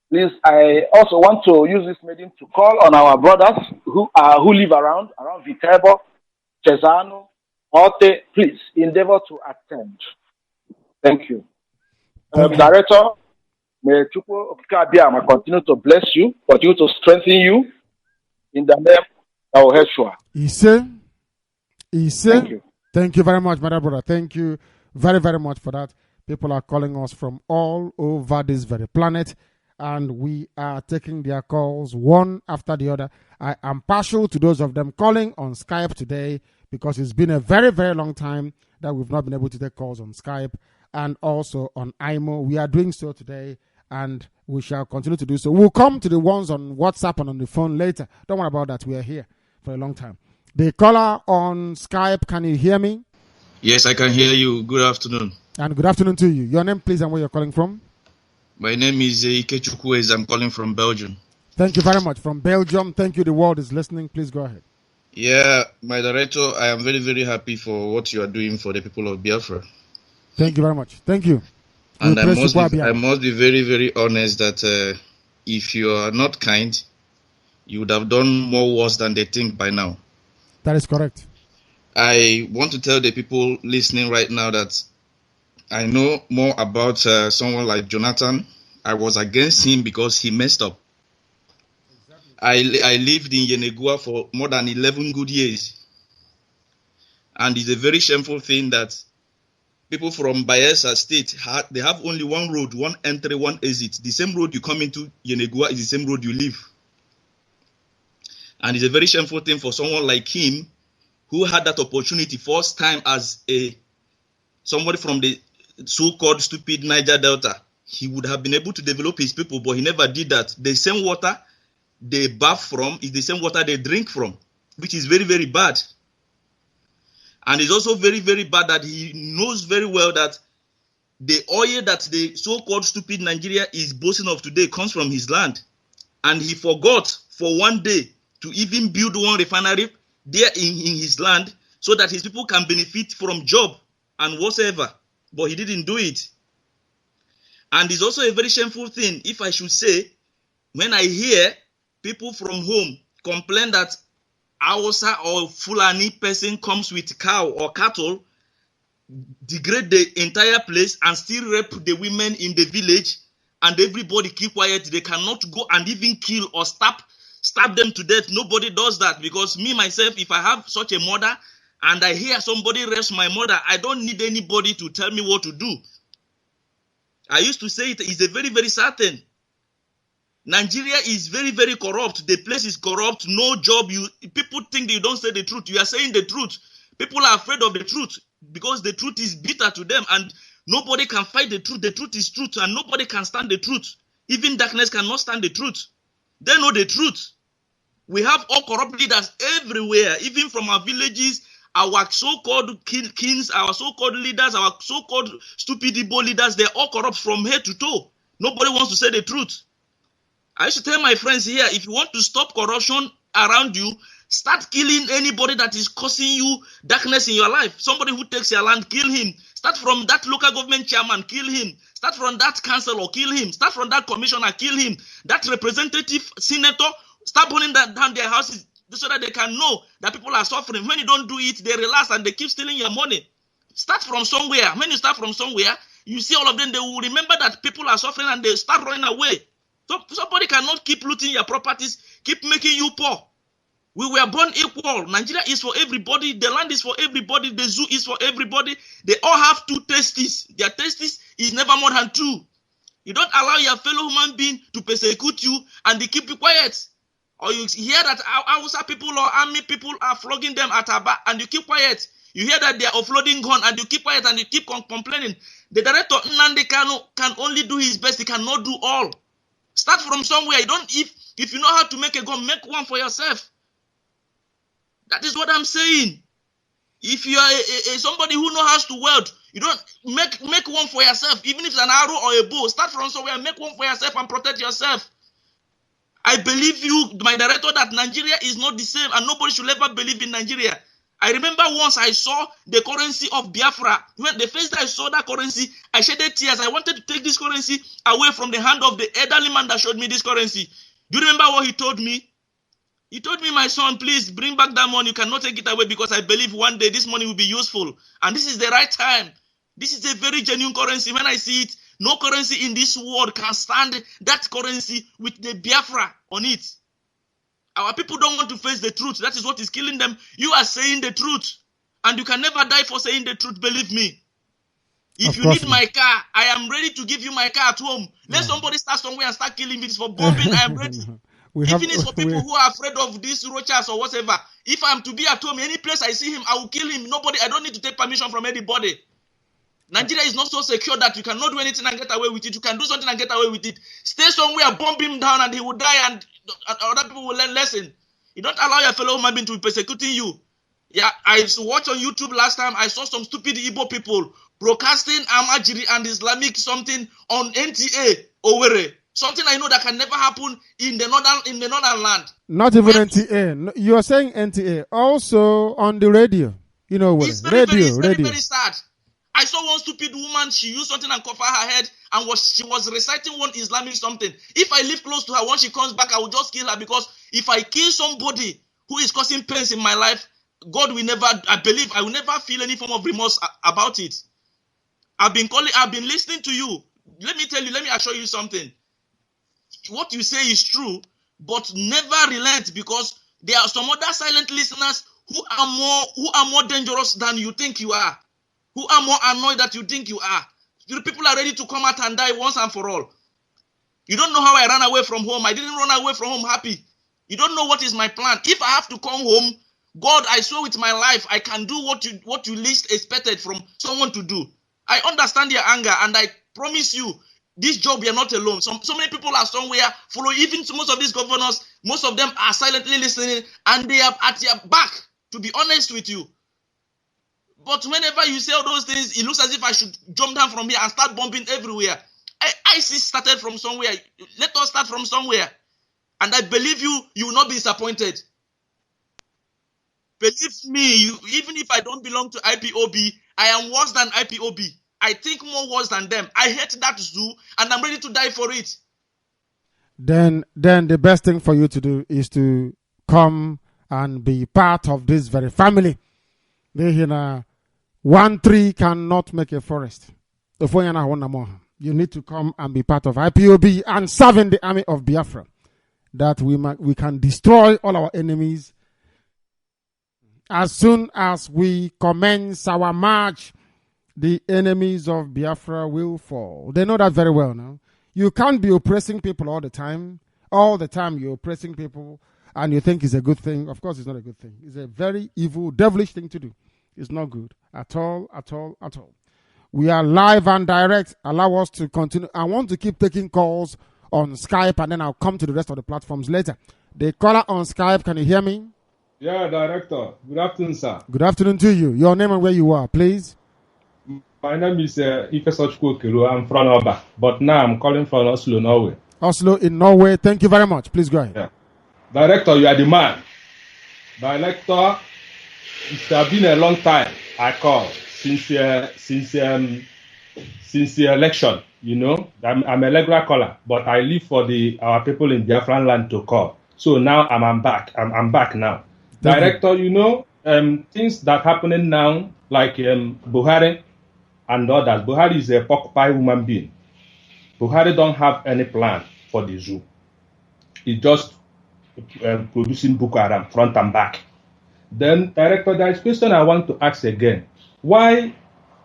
Please, I also want to use this medium to call on our brothers who live around Viterbo, Cesano, Orte. Please endeavor to attend. Thank you. Director, may Chukwu Okikabiyama continue to bless you, continue to strengthen you in the name of Yeshua. Thank you. Thank you very much, my brother. Thank you very, very much for that. People are calling us from all over this very planet, and we are taking their calls one after the other. I am partial to those of them calling on Skype today because it's been a very, very long time that we've not been able to take calls on Skype and also on IMO. We are doing so today, and we shall continue to do so. We'll come to the ones on WhatsApp and on the phone later. Don't worry about that. We are here for a long time. The caller on Skype, can you hear me? Yes, I can hear you. Good afternoon. And good afternoon to you. Your name, please, and where you're calling from? My name is Ikechukwu. I'm calling from Belgium. Thank you very much. From Belgium. Thank you. The world is listening. Please go ahead. Yeah, my director, I am very, very happy for what you are doing for the people of Biafra. Thank you very much. Thank you. And I must be very, very honest that if you are not kind, you would have done more worse than they think by now. That is correct. I want to tell the people listening right now that I know more about someone like Jonathan. I was against him because he messed up. I lived in Yenegua for more than 11 good years. And it's a very shameful thing that people from Bayelsa State, they have only one road, one entry, one exit. The same road you come into Yenegua is the same road you leave. And it's a very shameful thing for someone like him who had that opportunity first time as somebody from the so-called stupid Niger Delta. He would have been able to develop his people, but he never did that. The same water they bath from is the same water they drink from, which is very, very bad. And it's also very, very bad that he knows very well that the oil that the so-called stupid Nigeria is boasting of today comes from his land. And he forgot for one day to even build one refinery there in his land so that his people can benefit from job and whatsoever. But he didn't do it. And it's also a very shameful thing, if I should say, when I hear people from home complain that Hausa or Fulani person comes with cow or cattle, degrade the entire place and still rape the women in the village, and everybody keep quiet. They cannot go and even kill or stab them to death. Nobody does that, because me myself, if I have such a mother and I hear somebody rapes my mother, I don't need anybody to tell me what to do. I used to say it is a very, very sad thing. Nigeria is very, very corrupt. The place is corrupt. No job. People think that you don't say the truth. You are saying the truth. People are afraid of the truth because the truth is bitter to them, and nobody can fight the truth. The truth is truth, and nobody can stand the truth. Even darkness cannot stand the truth. They know the truth. We have all corrupt leaders everywhere, even from our villages, our so-called kings, our so-called leaders, our so-called stupid Igbo leaders. They're all corrupt from head to toe. Nobody wants to say the truth. I used to tell my friends here, if you want to stop corruption around you, start killing anybody that is causing you darkness in your life. Somebody who takes your land, kill him. Start from that local government chairman, kill him. Start from that councillor, kill him. Start from that commissioner, kill him. That representative, senator, start burning down their houses so that they can know that people are suffering. When you don't do it, they relax and they keep stealing your money. Start from somewhere. When you start from somewhere, you see all of them, they will remember that people are suffering and they start running away. So somebody cannot keep looting your properties, keep making you poor. We were born equal. Nigeria is for everybody. The land is for everybody. The zoo is for everybody. They all have two testes. Their testes is never more than two. You don't allow your fellow human being to persecute you and they keep you quiet. Or you hear that Hausa people or army people are flogging them at Aba and you keep quiet. You hear that they are offloading gun and you keep quiet and you keep complaining. The director Nnamdi Kanu can only do his best. He cannot do all. Start from somewhere. You don't. If you know how to make a gun, make one for yourself. That is what I'm saying. If you are somebody who knows how to weld, you don't make one for yourself. Even if it's an arrow or a bow, start from somewhere. Make one for yourself and protect yourself. I believe you, my director, that Nigeria is not the same, and nobody should ever believe in Nigeria. I remember once I saw the currency of Biafra. When the first time I saw that currency, I shedded tears. I wanted to take this currency away from the hand of the elderly man that showed me this currency. Do you remember what he told me? He told me, my son, please bring back that money. You cannot take it away because I believe one day this money will be useful. And this is the right time. This is a very genuine currency. When I see it, no currency in this world can stand that currency with the Biafra on it. Our people don't want to face the truth. That is what is killing them. You are saying the truth. And you can never die for saying the truth, believe me. If you need my car, I am ready to give you my car at home. Let somebody start somewhere and start killing me. It's for bombing, I am ready. Even it's for people who are afraid of these roaches or whatever. If I'm to be at home, any place I see him, I will kill him. I don't need to take permission from anybody. Nigeria is not so secure that you cannot do anything and get away with it. You can do something and get away with it. Stay somewhere, bomb him down, and he will die, and other people will learn lesson. You don't allow your fellow human being to be persecuting you. Yeah, I watched on YouTube last time. I saw some stupid Igbo people broadcasting Amajiri and Islamic something on NTA Owerri. Something I know that can never happen in the northern land. Not even NTA. You are saying NTA. Also on the radio. You know what? It's very, very sad. I saw one stupid woman, she used something and cover her head and she was reciting one Islamic something. If I live close to her, when she comes back, I will just kill her, because if I kill somebody who is causing pains in my life, God will never, I believe, I will never feel any form of remorse about it. I've been listening to you. Let me tell you, let me assure you something. What you say is true, but never relent, because there are some other silent listeners who are more dangerous than you think you are. Who are more annoyed that you think you are. You people are ready to come out and die once and for all. You don't know how I ran away from home. I didn't run away from home happy. You don't know what is my plan. If I have to come home, God, I swear with my life, I can do what you least expected from someone to do. I understand your anger, and I promise you, this job, you're not alone. So many people are somewhere following. Even most of these governors, most of them are silently listening, and they are at your back, to be honest with you. But whenever you say all those things, it looks as if I should jump down from here and start bombing everywhere. ISIS started from somewhere. Let us start from somewhere. And I believe you will not be disappointed. Believe me, even if I don't belong to IPOB, I am worse than IPOB. I think more worse than them. I hate that zoo, and I'm ready to die for it. Then the best thing for you to do is to come and be part of this very family. One tree cannot make a forest. You need to come and be part of IPOB and serve in the army of Biafra, that we can destroy all our enemies as soon as we commence our march, the enemies of Biafra will fall. They know that very well now. You can't be oppressing people all the time. All the time you're oppressing people and you think it's a good thing. Of course, it's not a good thing. It's a very evil, devilish thing to do. It's not good at all, at all, at all. We are live and direct. Allow us to continue. I want to keep taking calls on Skype and then I'll come to the rest of the platforms later. The caller on Skype, can you hear me? Yeah, Director. Good afternoon, sir. Good afternoon to you. Your name and where you are, please. My name is Ifesochukwu Okeru. I'm from Oba, but now I'm calling from Oslo, Norway. Oslo in Norway. Thank you very much. Please go ahead. Yeah. Director, you are the man. Director, it's been a long time I call since the election. You know, I'm a regular caller, but I live for our people in Biafran land to call. So now I'm back. I'm back now. Director, you know, things that happening now, like Buhari and others. Buhari is a pork pie human being. Buhari don't have any plan for the zoo. He's just producing Boko Haram front and back. Then, Director, there is a question I want to ask again. Why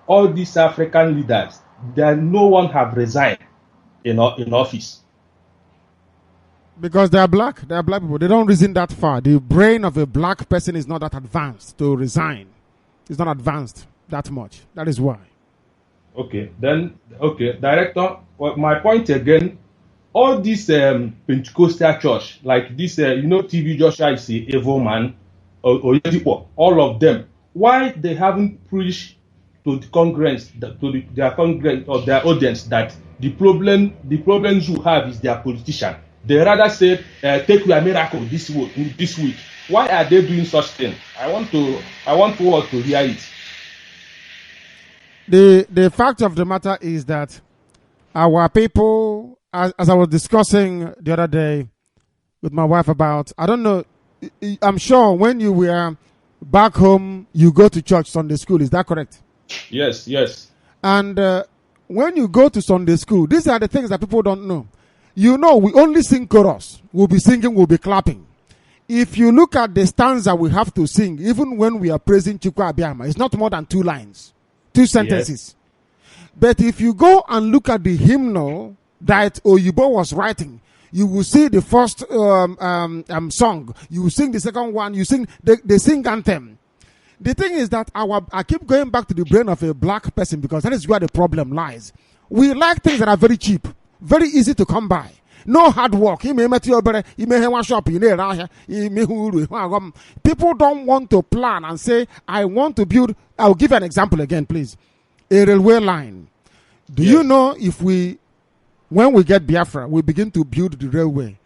all these African leaders, no one have resigned in office? Because they are black. They are black people. They don't reason that far. The brain of a black person is not that advanced to resign. It's not advanced that much. That is why. Okay. Then, Director, well, my point again, all this Pentecostal church, like this, TV Joshua is an evil man, or all of them, why they haven't preached to the Congress, their Congress or their audience that the problems you have is their politician. They rather say, take your miracle this week. Why are they doing such thing? I want all to hear it. The fact of the matter is that our people, as I was discussing the other day with my wife about, I don't know, I'm sure when you were back home, you go to church, Sunday school. Is that correct? Yes. And when you go to Sunday school, these are the things that people don't know. You know, we only sing chorus. We'll be singing, we'll be clapping. If you look at the stanza we have to sing, even when we are praising Chukwu Abiyama, it's not more than 2 lines, 2 sentences. Yes. But if you go and look at the hymnal that Oyibo was writing, you will see the first song. You will sing the second one. You sing they sing anthem. The thing is that I keep going back to the brain of a black person because that is where the problem lies. We like things that are very cheap. Very easy to come by. No hard work. People don't want to plan and say, I want to build. I'll give you an example again, please. A railway line. Do you know if when we get Biafra, we begin to build the railway?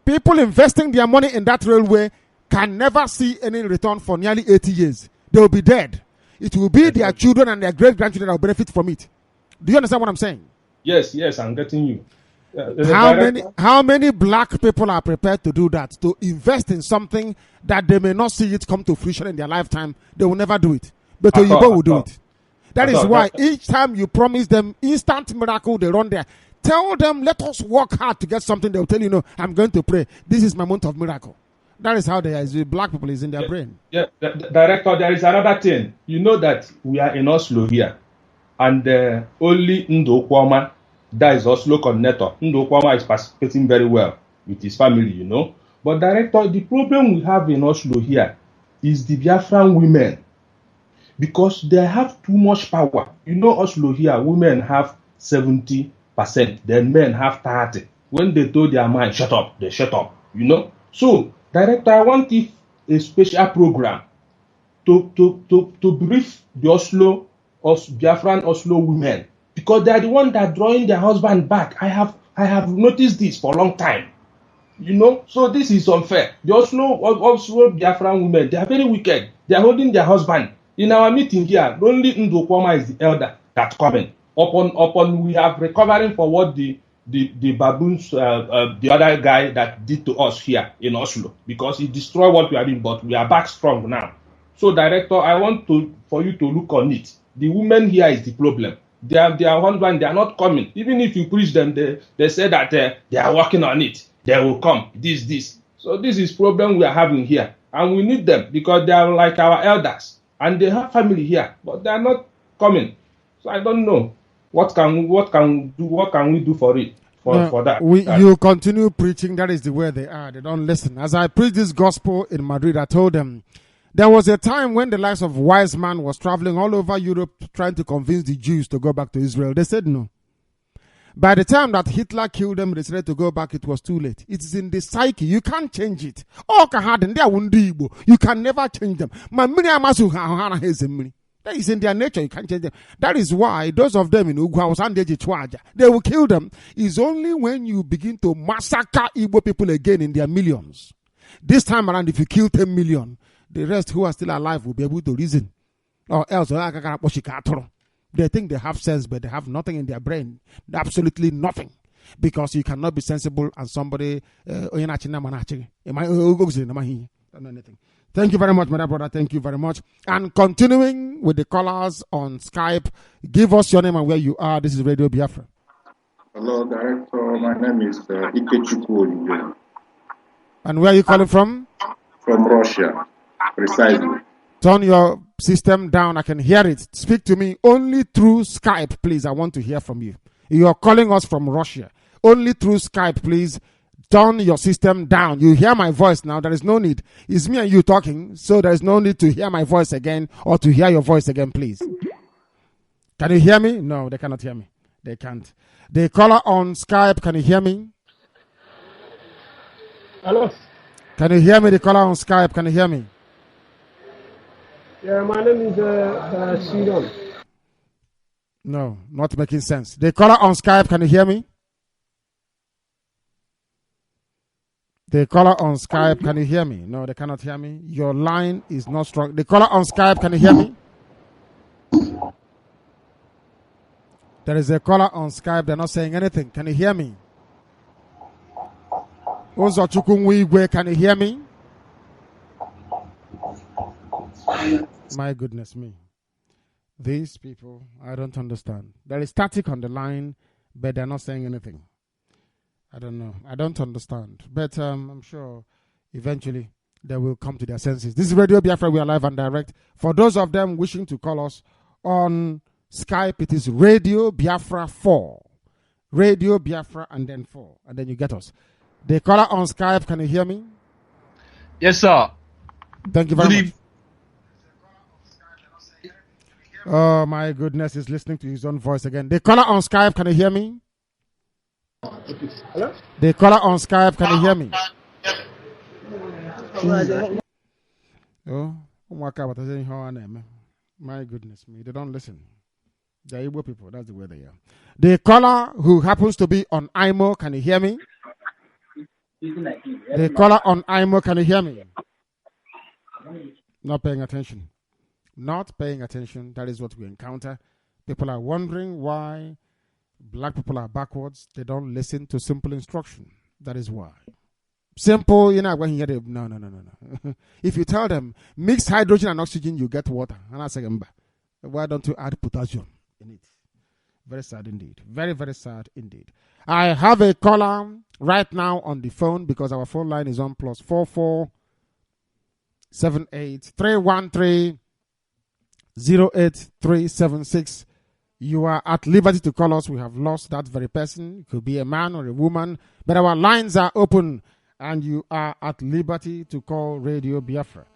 People investing their money in that railway can never see any return for nearly 80 years. They will be dead. It will be their children and their great-grandchildren that will benefit from it. Do you understand what I'm saying? Yes, I'm getting you. How many black people are prepared to do that? To invest in something that they may not see it come to fruition in their lifetime? They will never do it. But Oyibo will do it. That is why each time you promise them instant miracle, they run there. Tell them, let us work hard to get something. They will tell you, no, I'm going to pray. This is my month of miracle. That is how they are. Black people is in their brain. Yeah, Director, there is another thing. You know that we are in Oslo here. And only Ndo Kwama, that is Oslo coordinator. Ndo Kwama is participating very well with his family, you know. But Director, the problem we have in Oslo here is the Biafran women. Because they have too much power. You know, Oslo here, women have 70%, then men have 30%. When they told their mind, shut up, they shut up, you know. So, Director, I want a special program to brief the Biafran Oslo women, because they are the ones that are drawing their husband back. I have noticed this for a long time, you know. So this is unfair. The Oslo Biafran women, they are very wicked. They are holding their husband. In our meeting here, only Ndo Kwama is the elder that coming. Upon we are recovering for what the baboons, the other guy that did to us here in Oslo, because he destroyed what we are doing, but we are back strong now. So, Director, I want for you to look on it. The women here is the problem. Their husband, they are not coming. Even if you preach them, they say that they are working on it. They will come. This. So this is problem we are having here, and we need them because they are like our elders, and they have family here, but they are not coming. So I don't know what can we do for it for that. You continue preaching. That is the way they are. They don't listen. As I preached this gospel in Madrid, I told them there was a time when the likes of wise man was traveling all over Europe trying to convince the Jews to go back to Israel. They said no. By the time that Hitler killed them, they decided to go back. It was too late. It is in the psyche. You can't change it. You can never change them. That is in their nature. You can't change them. That is why those of them in Ugwa, they will kill them. It's only when you begin to massacre Igbo people again in their millions. This time around, if you kill 10 million, the rest who are still alive will be able to reason. Or else, they think they have sense, but they have nothing in their brain. Absolutely nothing. Because you cannot be sensible and somebody don't know anything. Thank you very much, my brother. Thank you very much. And continuing with the callers on Skype, give us your name and where you are. This is Radio Biafra. Hello, Director. My name is Ikechukwu. And where are you calling from? From Russia, precisely. Turn your system down. I can hear it. Speak to me only through Skype, please. I want to hear from you. You are calling us from Russia. Only through Skype, please. Turn your system down. You hear my voice now. There is no need. It's me and you talking, so there is no need to hear my voice again or to hear your voice again, please. Can you hear me? No, they cannot hear me. They can't. The caller on Skype, can you hear me? Hello. Can you hear me? The caller on Skype, can you hear me? Yeah, my name is Sidon. No, not making sense. The caller on Skype, can you hear me? The caller on Skype, can you hear me? No, they cannot hear me. Your line is not strong. The caller on Skype, can you hear me? There is a caller on Skype, they're not saying anything. Can you hear me? Ozochukwuigwe, can you hear me? My goodness me. These people, I don't understand. There is static on the line, but they're not saying anything. I don't know. I don't understand. But I'm sure eventually they will come to their senses. This is Radio Biafra. We are live and direct. For those of them wishing to call us on Skype, it is Radio Biafra 4. Radio Biafra and then 4. And then you get us. The caller on Skype, can you hear me? Yes, sir. Thank you very much. Oh, my goodness. He's listening to his own voice again. The caller on Skype, can you hear me? Hello? The caller on Skype, can you hear me? My goodness me, they don't listen. They're Igbo people, that's the way they are. The caller who happens to be on IMO, can you hear me? The caller on IMO, can you hear me? Not paying attention. Not paying attention, that is what we encounter. People are wondering why black people are backwards. They don't listen to simple instruction. That is why. Simple, you're not going to hear them. No. If you tell them, mix hydrogen and oxygen, you get water. And I say, why don't you add potassium in it? Very sad indeed. Very, very sad indeed. I have a caller right now on the phone because our phone line is on +44 78 313 08376. You are at liberty to call us. We have lost that very person. It could be a man or a woman. But our lines are open and you are at liberty to call Radio Biafra.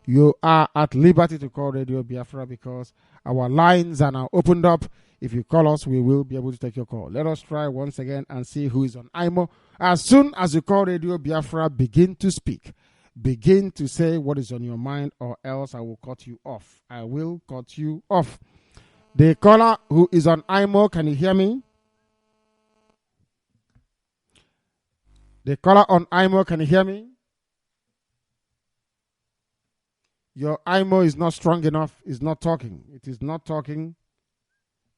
You are at liberty to call Radio Biafra because our lines are now opened up. If you call us, we will be able to take your call. Let us try once again and see who is on IMO. As soon as you call Radio Biafra, begin to speak. Begin to say what is on your mind or else I will cut you off. I will cut you off. The caller who is on IMO, can you hear me? The caller on IMO, can you hear me? Your IMO is not strong enough. It's not talking. It is not talking.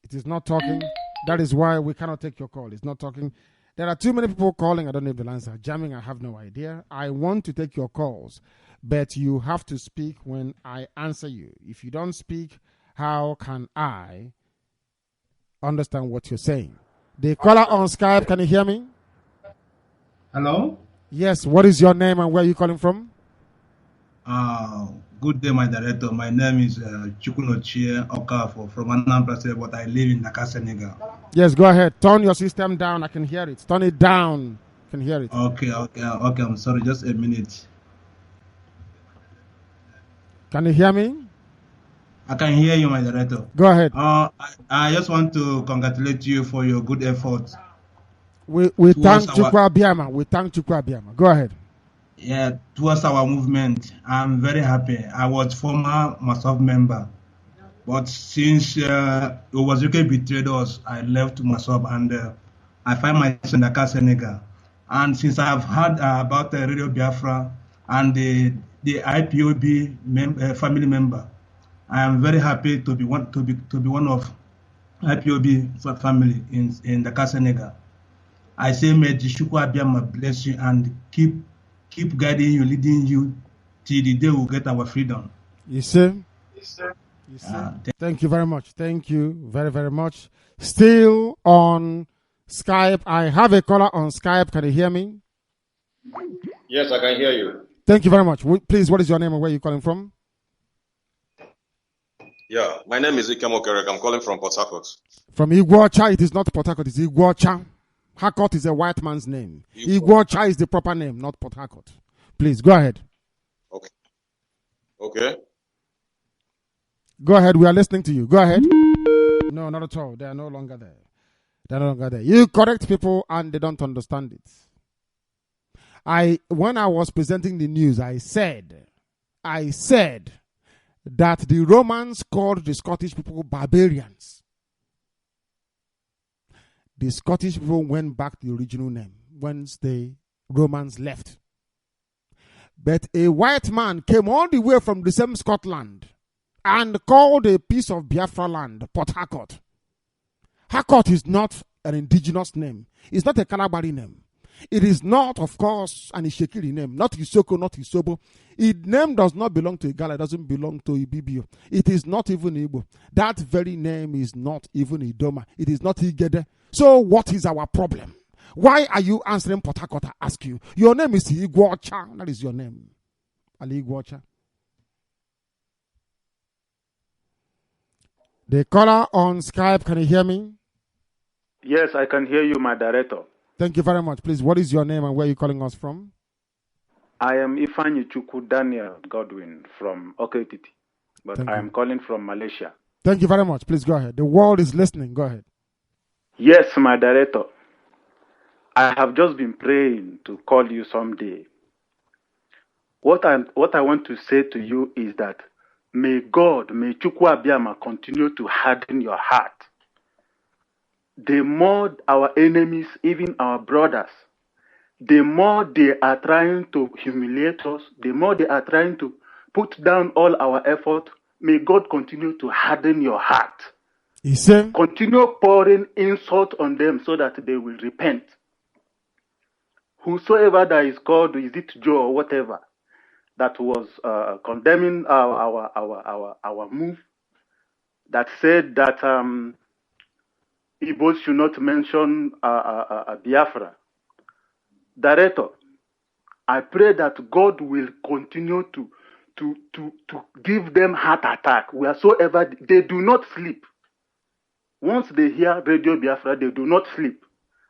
It is not talking. That is why we cannot take your call. It's not talking. There are too many people calling. I don't know if the lines are jamming. I have no idea. I want to take your calls, but you have to speak when I answer you. If you don't speak, how can I understand what you're saying? The caller on Skype, can you hear me? Hello? Yes, what is your name and where are you calling from? Good day, my director. My name is Chukwunochie Okafo from Anambra State, but I live in Dakar, Senegal. Yes, go ahead. Turn your system down. I can hear it. Turn it down. I can hear it. Okay. I'm sorry. Just a minute. Can you hear me? I can hear you, my director. Go ahead. I just want to congratulate you for your good efforts. We thank Chukwu Abiyama. We thank Chukwu Abiyama. Go ahead. Yeah, towards our movement, I'm very happy. I was former MASOB member, but since Owazuke betrayed us, I left MASOB and I find myself in Dakar, Senegal. And since I've heard about Radio Biafra and the IPOB family member, I am very happy to be one of IPOB family in Dakar, Senegal. I say, may Chukwu Abiyama bless you and keep guiding you, leading you till the day we get our freedom. You see? Thank you very much. Thank you very, very much. Still on Skype. I have a caller on Skype. Can you hear me? Yes, I can hear you. Thank you very much. Please, what is your name and where are you calling from? Yeah, my name is Ike Mokerek. I'm calling from Port Harcourt. From Igwocha. It is not Port Harcourt. It's Igwocha. Harcourt is a white man's name. Igwocha is the proper name, not Port Harcourt. Please, go ahead. Okay. Go ahead. We are listening to you. Go ahead. No, not at all. They are no longer there. They are no longer there. You correct people and they don't understand it. When I was presenting the news, I said that the Romans called the Scottish people barbarians. The Scottish people went back to the original name once the Romans left. But a white man came all the way from the same Scotland and called a piece of Biafra land Port Harcourt. Harcourt is not an indigenous name. It's not a Kalabari name. It is not, of course, an Ishekiri name. Not Isoko, not Isobo. Its name does not belong to Igala. It doesn't belong to Ibibio. It is not even Igbo. That very name is not even Idoma. It is not Igede. So what is our problem? Why are you answering Port Harcourt? I ask you. Your name is Igwocha. That is your name. Ali Igwocha. The caller on Skype, can you hear me? Yes, I can hear you, my director. Thank you very much. Please, what is your name and where are you calling us from? I am Ifeanyi Chukwu Daniel Godwin from Oketiti, but I am calling from Malaysia. Thank you very much. Please go ahead. The world is listening. Go ahead. Yes, my director. I have just been praying to call you someday. What I want to say to you is that may Chukwu Abiyama continue to harden your heart. The more our enemies, even our brothers, the more they are trying to humiliate us, the more they are trying to put down all our effort, may God continue to harden your heart. Continue pouring insult on them so that they will repent. Whosoever that is called, is it Joe or whatever, that was condemning our move, that said that Igbo should not mention Biafra. Director, I pray that God will continue to give them heart attack wheresoever they do not sleep. Once they hear Radio Biafra, they do not sleep.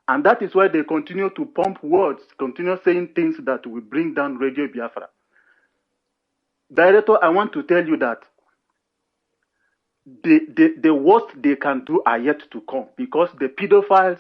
And that is why they continue to pump words, continue saying things that will bring down Radio Biafra. Director, I want to tell you that the worst they can do are yet to come, because the pedophiles,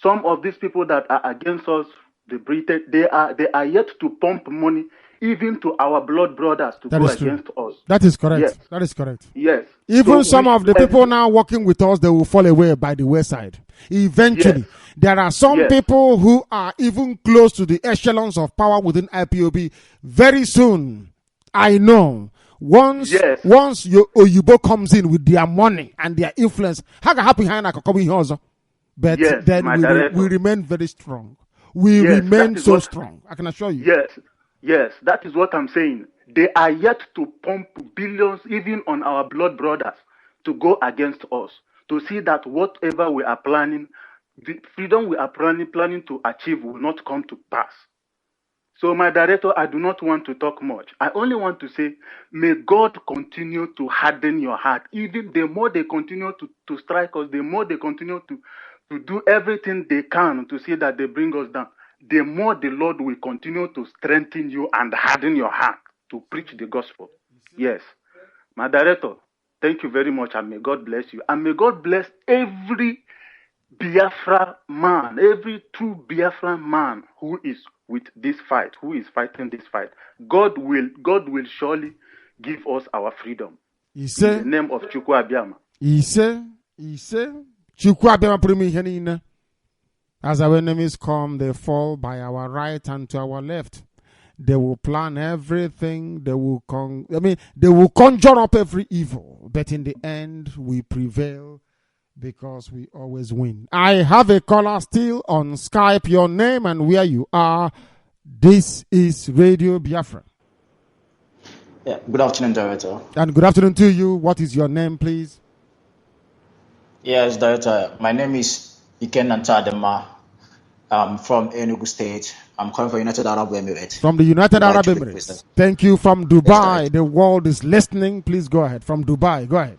some of these people that are against us, they are yet to pump money even to our blood brothers to go against us. That is correct. Yes. That is correct. Yes. Even some of the people now working with us, they will fall away by the wayside. Eventually, there are some people who are even close to the echelons of power within IPOB. Very soon, I know, once your Oyibo comes in with their money and their influence, but then we remain very strong. We remain so strong. I can assure you. Yes, that is what I'm saying. They are yet to pump billions even on our blood brothers to go against us, to see that whatever we are planning, the freedom we are planning to achieve will not come to pass. So, my director, I do not want to talk much. I only want to say, may God continue to harden your heart. Even the more they continue to strike us, the more they continue to do everything they can to see that they bring us down, the more the Lord will continue to strengthen you and harden your heart to preach the gospel. Yes. My director, thank you very much, and may God bless you. And may God bless every Biafra man, every true Biafra man who is with this fight, who is fighting this fight. God will surely give us our freedom. In the name of Chukwu Abiyama. Chukwu Abiyama put me here. As our enemies come, they fall by our right and to our left. They will plan everything. They will conjure up every evil. But in the end, we prevail because we always win. I have a caller still on Skype. Your name and where you are. This is Radio Biafra. Yeah, good afternoon, Director. And good afternoon to you. What is your name, please? Yes, Director. My name is Iken Ntadema. I'm from Enugu State. I'm calling from United Arab Emirates. From the United Arab Emirates. Thank you. From Dubai. Yes, the world is listening. Please go ahead. From Dubai. Go ahead.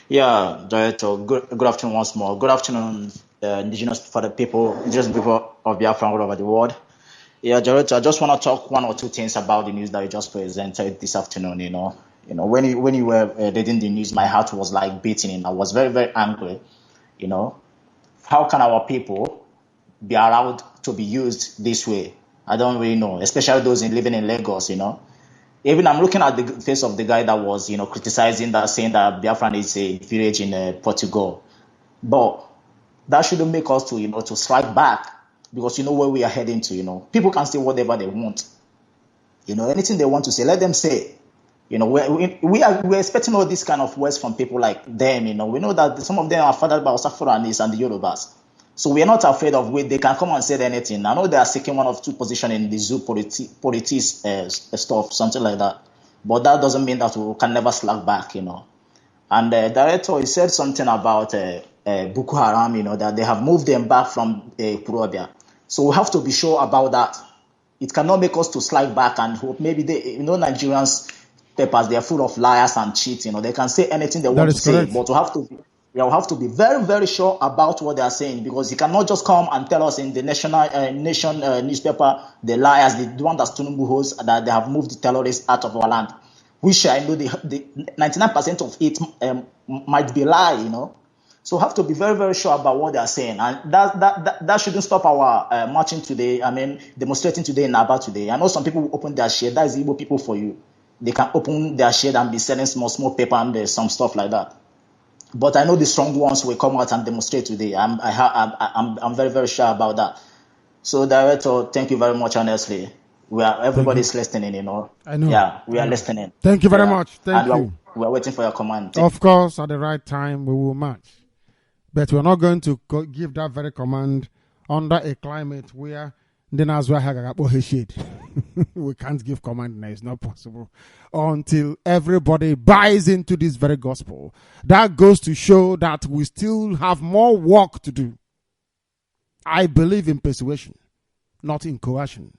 Yeah, Director. Good afternoon once more. Good afternoon, indigenous people of Biafra all over the world. Yeah, Director, I just want to talk one or two things about the news that you just presented this afternoon. You know, when you were reading the news, my heart was like beating, and I was very, very angry. You know, how can our people be allowed to be used this way? I don't really know, especially those living in Lagos. You know, even I'm looking at the face of the guy that was, criticizing that, saying that Biafran is a village in Portugal, but that shouldn't make us to strike back, because where we are heading to. People can say whatever they want. Anything they want to say, let them say. We're expecting all these kind of words from people like them. We know that some of them are fathered by Osafuranis and the Yorubas. So we are not afraid of it. They can come and say anything. I know they are seeking one of two positions in the zoo politics stuff, something like that. But that doesn't mean that we can never slack back, And the director, he said something about Boko Haram, that they have moved them back from Kurobia. So we have to be sure about that. It cannot make us to slack back and hope. Maybe Nigerians papers, they are full of liars and cheats. They can say anything they want to say, but we have to be very, very sure about what they are saying, because you cannot just come and tell us in the nation newspaper, the liars, the one that Tinubu holds, that they have moved the terrorists out of our land, which I know the 99% of it might be lie, So we have to be very, very sure about what they are saying, and that shouldn't stop our marching today. Demonstrating today in Aba today. I know some people will open their shade. That is Igbo people for you. They can open their shade and be selling small paper and some stuff like that. But I know the strong ones will come out and demonstrate today. I'm very, very sure about that. So, Director, thank you very much. Honestly, everybody's listening. I know. Yeah, we are listening. Thank you very much. Thank you. We are waiting for your command. Of course, at the right time we will march, but we're not going to give that very command under a climate where then as well we can't give command now. It's not possible until everybody buys into this very gospel. That goes to show that we still have more work to do. I believe in persuasion, not in coercion,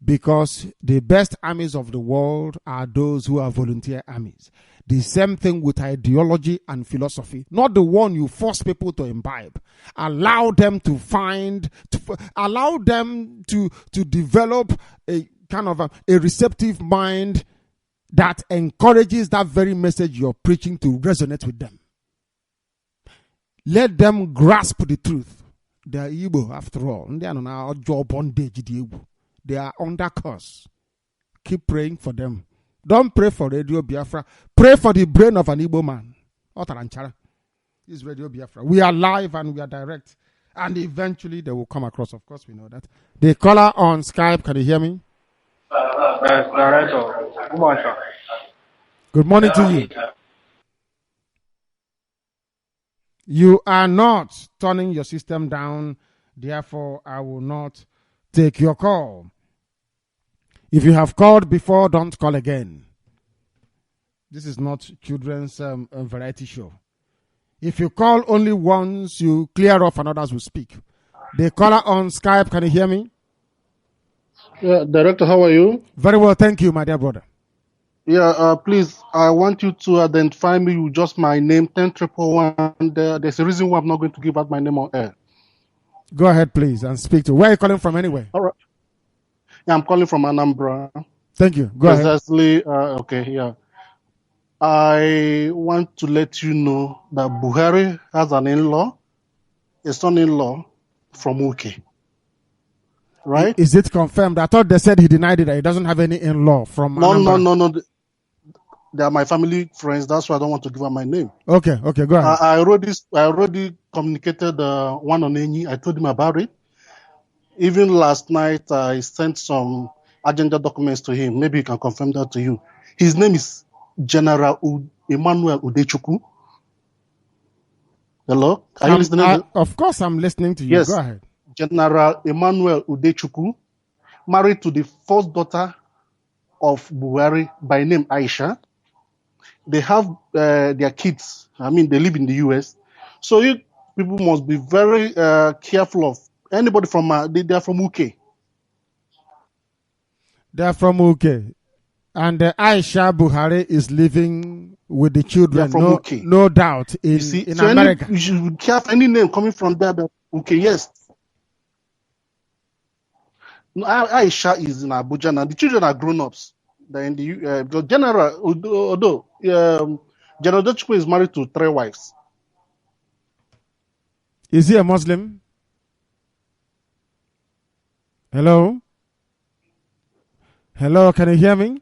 because the best armies of the world are those who are volunteer armies. The same thing with ideology and philosophy, not the one you force people to imbibe. Allow them to allow them to develop a kind of a receptive mind that encourages that very message you're preaching to resonate with them. Let them grasp the truth. They are Igbo after all. They are on our job bondage. They are under curse. Keep praying for them. Don't pray for Radio Biafra. Pray for the brain of an Igbo man. Otaranchara. This is Radio Biafra. We are live and we are direct. And eventually they will come across. Of course, we know that. The caller on Skype, can you hear me? Yes, Director. Good morning, sir. Good morning to you. You are not turning your system down. Therefore, I will not take your call. If you have called before, don't call again. This is not children's variety show. If you call only once, you clear off and others will speak. The caller on Skype, can you hear me? Yeah, Director, how are you? Very well, thank you, my dear brother. Yeah, please, I want you to identify me with just my name, 10111. There's a reason why I'm not going to give out my name on air. Go ahead, please, and speak to. Where are you calling from anyway? All right. Yeah, I'm calling from Anambra. Thank you. Go ahead. Precisely, okay, yeah. I want to let you know that Buhari has an in-law, a son-in-law from UK. Right? Is it confirmed? I thought they said he denied it, that he doesn't have any in-law from Anambra. No. They are my family friends. That's why I don't want to give out my name. Okay, go ahead. I already communicated one on Enyi. I told him about it. Even last night, I sent some agenda documents to him. Maybe he can confirm that to you. His name is General Emmanuel Udechukwu. Hello? Are you listening? Of course, I'm listening to you. Yes. Go ahead. General Emmanuel Udechukwu, married to the first daughter of Buhari by name Aisha. They have their kids. I mean, they live in the US. So you people must be very careful of anybody from, they are from UK. They are from UK. And Aisha Buhari is living with the children, from UK. No doubt, in so America. You should be careful, any name coming from there, but UK, yes. No, Aisha is in Abuja now. The children are grown-ups. They're in the General, although General Dechukwu is married to 3 wives. Is he a Muslim? Hello? Hello, can you hear me?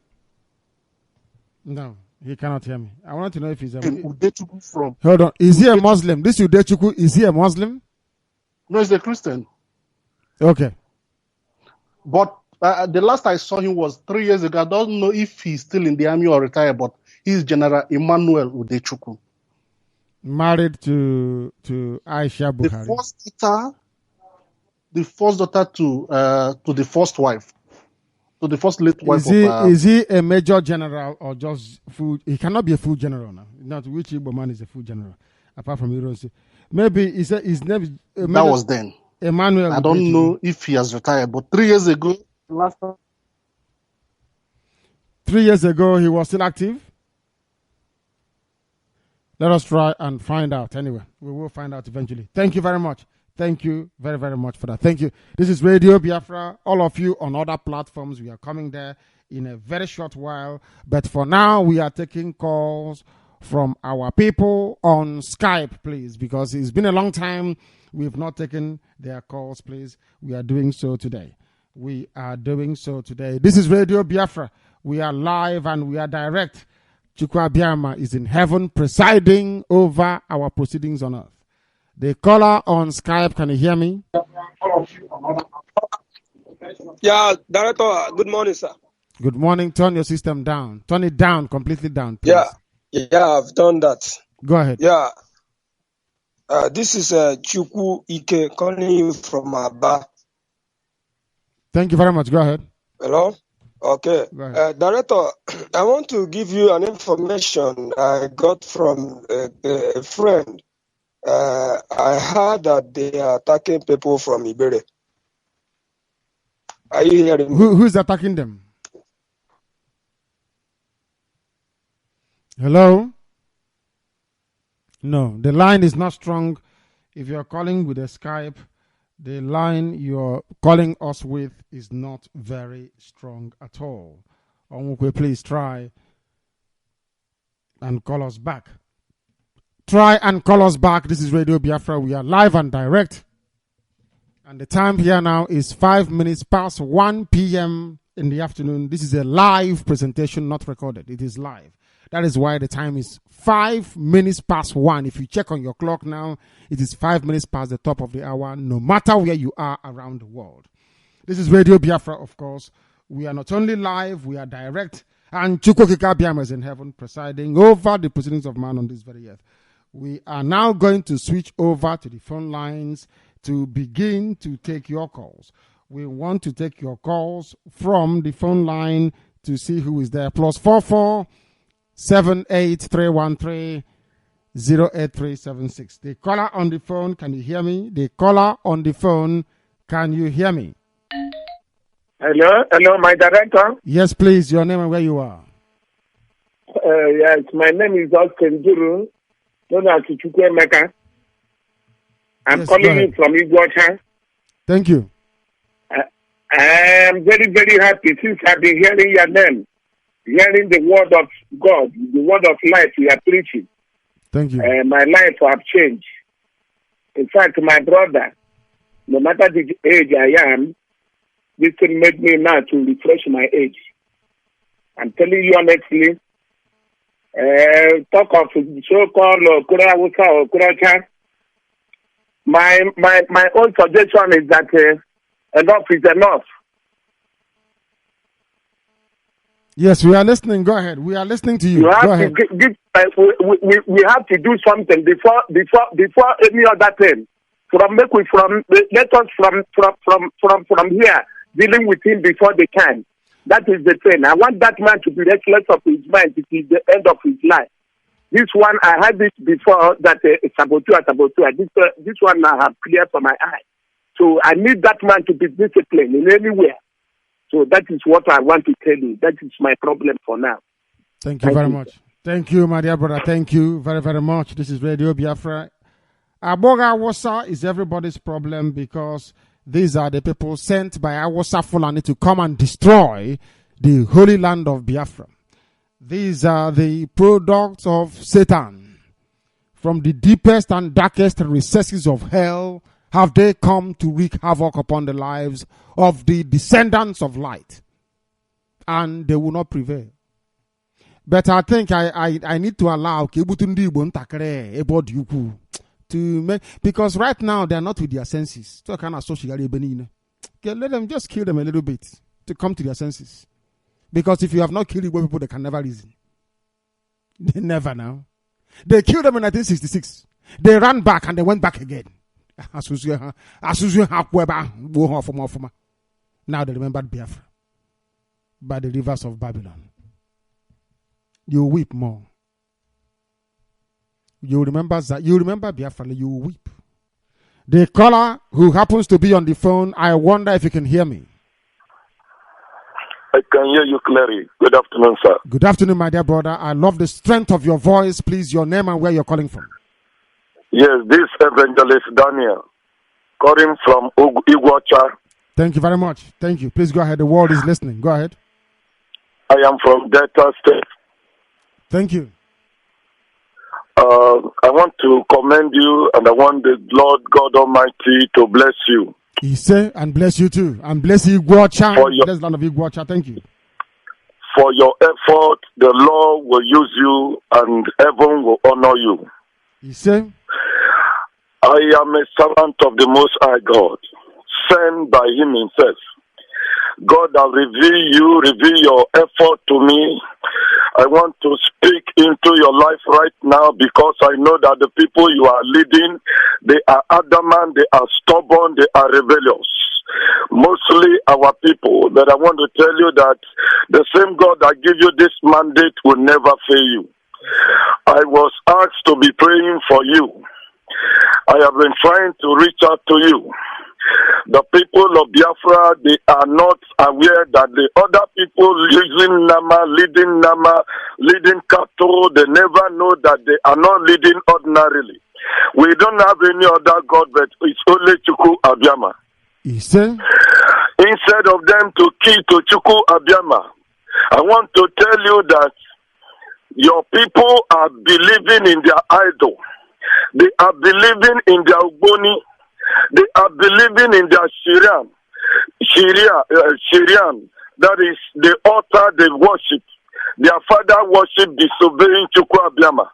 No, he cannot hear me. I want to know if he's a Muslim. Hold on. Is he a Muslim? This Udechukwu, is he a Muslim? No, he's a Christian. Okay. But the last I saw him was 3 years ago. I don't know if he's still in the army or retired, but he's General Emmanuel Udechukwu. Married to Aisha Buhari. The first daughter to the first wife. To the first late wife is he a major general or just full? He cannot be a full general now. Not which Igbo man is a full general, apart from Heroes. Maybe his name. That was then. Emmanuel. I don't know if he has retired, but 3 years ago, 3 years ago, he was still active. Let us try and find out. Anyway, we will find out eventually. Thank you very much. Thank you very, very much for that. Thank you. This is Radio Biafra. All of you on other platforms, we are coming there in a very short while. But for now, we are taking calls from our people on Skype, please, because it's been a long time. We've not taken their calls, please. We are doing so today. This is Radio Biafra. We are live and we are direct. Chukwu Abiyama is in heaven presiding over our proceedings on earth. The caller on Skype, can you hear me? Yeah, Director, good morning, sir. Good morning. Turn your system down. Turn it down, completely down, please. Yeah, I've done that. Go ahead. Yeah. This is Chukwu Ike calling you from Aba. Thank you very much. Go ahead. Hello? Okay. Director, I want to give you an information I got from a friend. I heard that they are attacking people from Ibere. Are you hearing me? Who's attacking them? Hello? No, the line is not strong. If you're calling with a Skype, the line you're calling us with is not very strong at all. Please try and call us back. Try and call us back. This is Radio Biafra. We are live and direct. And the time here now is 5 minutes past 1 p.m. in the afternoon. This is a live presentation, not recorded. It is live. That is why the time is 5 minutes past 1. If you check on your clock now, it is 5 minutes past the top of the hour, no matter where you are around the world. This is Radio Biafra, of course. We are not only live, we are direct. And Chukwu Abiyama is in heaven, presiding over the proceedings of man on this very earth. We are now going to switch over to the phone lines to begin to take your calls. We want to take your calls from the phone line to see who is there. +44 78313 08376. The caller on the phone, can you hear me? The caller on the phone, can you hear me? Hello, my director. Yes, please. Your name and where you are. Yes, my name is Austin Juru. I'm calling you from Igbo. Thank you. I am very, very happy since I've been hearing your name, hearing the word of God, the word of life you are preaching. Thank you. My life have changed. In fact, my brother, no matter the age I am, this thing made me now to refresh my age. I'm telling you honestly, talk of so-called Kurawusa or Kuracha. My own suggestion is that enough is enough. Yes, we are listening. Go ahead. We are listening to you. You have Go ahead. We have to do something before any other thing. Let us from here dealing with him before they can. That is the thing. I want that man to be restless of his mind till the end of his life. This one I had this before that sabotua. This one I have cleared from my eye. So I need that man to be disciplined in anywhere. So that is what I want to tell you. That is my problem for now. Thank you very much. Thank you, my dear brother. Thank you very, very much. This is Radio Biafra. Aboga Awasa is everybody's problem because these are the people sent by Awasa Fulani to come and destroy the holy land of Biafra. These are the products of Satan. From the deepest and darkest recesses of hell have they come to wreak havoc upon the lives of the descendants of light. And they will not prevail. But I think I need to allow to make, because right now they are not with their senses. So kind of social let them just kill them a little bit to come to their senses. Because if you have not killed Igbo people, they can never reason. They never know. They killed them in 1966. They ran back and they went back again. Now they remembered Biafra by the rivers of Babylon. You weep more. You remember that. You remember Biafra. You weep. The caller who happens to be on the phone, I wonder if you can hear me. I can hear you clearly. Good afternoon, sir. Good afternoon, my dear brother. I love the strength of your voice. Please, your name and where you're calling from. Yes, this evangelist Daniel, calling from Iguacha. Thank you very much. Thank you. Please go ahead. The world is listening. Go ahead. I am from Delta State. Thank you. I want to commend you, and I want the Lord God Almighty to bless you. He say, and bless you too. And bless Iguacha. Bless land of Iguacha. Thank you. For your effort, the Lord will use you, and heaven will honor you. He say, I am a servant of the Most High God, sent by Him Himself. God has reveal your effort to me. I want to speak into your life right now because I know that the people you are leading, they are adamant, they are stubborn, they are rebellious. Mostly our people. But I want to tell you that the same God that give you this mandate will never fail you. I was asked to be praying for you. I have been trying to reach out to you. The people of Biafra, they are not aware that the other people using Nama, leading cattle, they never know that they are not leading ordinarily. We don't have any other God, but it's only Chukwu Abiyama. Instead of them to kill to Chukwu Abiyama, I want to tell you that your people are believing in their idol. They are believing in their Ugboni. They are believing in their Syrian. That is the altar they worship. Their father worship disobeying Chukwu Abiyama.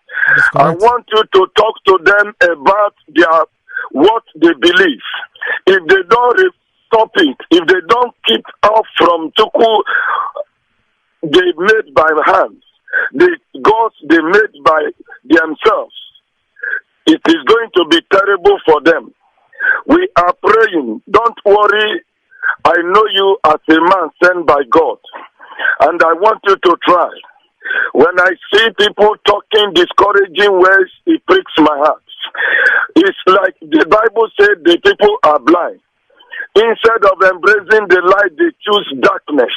I want you to talk to them about what they believe. If they don't stop it, if they don't keep off from Chukwu they made by hands, the gods they made by themselves, it is going to be terrible for them. We are praying. Don't worry. I know you as a man sent by God. And I want you to try. When I see people talking discouraging words, it breaks my heart. It's like the Bible said the people are blind. Instead of embracing the light, they choose darkness.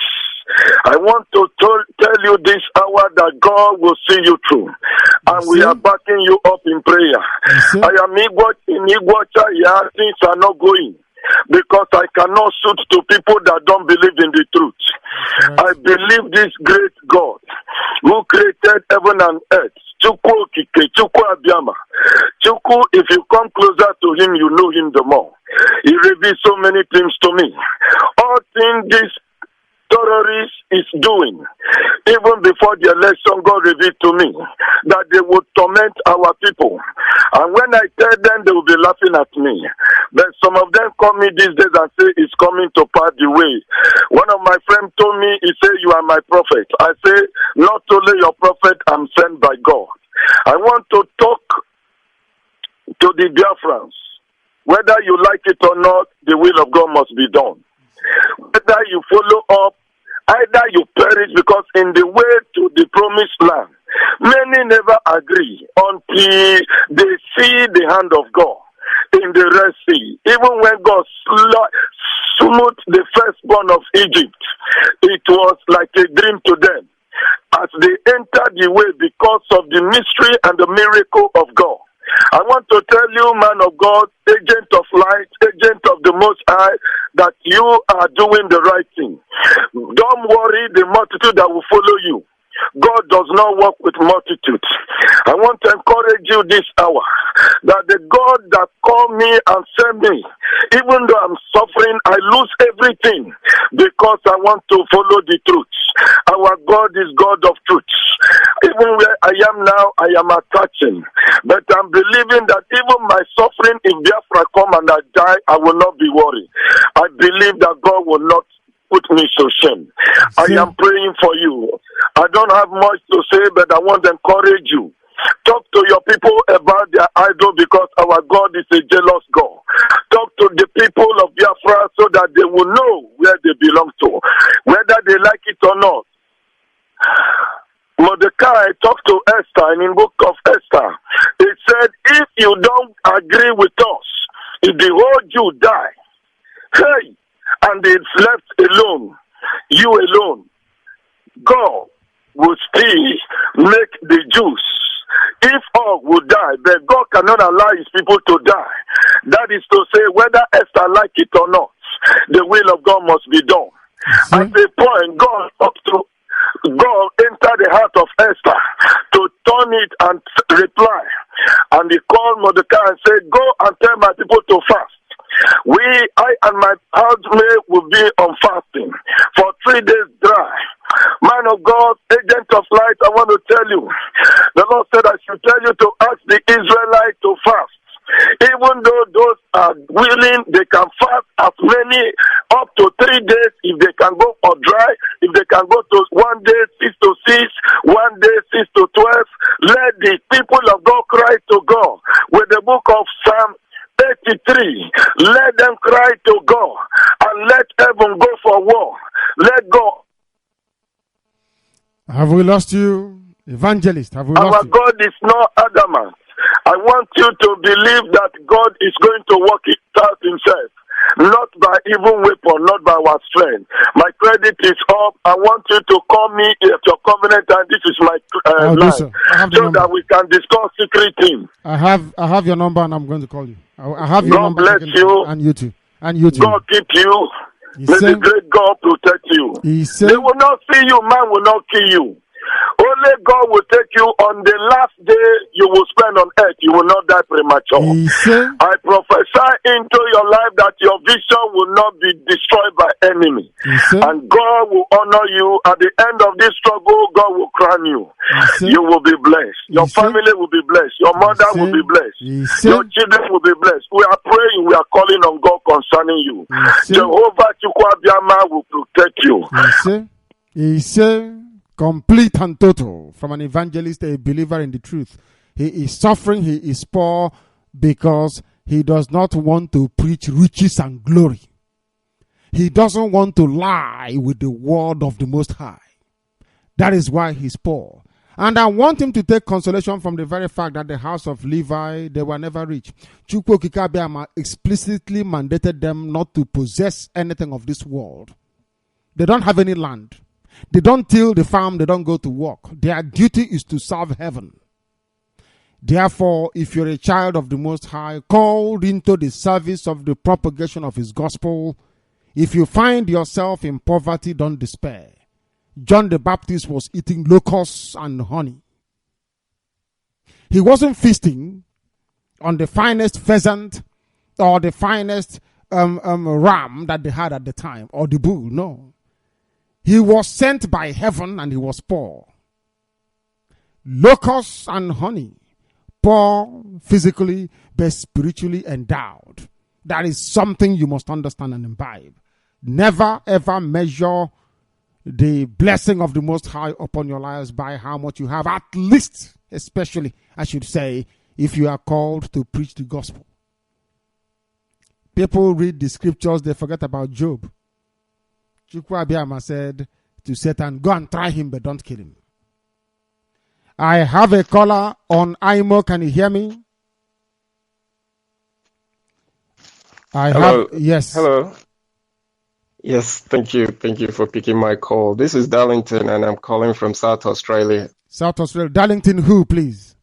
I want to tell you this hour that God will see you through. And we are backing you up in prayer. I am in Igbocha, yeah, things are not going. Because I cannot suit to people that don't believe in the truth. I believe this great God who created heaven and earth. Chukwu Okike, Chukwu Abiyama. Chukwu, if you come closer to him, you know him the more. He reveals so many things to me. All things this terrorist is doing, even before the election, God revealed to me that they would torment our people. And when I tell them, they will be laughing at me. But some of them call me these days and say, it's coming to pass the way. One of my friends told me, he said, you are my prophet. I say, not only your prophet, I'm sent by God. I want to talk to the Biafrans. Whether you like it or not, the will of God must be done. Whether you follow up, either you perish, because in the way to the promised land, many never agree until they see the hand of God in the Red Sea. Even when God smote the firstborn of Egypt, it was like a dream to them as they entered the way because of the mystery and the miracle of God. I want to tell you, man of God, agent of light, agent of the Most High, that you are doing the right thing. Don't worry the multitude that will follow you. God does not work with multitudes. I want to encourage you this hour that the God that called me and sent me, even though I'm suffering, I lose everything because I want to follow the truth. Our God is God of truth. Even where I am now, I am attaching. But I'm believing that even my suffering, if Biafra come and I die, I will not be worried. I believe that God will not put me to shame. I am praying for you. I don't have much to say, but I want to encourage you. Talk to your people about their idol, because our God is a jealous God. Talk to the people of Biafra so that they will know where they belong to, whether they like it or not. Mordecai talked to Esther, and in the book of Esther, it said, if you don't agree with us, if the whole Jew die, hey, and it's left alone, you alone, God will still make the Jews. If all will die, then God cannot allow his people to die. That is to say, whether Esther like it or not, the will of God must be done. At the point, God entered the heart of Esther to turn it and reply. And he called Mordecai and said, go and tell my people to fast. I and my housemaid will be on fasting for 3 days dry. Man of God, agent of light, I want to tell you, the Lord said I should tell you to ask the Israelites to fast. Even though those are willing, they can fast as many up to 3 days. If they can go for dry, if they can go to 1 day 6 to 6, 1 day 6 to 12, let the people of God cry to God with the book of Psalm 83. Let them cry to God and let heaven go for war. Let go. Have we lost you, evangelist? Have we lost Our you? God is not adamant. I want you to believe that God is going to work it out himself. Not by even weapon, not by our strength. My credit is up. I want you to call me at your covenant, and this is my line, so that we can discuss secret things. I have your number, and I'm going to call you. I have your God number. bless you. And you too. And you too. God keep you. He May said- the great God protect you. They will not see you. Man will not kill you. Only God will take you on the last day you will spend on earth. You will not die premature. I prophesy into your life that your vision will not be destroyed by enemy. And God will honor you. At the end of this struggle, God will crown you. You will be blessed. Your family will be blessed. Your mother will be blessed. Your children will be blessed. We are praying. We are calling on God concerning you. Jehovah Chukwuabiama will protect you. He said, complete and total, from an evangelist, a believer in the truth. He is suffering, he is poor, because he does not want to preach riches and glory. He doesn't want to lie with the word of the Most High. That is why he's poor. And I want him to take consolation from the very fact that the house of Levi, they were never rich. Chukwu Okike Abiama explicitly mandated them not to possess anything of this world. They don't have any land. They don't till the farm. They don't go to work. Their duty is to serve heaven. Therefore, if you're a child of the Most High, called into the service of the propagation of his gospel, if you find yourself in poverty, don't despair. John the Baptist was eating locusts and honey. He wasn't feasting on the finest pheasant or the finest ram that they had at the time, or the bull. No. He was sent by heaven and he was poor. Locusts and honey. Poor physically, but spiritually endowed. That is something you must understand and imbibe. Never ever measure the blessing of the Most High upon your lives by how much you have, at least, especially, I should say, if you are called to preach the gospel. People read the scriptures, they forget about Job. Chukwu Abiyama said to Satan, go and try him, but don't kill him. I have a caller on IMO. Can you hear me? Hello. Yes. Hello. Yes, thank you. Thank you for picking my call. This is Darlington, and I'm calling from South Australia. South Australia. Darlington who, please?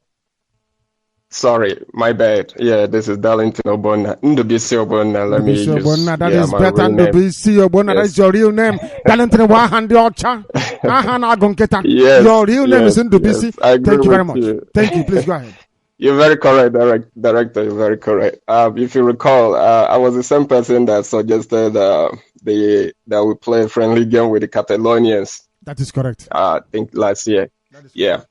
Sorry, my bad. Yeah, this is Darlington Obonna. Ndubisi Obonna. Let me use Obonna. That is my better. Ndubisi Obonna. That is your real name. Darlington Wahandiocha. Yes. Your real name is Ndubisi. Yes, I agree Thank you very with much. you. Thank you. Please go ahead. You're very correct, director. You're very correct. If you recall, I was the same person that suggested that we play a friendly game with the Catalonians. That is correct. I think last year. Yeah.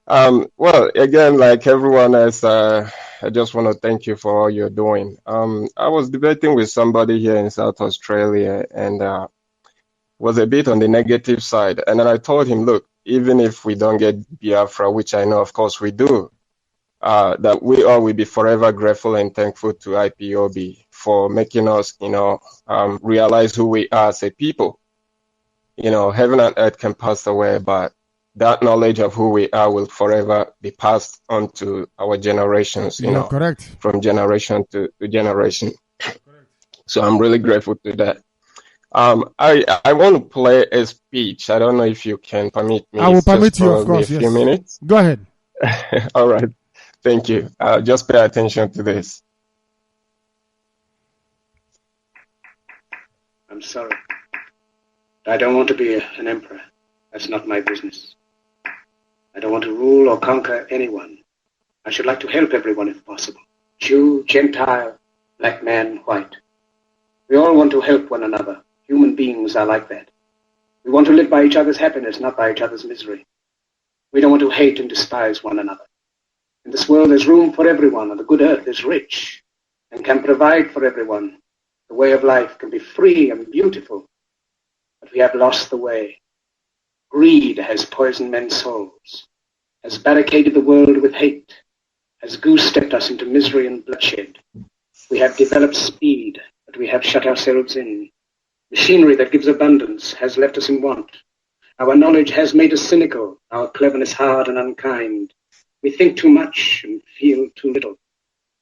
Well, again, like everyone else, I just want to thank you for all you're doing. I was debating with somebody here in South Australia and was a bit on the negative side. And then I told him, look, even if we don't get Biafra, which I know, of course, we do, that we all will be forever grateful and thankful to IPOB for making us, realize who we are as a people. Heaven and earth can pass away, but that knowledge of who we are will forever be passed on to our generations, correct. From generation to generation. So I'm really grateful to that. I want to play a speech. I don't know if you can permit me. I will permit you, of course. A few minutes. Go ahead. All right. Thank you. Just pay attention to this. I'm sorry. I don't want to be an emperor. That's not my business. I don't want to rule or conquer anyone. I should like to help everyone if possible. Jew, Gentile, black man, white. We all want to help one another. Human beings are like that. We want to live by each other's happiness, not by each other's misery. We don't want to hate and despise one another. In this world there's room for everyone, and the good earth is rich and can provide for everyone. The way of life can be free and beautiful, but we have lost the way. Greed has poisoned men's souls, has barricaded the world with hate, has goose-stepped us into misery and bloodshed. We have developed speed, but we have shut ourselves in. Machinery that gives abundance has left us in want. Our knowledge has made us cynical, our cleverness hard and unkind. We think too much and feel too little.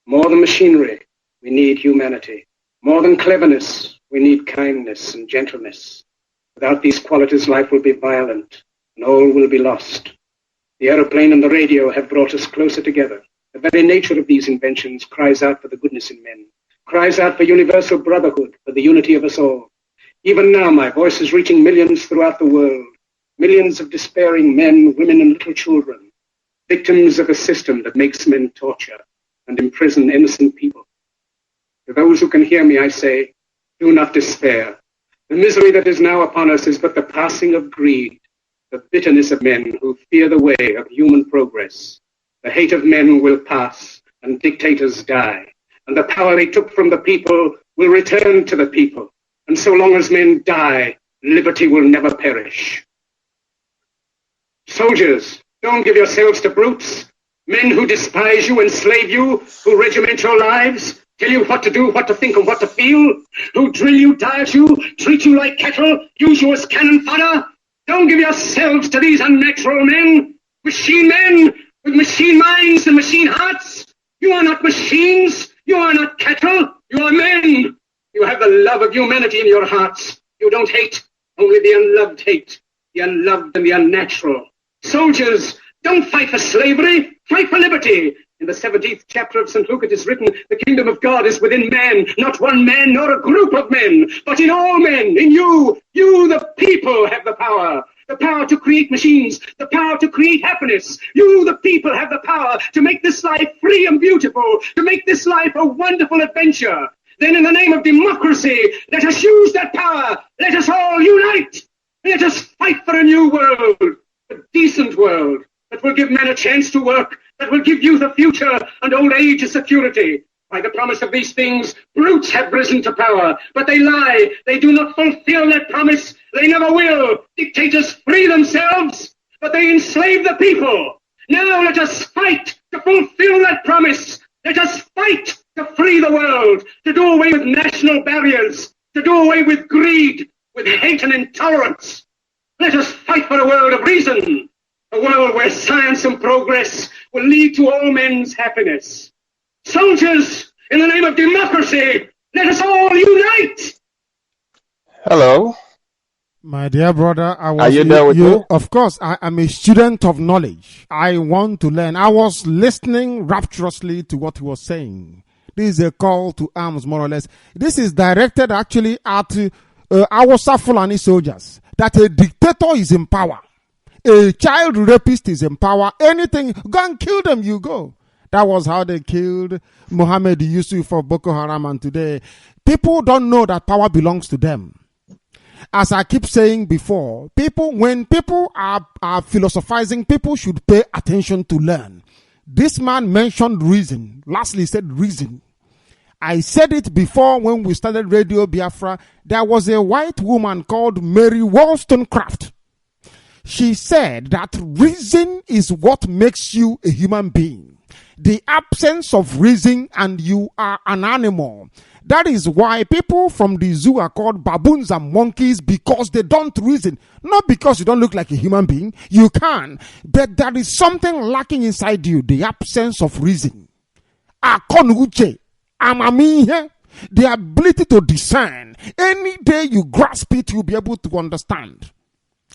More than machinery, we need humanity. More than cleverness, we need kindness and gentleness. Without these qualities, life will be violent and all will be lost. The aeroplane and the radio have brought us closer together. The very nature of these inventions cries out for the goodness in men, cries out for universal brotherhood, for the unity of us all. Even now, my voice is reaching millions throughout the world, millions of despairing men, women, and little children, victims of a system that makes men torture and imprison innocent people. To those who can hear me, I say, do not despair. The misery that is now upon us is but the passing of greed, the bitterness of men who fear the way of human progress. The hate of men will pass and dictators die, and the power they took from the people will return to the people. And so long as men die, liberty will never perish. Soldiers, don't give yourselves to brutes, men who despise you, enslave you, who regiment your lives, tell you what to do, what to think, and what to feel, who drill you, diet you, treat you like cattle, use you as cannon fodder. Don't give yourselves to these unnatural men. Machine men with machine minds and machine hearts. You are not machines. You are not cattle. You are men. You have the love of humanity in your hearts. You don't hate. Only the unloved hate. The unloved and the unnatural. Soldiers, don't fight for slavery. Fight for liberty. In the 17th chapter of St. Luke it is written, the kingdom of God is within man, not one man nor a group of men, but in all men, in you. You, the people, have the power. The power to create machines, the power to create happiness. You, the people, have the power to make this life free and beautiful, to make this life a wonderful adventure. Then in the name of democracy, let us use that power. Let us all unite. Let us fight for a new world, a decent world that will give men a chance to work, that will give youth a future and old age a security. By the promise of these things, brutes have risen to power, but they lie. They do not fulfill that promise. They never will. Dictators free themselves, but they enslave the people. Now let us fight to fulfill that promise. Let us fight to free the world, to do away with national barriers, to do away with greed, with hate and intolerance. Let us fight for a world of reason, a world where science and progress will lead to all men's happiness. Soldiers, in the name of democracy, let us all unite! Hello. My dear brother, Are you there with me? Of course, I am a student of knowledge. I want to learn. I was listening rapturously to what he was saying. This is a call to arms, more or less. This is directed actually at Hausa Fulani soldiers, that a dictator is in power. A child rapist is in power. Anything, go and kill them, you go. That was how they killed Mohammed Yusuf of Boko Haram, and today people don't know that power belongs to them. As I keep saying before, when people are philosophizing, people should pay attention to learn. This man mentioned reason. Lastly, he said reason. I said it before when we started Radio Biafra. There was a white woman called Mary Wollstonecraft. She said that reason is what makes you a human being. The absence of reason and you are an animal. That is why people from the zoo are called baboons and monkeys, because they don't reason. Not because you don't look like a human being. You can. But there is something lacking inside you. The absence of reason. Akonuche. Amamihe. The ability to discern. Any day you grasp it, you'll be able to understand.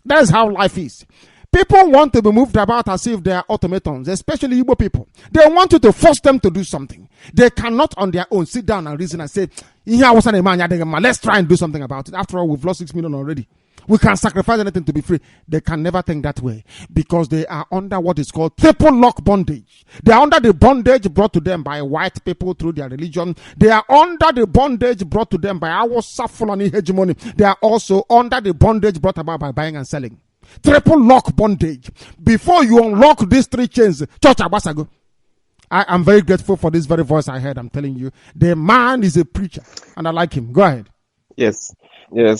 That's how life is. People want to be moved about as if they are automatons, especially Igbo people. They want you to force them to do something. They cannot on their own sit down and reason and say, let's try and do something about it. After all, we've lost 6 million already. We can sacrifice anything to be free. They can never think that way, because they are under what is called triple lock bondage. They are under the bondage brought to them by white people through their religion. They are under the bondage brought to them by our Fulani hegemony. They are also under the bondage brought about by buying and selling. Triple lock bondage. Before you unlock these 3 chains, Church Abasago. I am very grateful for this very voice I heard. I'm telling you, the man is a preacher, and I like him. Go ahead. Yes,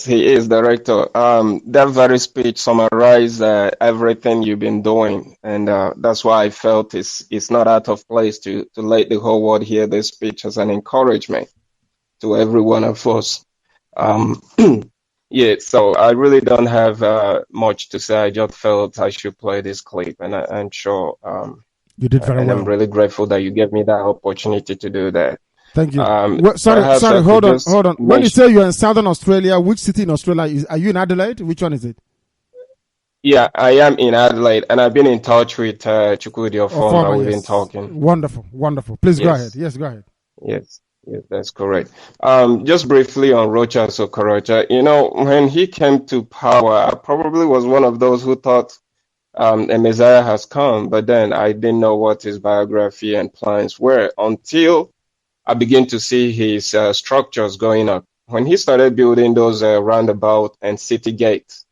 he is, Director. That very speech summarized everything you've been doing, and that's why I felt it's not out of place to let the whole world hear this speech as an encouragement to every one of us. Yeah, so I really don't have much to say. I just felt I should play this clip, and I'm sure you did very well. I'm really grateful that you gave me that opportunity to do that. Thank you. Sorry, hold on. When you say you're in Southern Australia, which city in Australia are you in Adelaide? Which one is it? Yeah, I am in Adelaide, and I've been in touch with Chukwudi Ofoma. We've been talking. Wonderful. Please go ahead. Yes, go ahead. Yes, that's correct. Just briefly on Rocha Sokorocha, when he came to power, I probably was one of those who thought a Messiah has come, but then I didn't know what his biography and plans were until I began to see his structures going up. When he started building those roundabout and city gates,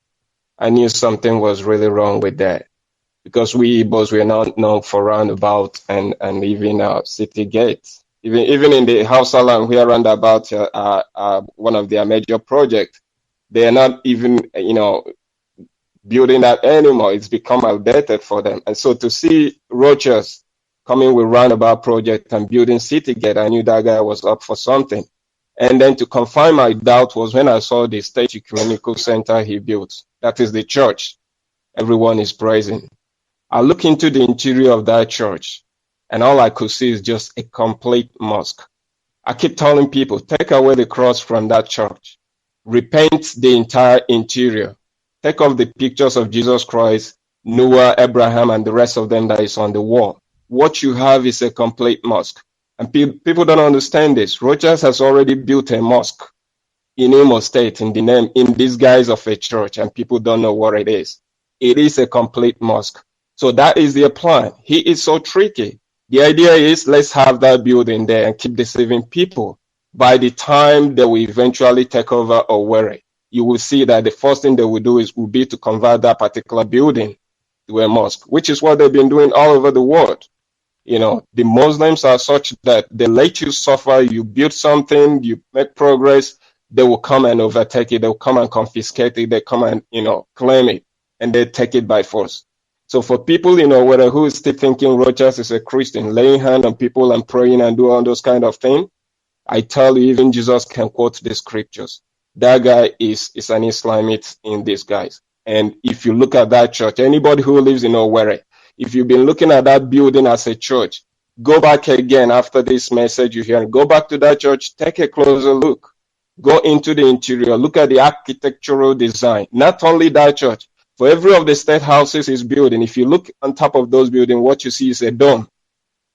I knew something was really wrong with that, because we Igbos were not known for roundabout and even city gates. Even in the Hausa land, where roundabout one of their major projects, they are not even building that anymore. It's become outdated for them. And so to see Rochas coming with roundabout project and building city gate, I knew that guy was up for something. And then to confirm my doubt was when I saw the State Ecumenical Center he built. That is the church everyone is praising. I look into the interior of that church, and all I could see is just a complete mosque. I keep telling people, take away the cross from that church. Repaint the entire interior. Take off the pictures of Jesus Christ, Noah, Abraham, and the rest of them that is on the wall. What you have is a complete mosque. And people don't understand this. Rochas has already built a mosque in Imo State in this guise of a church, and people don't know what it is. It is a complete mosque. So that is their plan. He is so tricky. The idea is, let's have that building there and keep deceiving people. By the time they will eventually take over Owerri, you will see that the first thing they will do will be to convert that particular building to a mosque, which is what they've been doing all over the world. You know, the Muslims are such that they let you suffer, you build something, you make progress, they will come and overtake it, they'll come and confiscate it, they come and, claim it, and they take it by force. So for people, whether who is still thinking Rochas is a Christian, laying hand on people and praying and do all those kind of things, I tell you, even Jesus can quote the scriptures. That guy is an Islamite in disguise. And if you look at that church, anybody who lives in Owerri, if you've been looking at that building as a church, go back again after this message you hear, go back to that church, take a closer look, go into the interior, look at the architectural design. Not only that church, for every of the state houses is building, if you look on top of those buildings, what you see is a dome.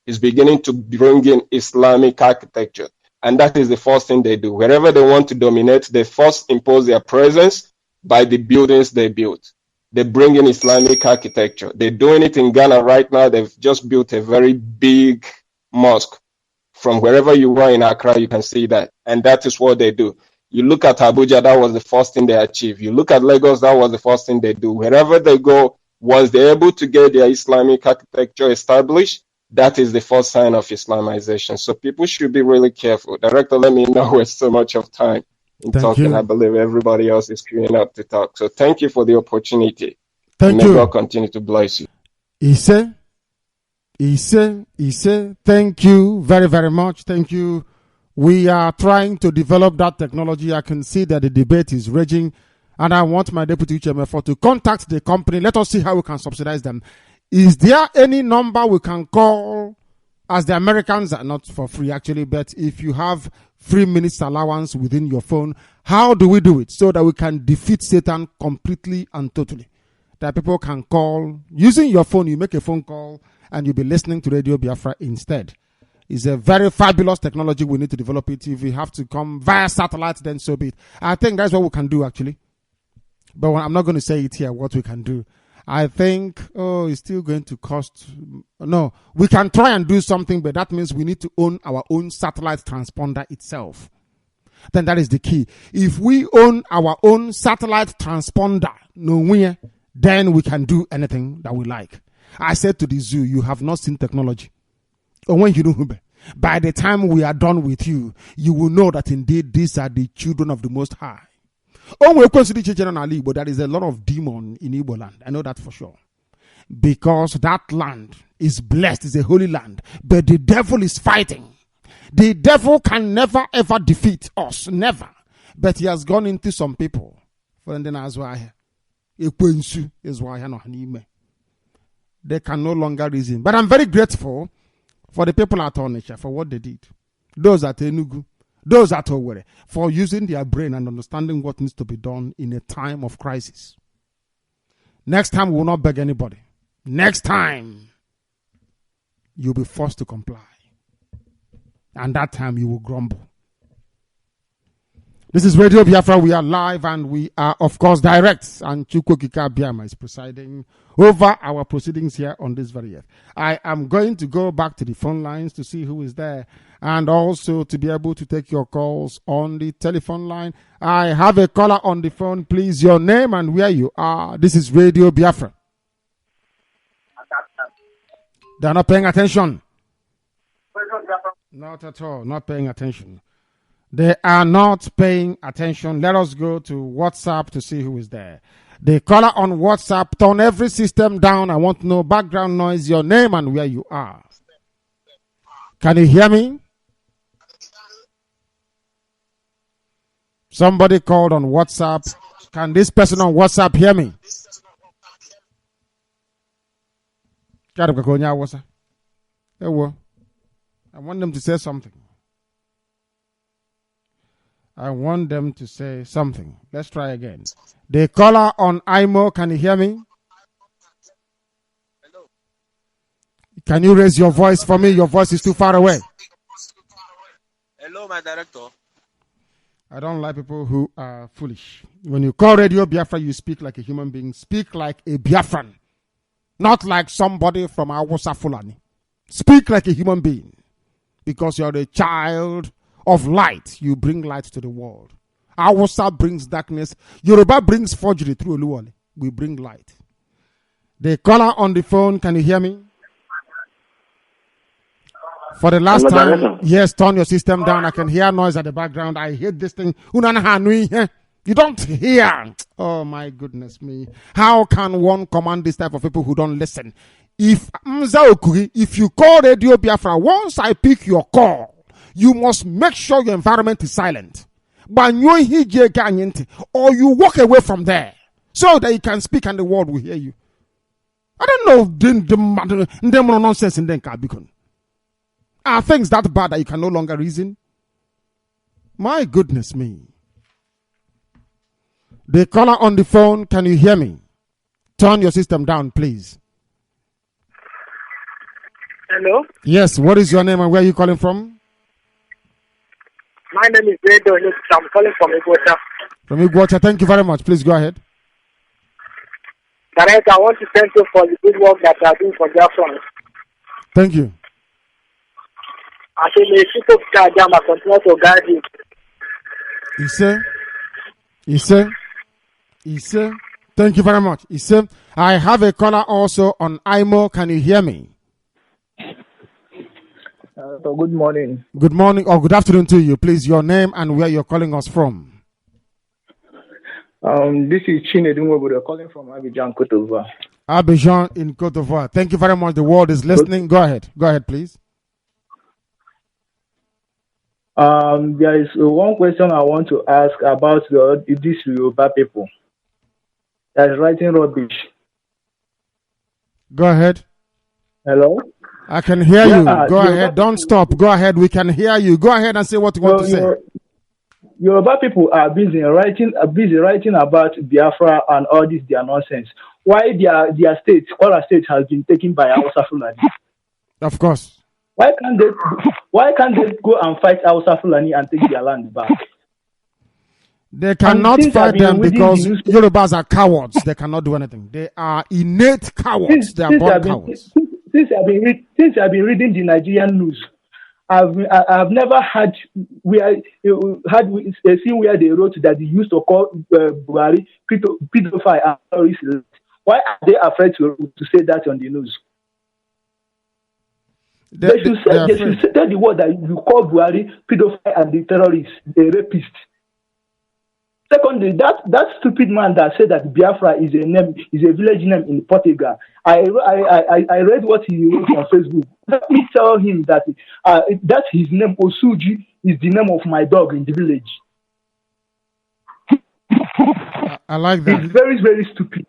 It's beginning to bring in Islamic architecture. And that is the first thing they do. Wherever they want to dominate, they first impose their presence by the buildings they built. They bring in Islamic architecture. They're doing it in Ghana right now. They've just built a very big mosque. From wherever you are in Accra, you can see that. And that is what they do. You look at Abuja, that was the first thing they achieved. You look at Lagos, that was the first thing they do. Wherever they go, once they're able to get their Islamic architecture established, that is the first sign of Islamization. So people should be really careful. Director, let me not waste so much of time in talking. You. I believe everybody else is queuing up to talk. So thank you for the opportunity. Thank you. May God continue to bless you. Ise, thank you very, very much. Thank you. We are trying to develop that technology. I can see that the debate is raging, and I want my deputy HMF to contact the company. Let us see how we can subsidize them. Is there any number we can call, as the Americans are not for free actually, but if you have 3 minutes allowance within your phone, how do we do it so that we can defeat Satan completely and totally? That people can call using your phone. You make a phone call and you'll be listening to Radio Biafra instead. It's a very fabulous technology. We need to develop it. If we have to come via satellite, then so be it. I think that's what we can do actually. But I'm not going to say it here, what we can do. I think, it's still going to cost. No, we can try and do something, but that means we need to own our own satellite transponder itself. Then that is the key. If we own our own satellite transponder, then we can do anything that we like. I said to the zoo, you have not seen technology. Or when you do, by the time we are done with you, you will know that indeed these are the children of the Most High. Oh, we consider Igbo, but there is a lot of demon in Igbo land. I know that for sure. Because that land is blessed, it's a holy land. But the devil is fighting. The devil can never ever defeat us. Never. But he has gone into some people. They can no longer reason. But I'm very grateful for the people at Onitsha for what they did. Those at Enugu. Those at Owerri, for using their brain and understanding what needs to be done in a time of crisis. Next time, we will not beg anybody. Next time, you'll be forced to comply. And that time, you will grumble. This is Radio Biafra. We are live and we are, of course, direct. And Chukwokika Biama is presiding over our proceedings here on this very earth. I am going to go back to the phone lines to see who is there and also to be able to take your calls on the telephone line. I have a caller on the phone. Please, your name and where you are. This is Radio Biafra. They are not paying attention. Not at all. Not paying attention. They are not paying attention. Let us go to WhatsApp to see who is there. The caller on WhatsApp, turn every system down. I want no background noise, your name and where you are. Can you hear me? Somebody called on WhatsApp. Can this person on WhatsApp hear me? I want them to say something. I want them to say something. Let's try again. The caller on IMO, can you hear me? Hello. Can you raise your voice for me? Your voice is too far away. Hello, my director. I don't like people who are foolish. When you call Radio Biafra, you speak like a human being. Speak like a Biafran. Not like somebody from Awusa Fulani. Speak like a human being. Because you're a child of light. You bring light to the world. Awusa brings darkness. Yoruba brings forgery through Oluwole. We bring light. The caller on the phone, can you hear me? For the last time, yes, turn your system down. I can hear noise at the background. I hate this thing. You don't hear. Oh my goodness me. How can one command this type of people who don't listen? If you call Radio Biafra, once I pick your call, you must make sure your environment is silent. Or you walk away from there so that you can speak and the world will hear you. I don't know them nonsense in them Kabikon. Are things that bad that you can no longer reason? My goodness me. The caller on the phone, can you hear me? Turn your system down, please. Hello? Yes, what is your name and where are you calling from? My name is Edo. I'm calling from Igbo. From Igbo. Thank you very much. Please go ahead. Director, I want to thank you for the good work that you are doing for Biafran. Thank you. I say, may people continue to guide you. Ise. Thank you very much. Ise, I have a caller also on IMO. Can you hear me? So good morning. Good morning or good afternoon to you. Please, your name and where you're calling us from. This is Chinedunwobodo calling from Abidjan, Côte d'Ivoire. Abidjan in Côte d'Ivoire. Thank you very much. The world is listening. Go ahead. Go ahead, please. There is one question I want to ask about these Yoruba people that is writing rubbish. Go ahead. Hello? I can hear you. Go ahead. Don't stop. Go ahead. We can hear you. Go ahead and say what you want to say. Yoruba people are busy writing about Biafra and all this their nonsense. Why their state, Kwara State, has been taken by Hausa Fulani? Of course. Why can't they go and fight Hausa Fulani and take their land back? They cannot fight them because Yorubas are cowards. They cannot do anything. They are innate cowards. They are born cowards. Since I've been reading the Nigerian news, I've never had a scene where they wrote that they used to call Buhari pedophile and terrorist. Why are they afraid to say that on the news? They should say the word that you call Buhari pedophile and the terrorist, a rapist. Secondly, that stupid man that said that Biafra is a village name in Portugal. I read what he wrote on Facebook. Let me tell him that that's his name. Osuji is the name of my dog in the village. I like that. It's very, very stupid.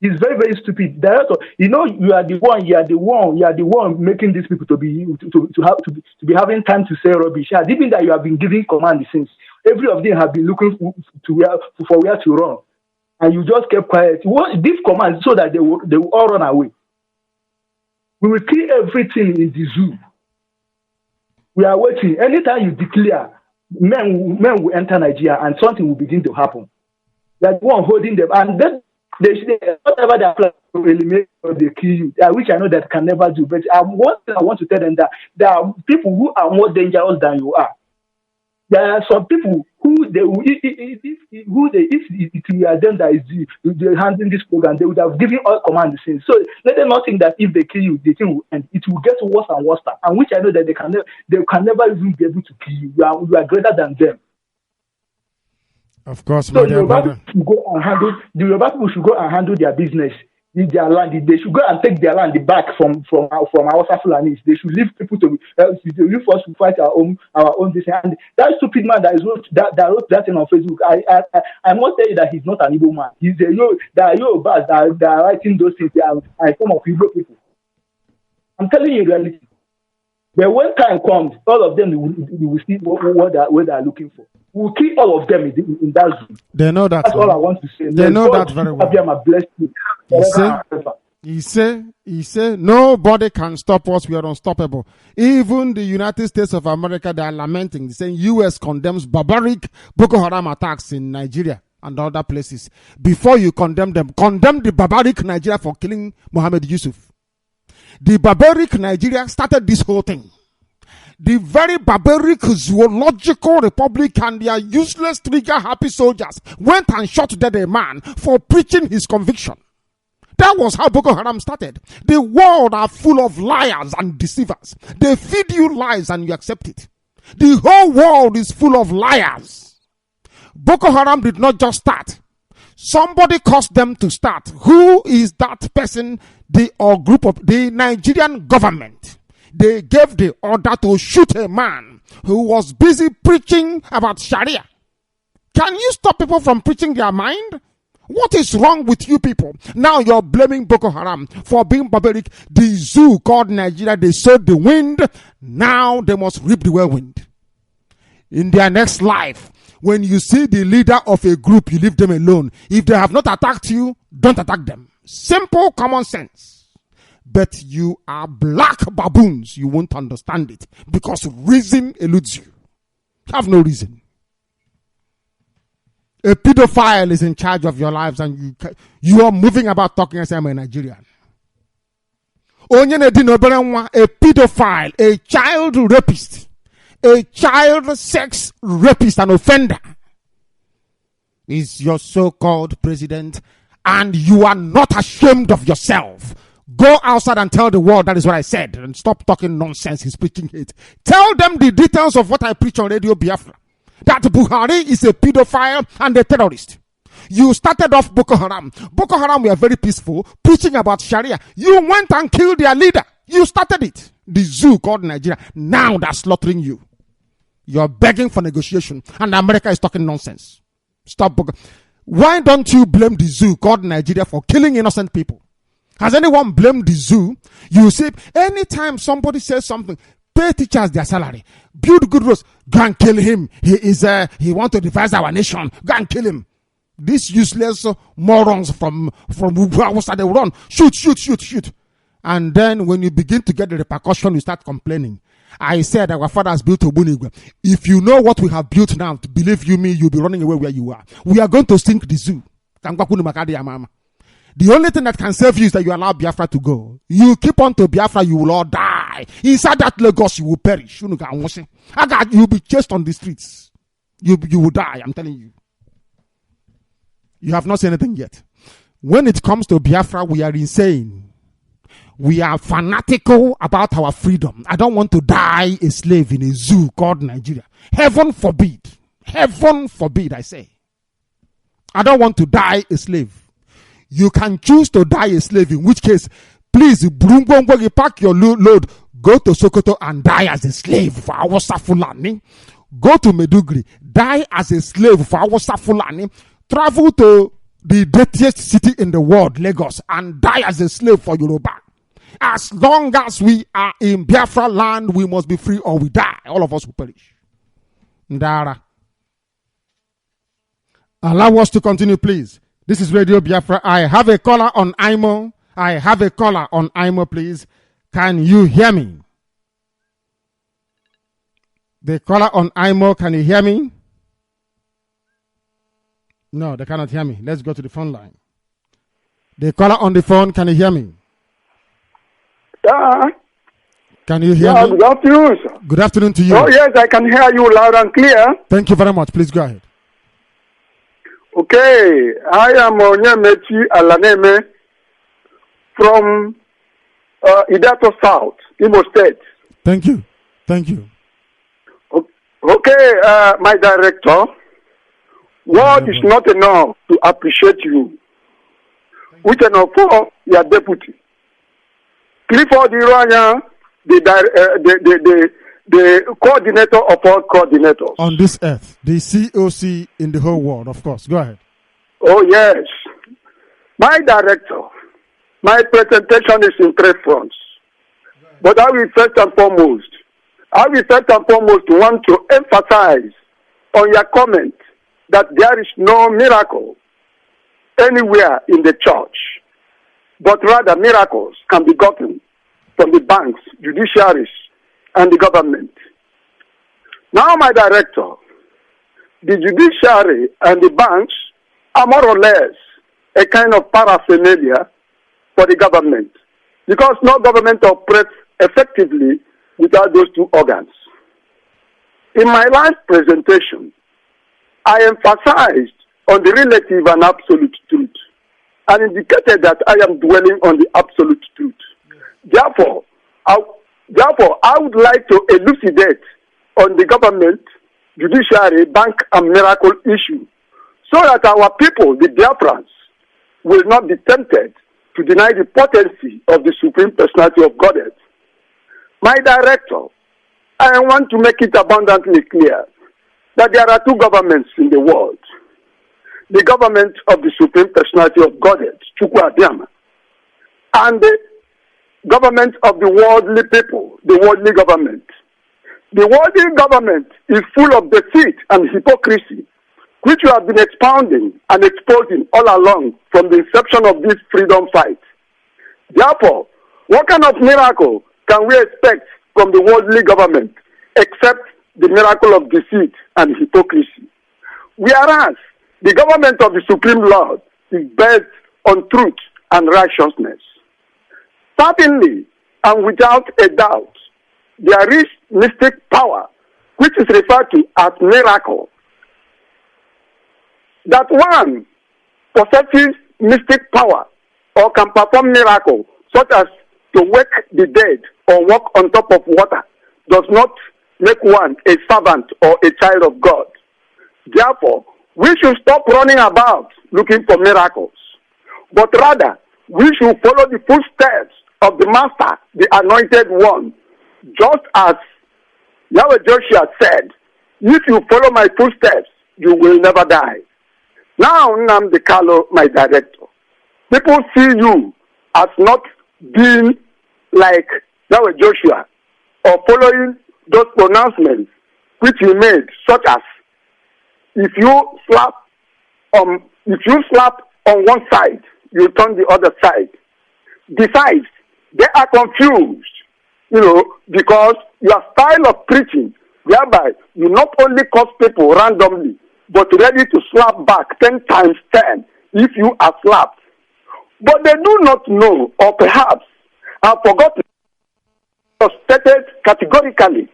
It's very, very stupid. Director, you are the one making these people to be having time to say rubbish. Even that you have been giving command since. Every of them have been looking for where to run, and you just kept quiet. This command so that they will all run away. We will kill everything in the zoo. We are waiting. Anytime you declare, men will enter Nigeria, and something will begin to happen. Like one holding them, and then whatever they are planning to eliminate, they kill you. Which I know that can never do. But one thing I want to tell them that there are people who are more dangerous than you are. There are some people who if it were them that is handling this program, they would have given all commands since. So let them not think that if they kill you, the thing will end. It will get worse and worse. And which I know that they can never even be able to kill you. You are greater than them. Of course, so my dear brother. The Yoruba people should go and handle their business. in their land. They should go and take their land back from our Fulanis. They should leave people to leave us to fight our own this. And that stupid man that wrote that thing on Facebook, I must tell you that he's not an Igbo man. He's a Yorubas that are writing those things. They are some of Igbo people. I'm telling you reality. But when time comes, all of them you will see what they are looking for. We'll kill all of them in that zone. They know that. That's all I want to say. They know that very well. Bless you. He say, nobody can stop us. We are unstoppable. Even the United States of America, they are lamenting, saying U.S. condemns barbaric Boko Haram attacks in Nigeria and other places. Before you condemn them, condemn the barbaric Nigeria for killing Mohammed Yusuf. The barbaric Nigeria started this whole thing. The very barbaric zoological republic and their useless trigger-happy soldiers went and shot dead a man for preaching his conviction. That was how Boko Haram started. The world are full of liars and deceivers. They feed you lies and you accept it. The whole world is full of liars. Boko Haram did not just start. Somebody caused them to start. Who is that person? Or group of the Nigerian government. They gave the order to shoot a man who was busy preaching about Sharia. Can you stop people from preaching their mind? What is wrong with you people? Now you're blaming Boko Haram for being barbaric. The zoo called Nigeria, they sowed the wind. Now they must reap the whirlwind. In their next life, when you see the leader of a group, you leave them alone. If they have not attacked you, don't attack them. Simple common sense. But you are black baboons. You won't understand it because reason eludes you. You have no reason. A pedophile is in charge of your lives and you are moving about talking as I'm a Nigerian. A pedophile, a child rapist, a child sex rapist and offender is your so-called president, and you are not ashamed of yourself. Go outside and tell the world that is what I said and stop talking nonsense. He's preaching hate. Tell them the details of what I preach on Radio Biafra. That Buhari is a pedophile and a terrorist. You started off Boko Haram. Boko Haram were very peaceful, preaching about Sharia. You went and killed their leader. You started it. The zoo called Nigeria. Now they're slaughtering you. You're begging for negotiation and America is talking nonsense. Stop. Why don't you blame the zoo called Nigeria for killing innocent people? Has anyone blamed the zoo? You see, anytime somebody says something, pay teachers their salary, build good roads, go and kill him. He want to devise our nation. Go and kill him. These useless morons from Hausa, they run, shoot. And then when you begin to get the repercussion, you start complaining. I said our fathers built Obunigwe. If you know what we have built now, believe you me, you'll be running away where you are. We are going to sink the zoo. The only thing that can save you is that you allow Biafra to go. You keep on to Biafra, you will all die. Inside that Lagos, you will perish. You'll be chased on the streets. You will die, I'm telling you. You have not seen anything yet. When it comes to Biafra, we are insane. We are fanatical about our freedom. I don't want to die a slave in a zoo called Nigeria. Heaven forbid. Heaven forbid, I say. I don't want to die a slave. You can choose to die a slave, in which case, please, pack your load, go to Sokoto and die as a slave for Hausa Fulani. Go to Meduguri, die as a slave for Hausa Fulani. Travel to the dirtiest city in the world, Lagos, and die as a slave for Yoruba. As long as we are in Biafra land, we must be free or we die. All of us will perish. Ndara. Allow us to continue, please. This is Radio Biafra. I have a caller on IMO. Please. Can you hear me? The caller on IMO, can you hear me? No, they cannot hear me. Let's go to the phone line. The caller on the phone, can you hear me? Yeah. Can you hear me? Good afternoon, sir. Good afternoon to you. Oh, yes, I can hear you loud and clear. Thank you very much. Please go ahead. Okay, I am Onyemeti Alaneme from Idato South, Imo State. Thank you. Okay, my director, word is not enough to appreciate you. which are now for your deputy. Clifford Iranya, the coordinator of all coordinators. On this earth, the COC in the whole world, of course. Go ahead. Oh, yes. My director, my presentation is in 3 fronts. But I will first and foremost want to emphasize on your comment that there is no miracle anywhere in the church, but rather miracles can be gotten from the banks, judiciaries, and the government. Now, my director, the judiciary and the banks are more or less a kind of paraphernalia for the government, because no government operates effectively without those 2 organs. In my last presentation, I emphasized on the relative and absolute truth and indicated that I am dwelling on the absolute truth. Therefore, I would like to elucidate on the government, judiciary, bank, and miracle issue, so that our people, the Biafrans, will not be tempted to deny the potency of the Supreme Personality of Godhead. My director, I want to make it abundantly clear that there are 2 governments in the world. The government of the Supreme Personality of Godhead, Chukwu Abiyama, and the government of the worldly people, the worldly government. The worldly government is full of deceit and hypocrisy, which you have been expounding and exposing all along from the inception of this freedom fight. Therefore, what kind of miracle can we expect from the worldly government except the miracle of deceit and hypocrisy? Whereas the government of the Supreme Lord is based on truth and righteousness. Certainly, and without a doubt, there is mystic power, which is referred to as miracle. That one possesses mystic power or can perform miracle, such as to wake the dead or walk on top of water, does not make one a servant or a child of God. Therefore, we should stop running about looking for miracles, but rather we should follow the footsteps of the Master, the Anointed One, just as Yahweh Joshua said, if you follow my footsteps, you will never die. Now, Nnamdi Kanu, my director, people see you as not being like Yahweh Joshua or following those pronouncements which he made, such as if you slap on one side, you turn the other side. Besides, they are confused, because your style of preaching, whereby you not only cause people randomly, but ready to slap back 10 times 10 if you are slapped. But they do not know, or perhaps have forgotten, or stated categorically,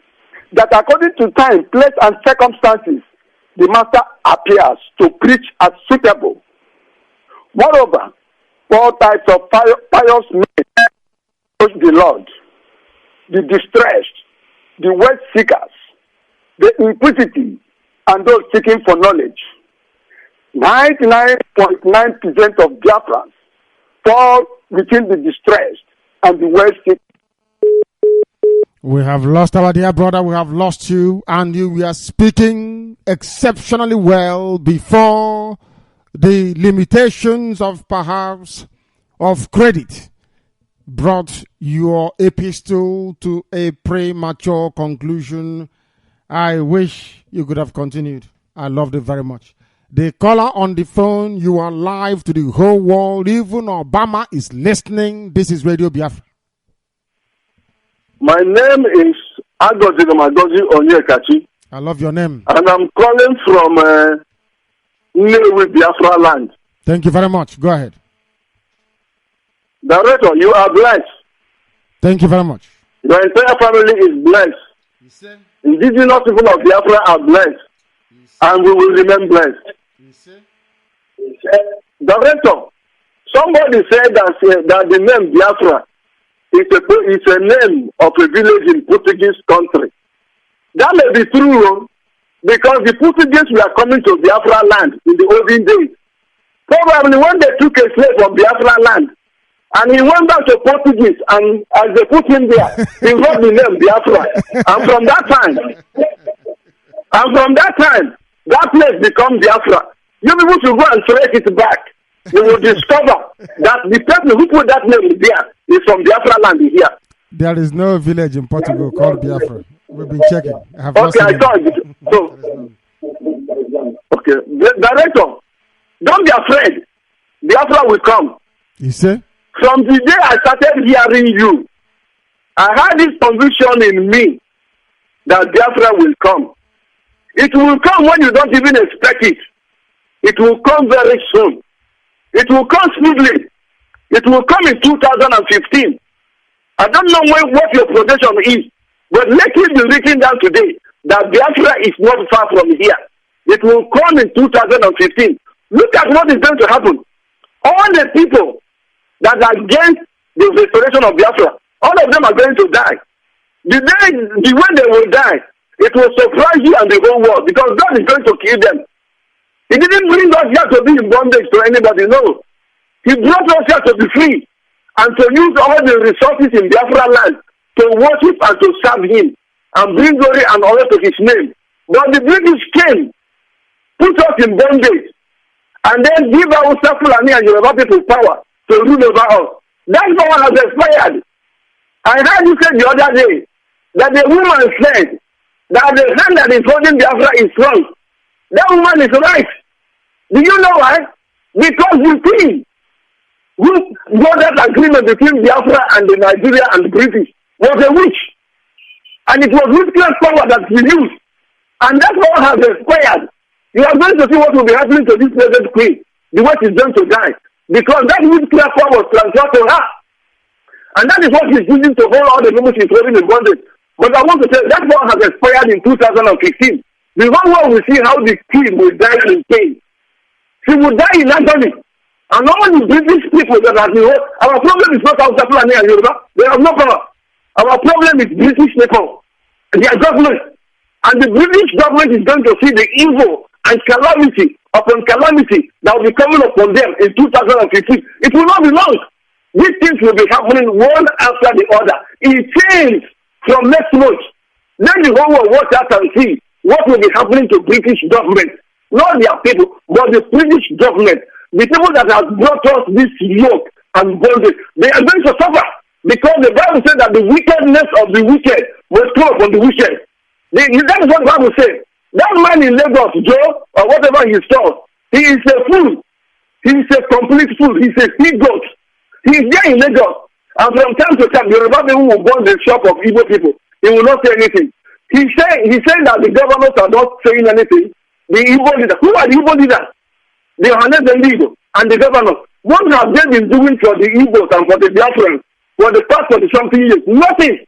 that according to time, place, and circumstances, the Master appears to preach as suitable. Moreover, 4 types of pious men approach the Lord: the distressed, the wealth seekers, the inquisitive, and those seeking for knowledge. 99.9% of Biafrans fall within the distressed and the wealth seekers. We have lost our dear brother, we have lost you, and you were speaking exceptionally well before the limitations of perhaps of credit brought your epistle to a premature conclusion. I wish you could have continued. I loved it very much. The caller on the phone, you are live to the whole world. Even Obama is listening. This is Radio Biafra. My name is Agozi Onyekachi. I love your name. And I'm calling from Biafra land. Thank you very much. Go ahead. Director, you are blessed. Thank you very much. Your entire family is blessed. Indigenous people of Biafra are blessed. And we will remain blessed. Director, somebody said that the name Biafra is a name of a village in Portuguese country. That may be true, because the Portuguese were coming to Biafra land in the olden days. Probably when they took a slave from Biafra land, and he went back to Portuguese, and as they put him there, he wrote the name Biafra. And from that time, that place becomes Biafra. You people should go and trace it back. You will discover that the person who put that name there is from Biafra land here. There is no village in Portugal called Biafra. We've been checking. I thought so. Okay, the director, don't be afraid. Biafra will come. You say? From the day I started hearing you, I had this conviction in me that Biafra will come. It will come when you don't even expect it. It will come very soon. It will come smoothly. It will come in 2015. I don't know what your projection is, but let it be written down today that Biafra is not far from here. It will come in 2015. Look at what is going to happen. All the people that are against the restoration of Biafra, all of them are going to die. The way they will die, it will surprise you and the whole world, because God is going to kill them. He didn't bring us here to be in bondage to anybody, no. He brought us here to be free and to use all the resources in Biafra land to worship and to serve him and bring glory and honor to his name. But the British came, put us in bondage, and then give our Fulani and Yoruba people power to rule over us. That power has expired. I heard you say the other day that the woman said that the hand that is holding Biafra is wrong. That woman is right. Do you know why? Because the king who got that agreement between Biafra and the Nigeria and the British was a witch. And it was witchcraft power that we used. And that power has expired. You are going to see what will be happening to this present queen. The way she's going to die. Because that witchcraft power was transferred to her. And that is what she's using to hold all the people she's holding in bondage. But I want to say that power has expired in 2015. The whole world will see how the queen will die in pain. She will die in agony. And all the British people that have been hurt, our problem is not Hausa Fulani and Yoruba. They have no power. Our problem is British people, their government. And the British government is going to see the evil and calamity upon calamity that will be coming upon them in 2015. It will not be long. These things will be happening one after the other. It changes from next month. Then the whole world watch out and see what will be happening to British government. Not their people, but the British government. The people that have brought us this yoke and bondage, they are going to suffer. Because the Bible says that the wickedness of the wicked will come upon the wicked. That is what the Bible says. That man in Lagos, Joe, or whatever he saw, he is a fool. He is a complete fool. He is a he-goat. He is there in Lagos. And from time to time, the Yoruba people will burn the shop of Igbo people. He will not say anything. He said that the governors are not saying anything. The Igbo leaders. Who are the Igbo leaders? The Yohanes and Igbo and the governors. What have they been doing for the Igbos and for the Biafrans for the past 40-something years? Nothing.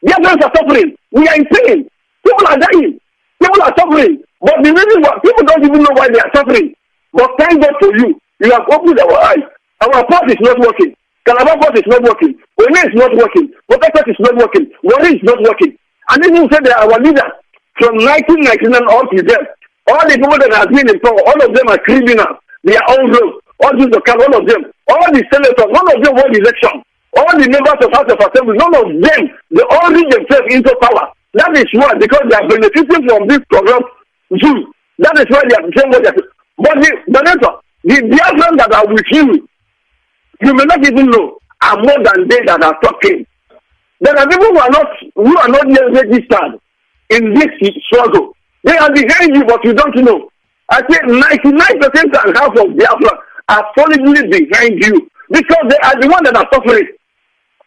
Biafrans are suffering. We are in pain. People are dying. People are suffering. But the reason why people don't even know why they are suffering. But thank God for you. You have opened our eyes. Our port is not working. Calabar port is not working. One is not working. Waterford is not working. Warri is not working. And then you say they are our leaders from 1999 all to them. All the people that have been in power, all of them are criminals. They are all rogues. All these all of them. All the senators, none of them won the election. All the members of House of Assembly, none of them, they all read themselves into power. That is why, because they are benefiting from this corrupt Jew. That is why they are saying what they are saying. But the Biafrans that are with you, you may not even know, are more than they that are talking. There are people who are not yet registered in this struggle. They are behind you, but you don't know. I say 99% and half of Biafra are solidly behind you because they are the ones that are suffering.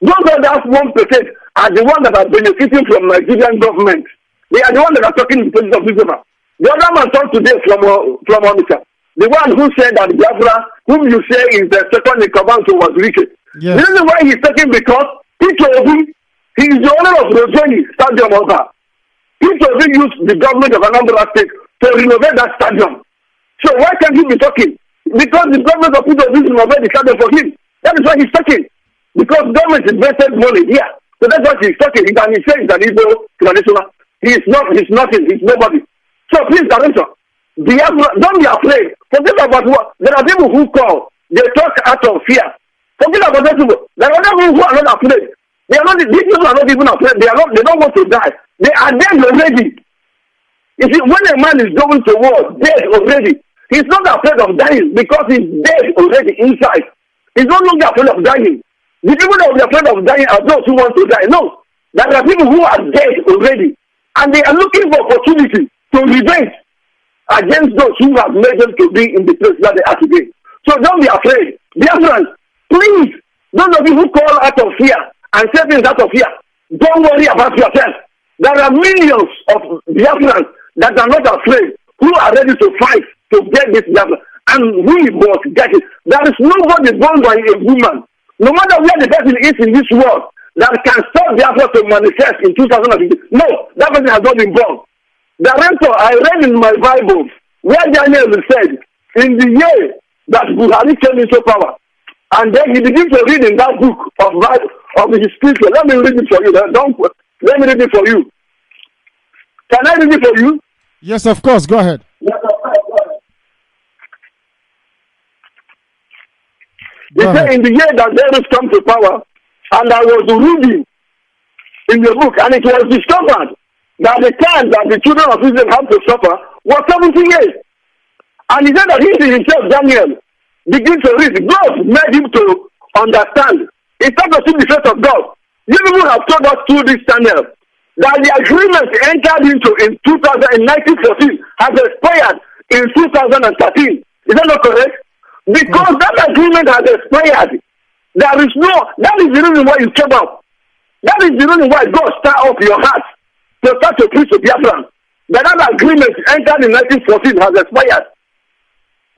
Those other 1% are the ones that are benefiting from Nigerian government. They are the ones that are talking in the place of Biafra. The other man talked today from Onitsha. The one who said that Biafra, whom you say is the second in command to was LIKE. Yes. The reason why he's talking because Peter Obi, he is the owner of Rojoni Stadium over. Peter Obi used the government of Anambra State to renovate that stadium. So why can't he be talking? Because the government of Peter Obi renovated the stadium for him. That is why he's talking. Because government invested money here. So that's why he's talking. He says that he's no traditional. He's nothing. He's nobody. So please, Director, Don't be afraid. Forget about what. There are people who call. They talk out of fear. Forget about those people. There are other people who are not afraid. They are not. These people are not even afraid. They are not. They don't want to die. They are dead already. You see, when a man is going to war, dead already, he's not afraid of dying because he's dead already inside. He's no longer afraid of dying. The people that will be afraid of dying are those who want to die. No, there are people who are dead already, and they are looking for opportunity to revenge against those who have made them to be in the place that they are today. So don't be afraid. Biafrans, please, those of you who call out of fear and say things out of fear, don't worry about yourself. There are millions of Biafrans that are not afraid, who are ready to fight to get this Biafra, and we must get it. There is nobody born by a woman, no matter where the person is in this world, that can stop Biafra to manifest in 2015. No, that person has not been born. Director, I read in my Bible where Daniel said, in the year that Buhari came into power, and then he began to read in that book of Bible, of his scripture. Let me read it for you. Let me read it for you. Can I read it for you? Yes, of course. Go ahead. He said, in the year that Darius come to power, and I was reading in the book, and it was discovered that the time that the children of Israel had to suffer was 70 years. And he said that he himself, Daniel, began to read. God made him to understand. He started to see the face of God. You people have told us through this channel that the agreement entered into in 1914 has expired in 2013. Is that not correct? Because that agreement has expired. There is no, that is the reason why you came out. That is the reason why God stirred up your heart to start to preach to Biafran. That agreement entered in 1914 has expired.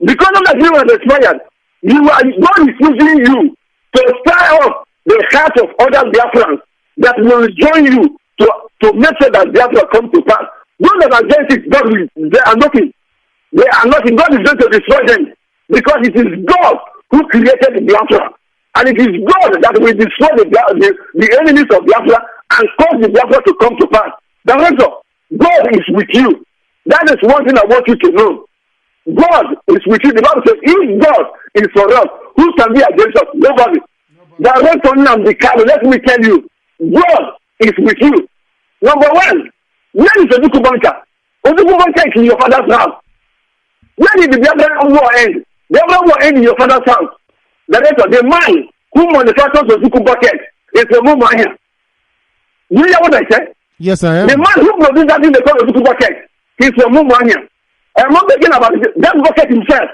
Because of the agreement has expired, God is using you to stir up the heart of other Biafrans that will join you to make sure that Biafra comes to pass. Those that are against it, God will, they are nothing. They are nothing. God is going to destroy them because it is God who created the Biafra. And it is God that will destroy the enemies of Biafra and cause the Biafra to come to pass. Director, God is with you. That is one thing I want you to know. God is with you. The Bible says, if God is for us, who can be against us? Nobody. Director Nnamdi Kanu, let me tell you, God is with you. Number one, where is Oduku Banka? Oduku Banka is in your father's house. Where did the Biafran war end? The Biafran war end in your father's house. Director, the man who manufactures Oduku bucket is from Mumaya. Do you hear what I said? Yes, I am. The man who produced that thing they call Oduku bucket is from Mumaya. I'm not thinking about that bucket himself.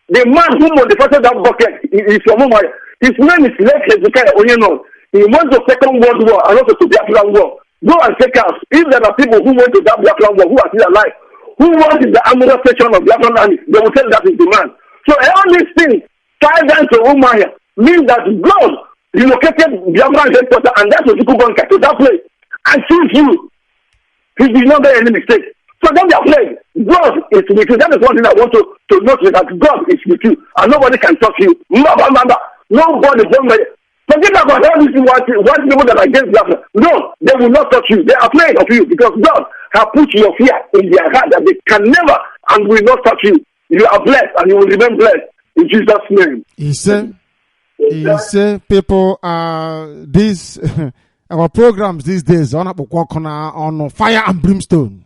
The man who manufactured that bucket is from Mumaya. His name is Lake Hezekiah Onyeno. He went to Second World War and also to Biafran War. Go and check out if there are people who went to that Biafran War who are still alive, who was in the armor section of Biafran army, they will tell that is the man. So all these things tied down to Umaya means that God relocated Biafran headquarters and that's Oduku Banka to that place and choose you. He did not make any mistake. So don't be afraid. God is with you. That is one thing I want to note, that God is with you and nobody can touch you. Nobody born by. Forget about all these white people that are against Biafra. No, they will not touch you. They are afraid of you because God has put your fear in their heart that they can never and will not touch you. You are blessed and you will remain blessed in Jesus' name. He said, people these our programs these days on fire and brimstone.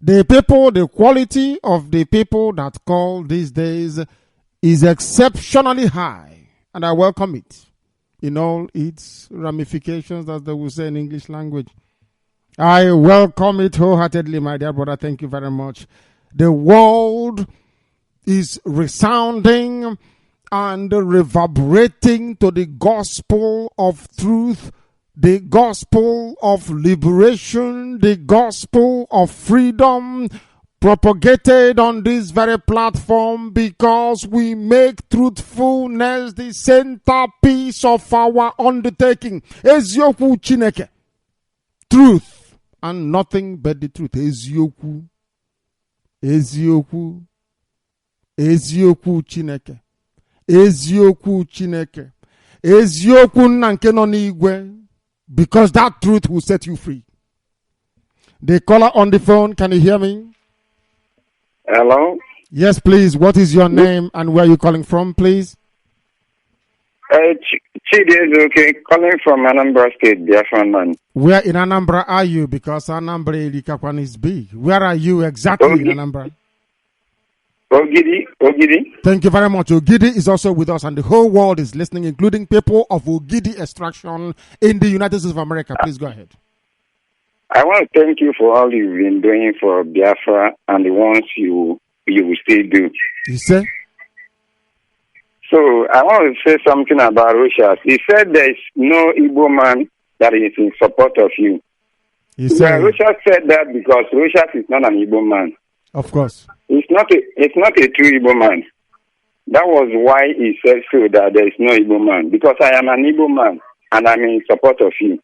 The quality of the people that call these days is exceptionally high, and I welcome it in all its ramifications, as they will say in English language. I welcome it wholeheartedly, my dear brother. Thank you very much. The world is resounding and reverberating to the gospel of truth, the gospel of liberation, the gospel of freedom, propagated on this very platform, because we make truthfulness the centerpiece of our undertaking. Ezioku Chineke. Truth and nothing but the truth. Ezioku. Ezioku. Ezioku Chineke. Ezioku Chineke. Ezioku nanke no n'igwe. Because that truth will set you free. The caller on the phone, can you hear me? Hello? Yes, please. What is your name and where are you calling from, please? Chidi, okay, calling from Anambra State, Biafran man. Where in Anambra are you? Because Anambra Ilikakwan is big. Where are you exactly in Anambra? Ogidi. Thank you very much. Ogidi is also with us and the whole world is listening, including people of Ogidi extraction in the United States of America. Please go ahead. I want to thank you for all you've been doing for Biafra and the ones you will still do. You say? So I want to say something about Russia. He said there is no Igbo man that is in support of you. Russia said that because Russia is not an Igbo man. Of course. It's not a true Igbo man. That was why he said so, that there is no Igbo man. Because I am an Igbo man and I'm in support of you.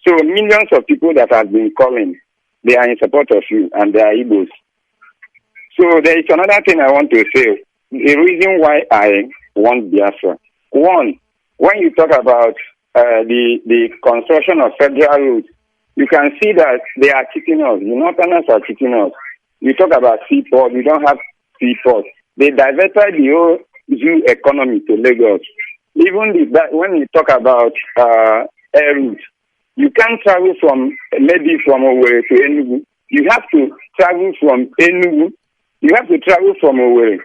So millions of people that have been calling, they are in support of you and they are Igbos. So there is another thing I want to say. The reason why I want Biafra. One, when you talk about the construction of federal roads, you can see that they are cheating us. The Northerners are cheating us. You talk about seaport, we don't have seaport. They diverted the whole zoo economy to Lagos. Even when you talk about air routes, you can't travel from Owerri to Enugu. You have to travel from Enugu. You have to travel from Owerri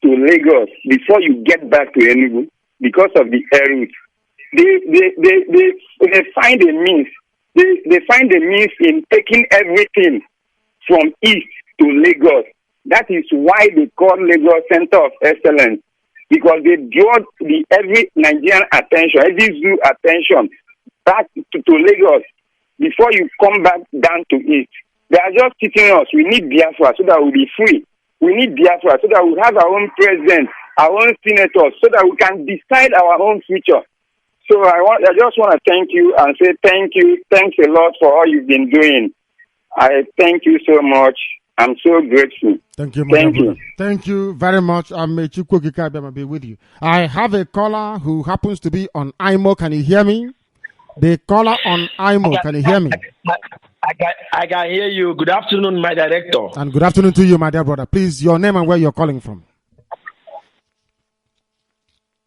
to Lagos before you get back to Enugu because of the air route. They find a means. They find a means in taking everything from east to Lagos. That is why they call Lagos Center of Excellence, because they draw every Nigerian attention, every zoo attention back to Lagos before you come back down to east. They are just teaching us we need Biafra so that we'll be free. We need Biafra so that we have our own president, our own senators, so that we can decide our own future. So I just want to thank you and say thank you. Thanks a lot for all you've been doing. I thank you so much. I'm so grateful. Thank you, thank you. Thank you very much. I'm Chukwuka be with you. I have a caller who happens to be on IMO. Can you hear me? The caller on IMO. Can you hear me? I can hear you. Good afternoon, my director. And good afternoon to you, my dear brother. Please, your name and where you're calling from.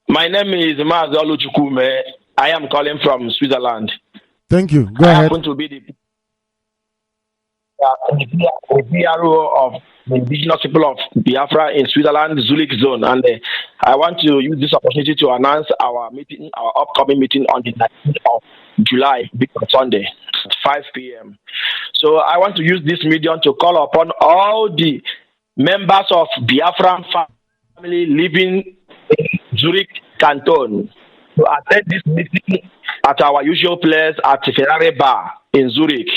My name is MAZI NNAMDI KANU. I am calling from Switzerland. Thank you. Go ahead. I happen to be the PRO of the Indigenous people of Biafra in Switzerland, Zurich zone. And I want to use this opportunity to announce our meeting, our upcoming meeting on the 19th of July, on Sunday, at 5 p.m. So I want to use this medium to call upon all the members of Biafran family living in Zurich Canton to attend this meeting at our usual place at Ferrari Bar in Zurich.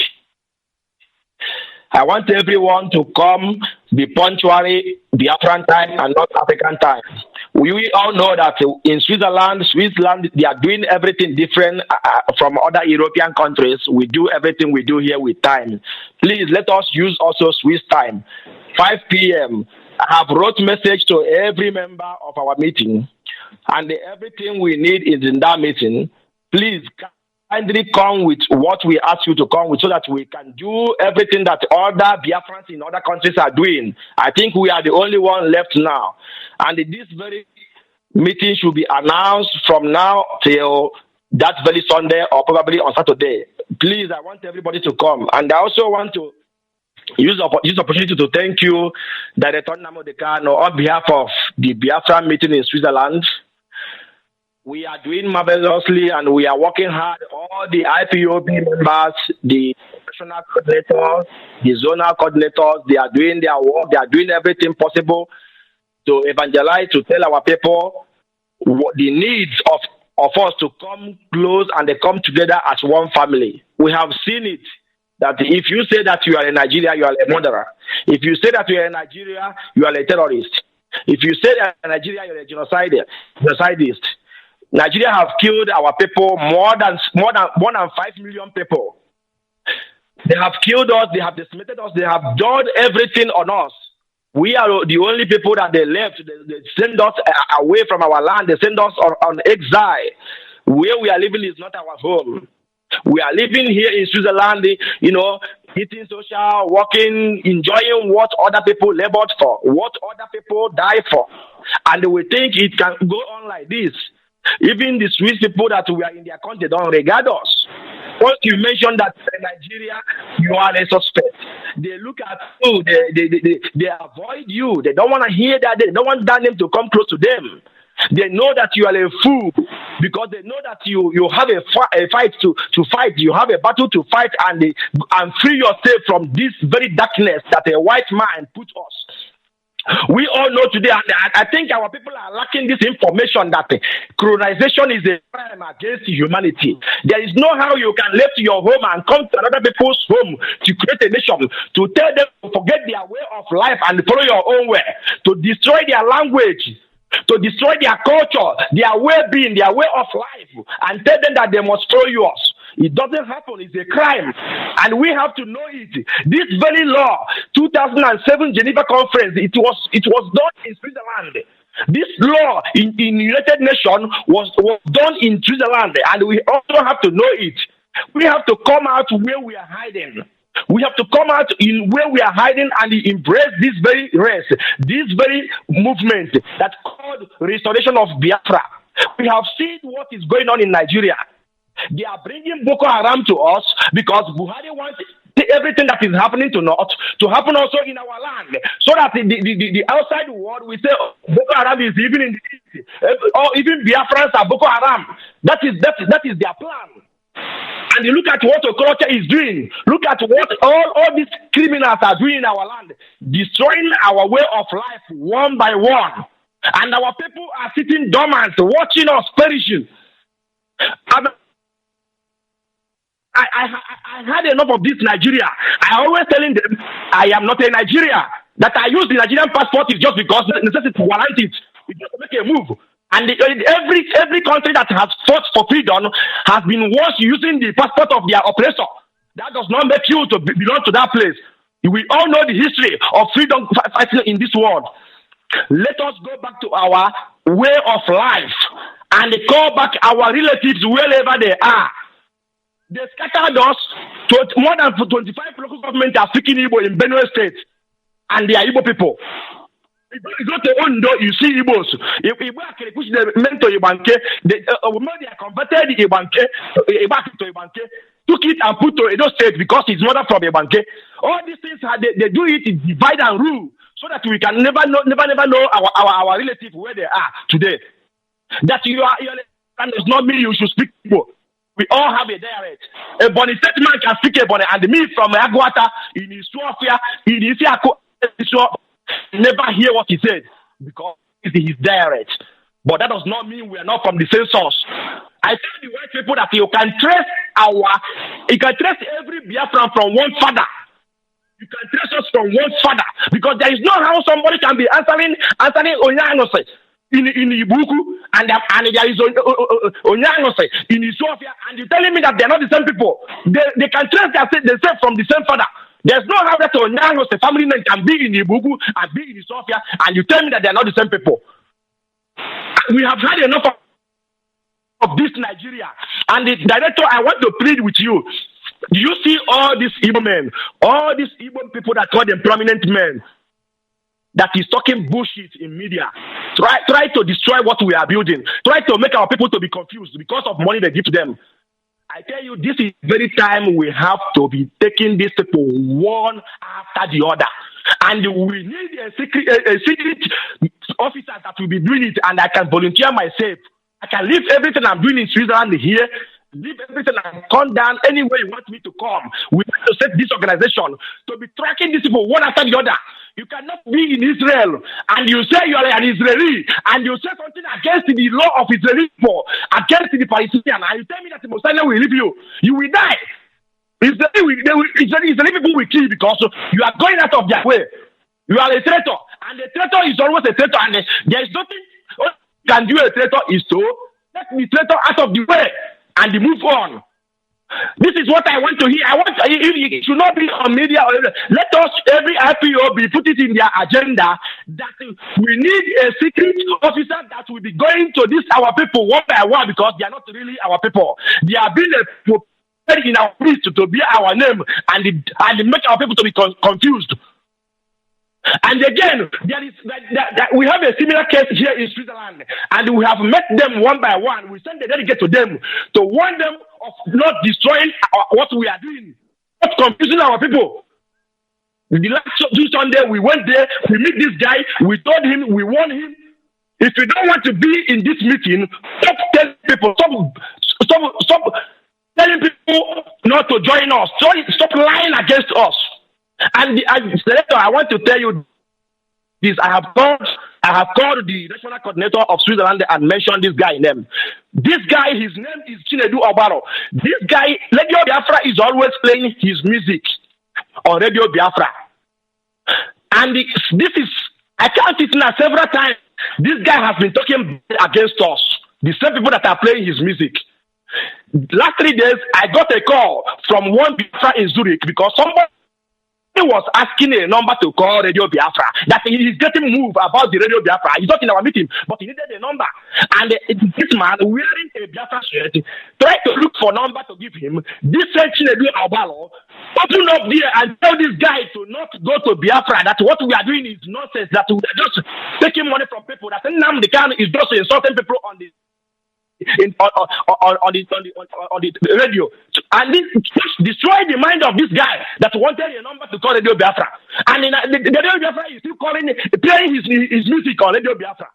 I want everyone to come, be punctually Biafran time and not African time. We all know that in Switzerland, they are doing everything different from other European countries. We do everything we do here with time. Please let us use also Swiss time, 5 p.m. I have wrote message to every member of our meeting, and everything we need is in that meeting. Please kindly come with what we ask you to come with so that we can do everything that other Biafrans in other countries are doing. I think we are the only one left now. And this very meeting should be announced from now till that very Sunday or probably on Saturday. Please, I want everybody to come. And I also want to use this opportunity to thank you, Director Nnamdi Kanu, on behalf of the Biafra meeting in Switzerland. We are doing marvelously and we are working hard. All the IPOB members, the national coordinators, the zonal coordinators, they are doing their work. They are doing everything possible to evangelize, to tell our people what the needs of us to come close and they come together as one family. We have seen it, that if you say that you are in Nigeria, you are a murderer. If you say that you are in Nigeria, you are a terrorist. If you say that in Nigeria, you are a genocidist. Nigeria have killed our people more than 5 million people. They have killed us, they have decimated us, they have done everything on us. We are the only people that they left. They send us away from our land. They send us on exile. Where we are living is not our home. We are living here in Switzerland, eating social, working, enjoying what other people labored for, what other people died for. And we think it can go on like this. Even the Swiss people that we are in their country don't regard us. Once you mention that in Nigeria, you are a suspect. They look at you, they avoid you. They don't want to hear that. They don't want that name to come close to them. They know that you are a fool because they know that you have a fight to fight. You have a battle to fight and free yourself from this very darkness that a white man put us. We all know today, and I think our people are lacking this information that colonization is a crime against humanity. There is no how you can leave your home and come to another people's home to create a nation, to tell them to forget their way of life and follow your own way, to destroy their language, to destroy their culture, their well-being, their way of life, and tell them that they must follow yours. It doesn't happen. It's a crime. And we have to know it. This very law, 2007 Geneva Conference, it was done in Switzerland. This law in United Nations was done in Switzerland. And we also have to know it. We have to come out where we are hiding. We have to come out in where we are hiding and embrace this very race, this very movement that's called restoration of Biafra. We have seen what is going on in Nigeria. They are bringing Boko Haram to us because Buhari wants everything that is happening to North to happen also in our land, so that the outside world will say Boko Haram is even in the east, or even Biafrans are Boko Haram. That is their plan. And you look at what Okorocha is doing. Look at what all these criminals are doing in our land, destroying our way of life one by one. And our people are sitting dormant, watching us perishing. I had enough of this Nigeria. I always telling them I am not a Nigeria. That I use the Nigerian passport is just because necessity warrant it. It's just to make a move. And every country that has fought for freedom has been once using the passport of their oppressor. That does not make you to belong to that place. We all know the history of freedom fighting in this world. Let us go back to our way of life and call back our relatives wherever they are. They scattered us to more than 25 local governments are speaking Igbo in Benue State, and they are Igbo people. If you go to Ondo, you see Igbos. If Igbo are push the men to Ibanke, they are converted Ibanke to Ibanke, took it and put to Edo State because his mother from Ibanke. All these things they do it in divide and rule, so that we can never know our relatives where they are today. That you are and does not mean you should speak Igbo. We all have a dialect. A Bonny statement can speak a Bonny, and me from Aguata in his Sofia, in his never hear what he said because it's his dialect. But that does not mean we are not from the same source. I tell the white people that you can trace every Biafran from one father. You can trace us from one father because there is no how somebody can be answering Onyanose in Ibuku and there is Onyanose in Sofia, and you're telling me that they're not the same people. They can trace themselves from the same father. There's no how that Onyanose family name can be in Ibuku and be in Sofia, and you tell me that they're not the same people. We have had enough of this Nigeria. And the director, I want to plead with you. Do you see all these Igbo men, all these Igbo people that call them prominent men, that is talking bullshit in media? Try to destroy what we are building. Try to make our people to be confused because of money they give to them. I tell you, this is the very time we have to be taking these people one after the other. And we need a secret officer that will be doing it, and I can volunteer myself. I can leave everything I'm doing in Switzerland here, leave everything and come down anywhere you want me to come. We have to set this organization to be tracking these people one after the other. You cannot be in Israel and you say you are an Israeli and you say something against the law of Israeli people, against the Palestinian, and you tell me that the Messiah will leave you. You will die. Israeli people will kill you because you are going out of their way. You are a traitor, and a traitor is always a traitor, and there is nothing you can do. A traitor is to let the traitor out of the way and move on. This is what I want to hear. It should not be on media. Let us, every IPOB, put it in their agenda that we need a secret officer that will be going to this our people one by one because they are not really our people. They are being in our midst to be our name and make our people to be confused. And again, there is that we have a similar case here in Switzerland, and we have met them one by one. We send the delegate to them to warn them of not destroying what we are doing, not confusing our people. The last Sunday, we went there, we meet this guy, we told him, we warned him, if you don't want to be in this meeting, stop telling people, stop telling people not to join us, stop lying against us. And Senator, I want to tell you this. I have called the national coordinator of Switzerland and mentioned this guy's name. This guy, his name is Chinedu Obaro. This guy, Radio Biafra is always playing his music on Radio Biafra. And this is, I count it now several times. This guy has been talking against us, the same people that are playing his music. Last 3 days, I got a call from one Biafra in Zurich because somebody was asking a number to call Radio Biafra, that he is getting moved about the Radio Biafra. He's not in our meeting, but he needed a number. And this man, wearing a Biafra shirt, tried to look for a number to give him. This said Chinedu Albalo, open up there and tell this guy to not go to Biafra, that what we are doing is nonsense, that we are just taking money from people, that Nnamdi Kanu is just insulting people on the radio, and this destroyed the mind of this guy that wanted a number to call Radio Biafra, and the Radio Biafra is still playing his music on Radio Biafra.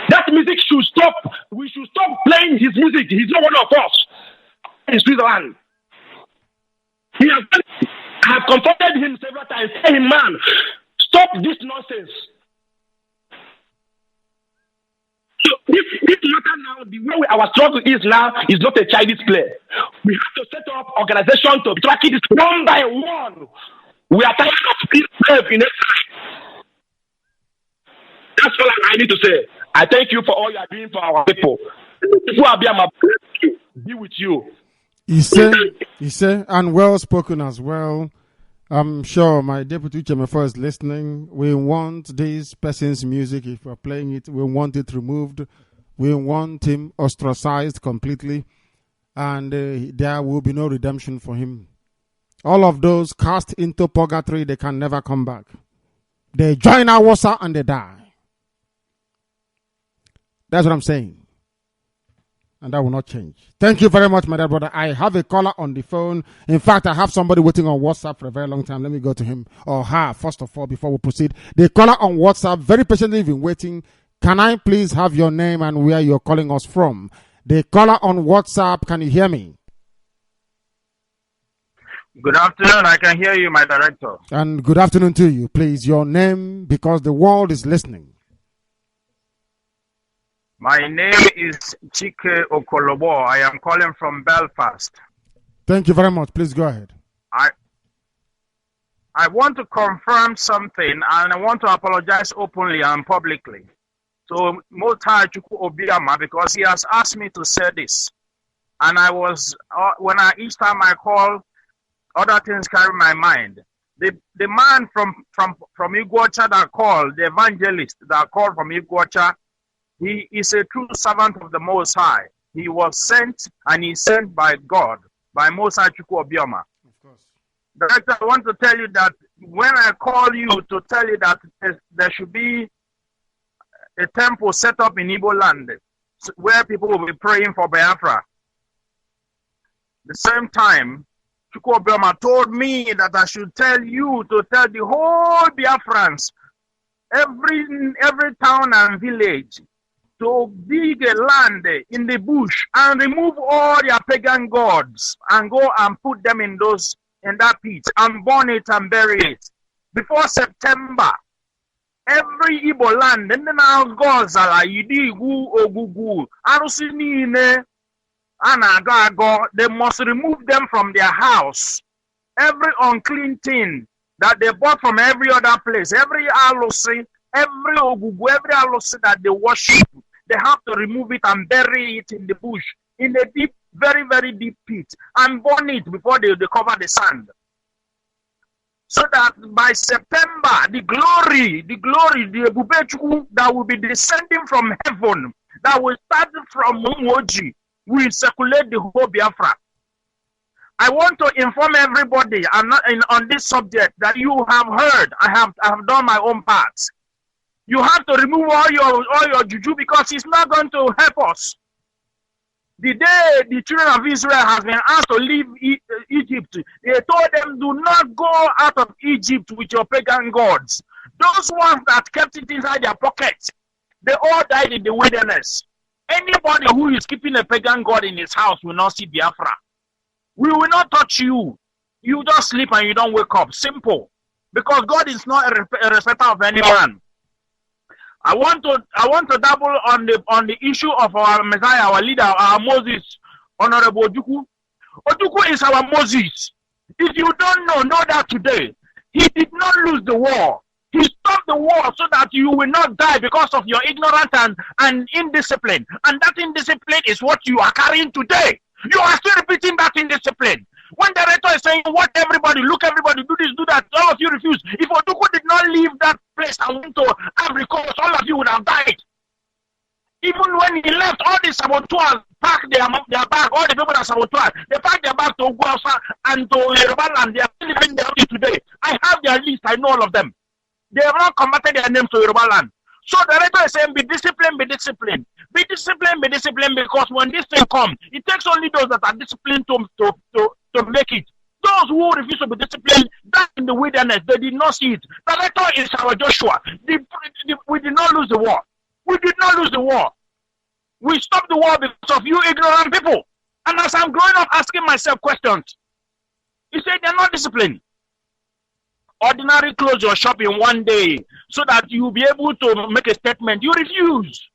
That music should stop. We should stop playing his music. He's not one of us in Switzerland. I have confronted him several times. Tell him, man, stop this nonsense. So this matter now, the way our struggle is now, is not a childish play. We have to set up organization to track it one by one. We are tired of being brave in exile. That's all I need to say. I thank you for all you are doing for our people. People are be with you. He said, and well spoken as well. I'm sure my deputy chairman is listening. We want this person's music. If we're playing it, we want it removed. We want him ostracized completely. And there will be no redemption for him. All of those cast into purgatory, they can never come back. They join our wasa and they die. That's what I'm saying. And that will not change. Thank you very much, my dear brother. I have a caller on the phone. In fact, I have somebody waiting on WhatsApp for a very long time. Let me go to him or her, first of all, before we proceed. The caller on WhatsApp, very patiently been waiting. Can I please have your name and where you're calling us from? The caller on WhatsApp, can you hear me? Good afternoon. I can hear you, my director. And good afternoon to you. Please, your name, because the world is listening. My name is Chike Okolobo. I am calling from Belfast. Thank you very much. Please go ahead. I want to confirm something, and I want to apologize openly and publicly to Mota Chukwu Obiama, because he has asked me to say this. And I was, each time I call, other things carry my mind. The man from Iguacha that called, the evangelist that called from Iguacha, he is a true servant of the Most High. He was sent, and he's sent by God, by Moses Chukwu Obiama. Of course. Director, I want to tell you that when I call you to tell you that there should be a temple set up in Igbo land where people will be praying for Biafra, the same time, Chukwu Obiama told me that I should tell you to tell the whole Biafrans, every town and village, to dig a land in the bush and remove all their pagan gods and go and put them in that pit and burn it and bury it. Before September, every Igbo land, and then our gods are like Idigu, Ogugu, Arusinine, Anagago, they must remove them from their house. Every unclean thing that they bought from every other place, every Alusi, every Ogugu, every Alusi that they worship, they have to remove it and bury it in the bush, in a deep, very, very deep pit, and burn it before they cover the sand. So that by September, the glory, the Ebubechu that will be descending from heaven, that will start from Umoji, will circulate the whole Biafra. I want to inform everybody on this subject that you have heard. I have done my own part. You have to remove all your juju because it's not going to help us. The day the children of Israel has been asked to leave Egypt, they told them, do not go out of Egypt with your pagan gods. Those ones that kept it inside their pockets, they all died in the wilderness. Anybody who is keeping a pagan god in his house will not see Biafra. We will not touch you. You just sleep and you don't wake up. Simple. Because God is not a respecter of any man. I want to double on the issue of our Messiah, our leader, our Moses, Honorable Ojukwu. Ojukwu is our Moses. If you don't know that today. He did not lose the war. He stopped the war so that you will not die because of your ignorance and indiscipline. And that indiscipline is what you are carrying today. You are still repeating that indiscipline. When the director is saying, what everybody, look everybody, do this, do that, all of you refuse. If Ojukwu did not leave that place and went to Ivory Coast, all of you would have died. Even when he left, all the saboteurs packed their bag, all the people that saboteurs, they packed their bag to Guelph and to Yoruba land. They are still living there today. I have their list, I know all of them. They have not converted their names to Yoruba land. So the director is saying, be disciplined, be disciplined. Be disciplined, be disciplined, because when this thing comes, it takes only those that are disciplined to make it. Those who refuse to be disciplined, that in the wilderness, they did not see it. The director is our Joshua. We did not lose the war. We did not lose the war. We stopped the war because of you ignorant people. And as I'm growing up asking myself questions, he said they're not disciplined. Ordinary close your shop in one day so that you'll be able to make a statement. You refuse.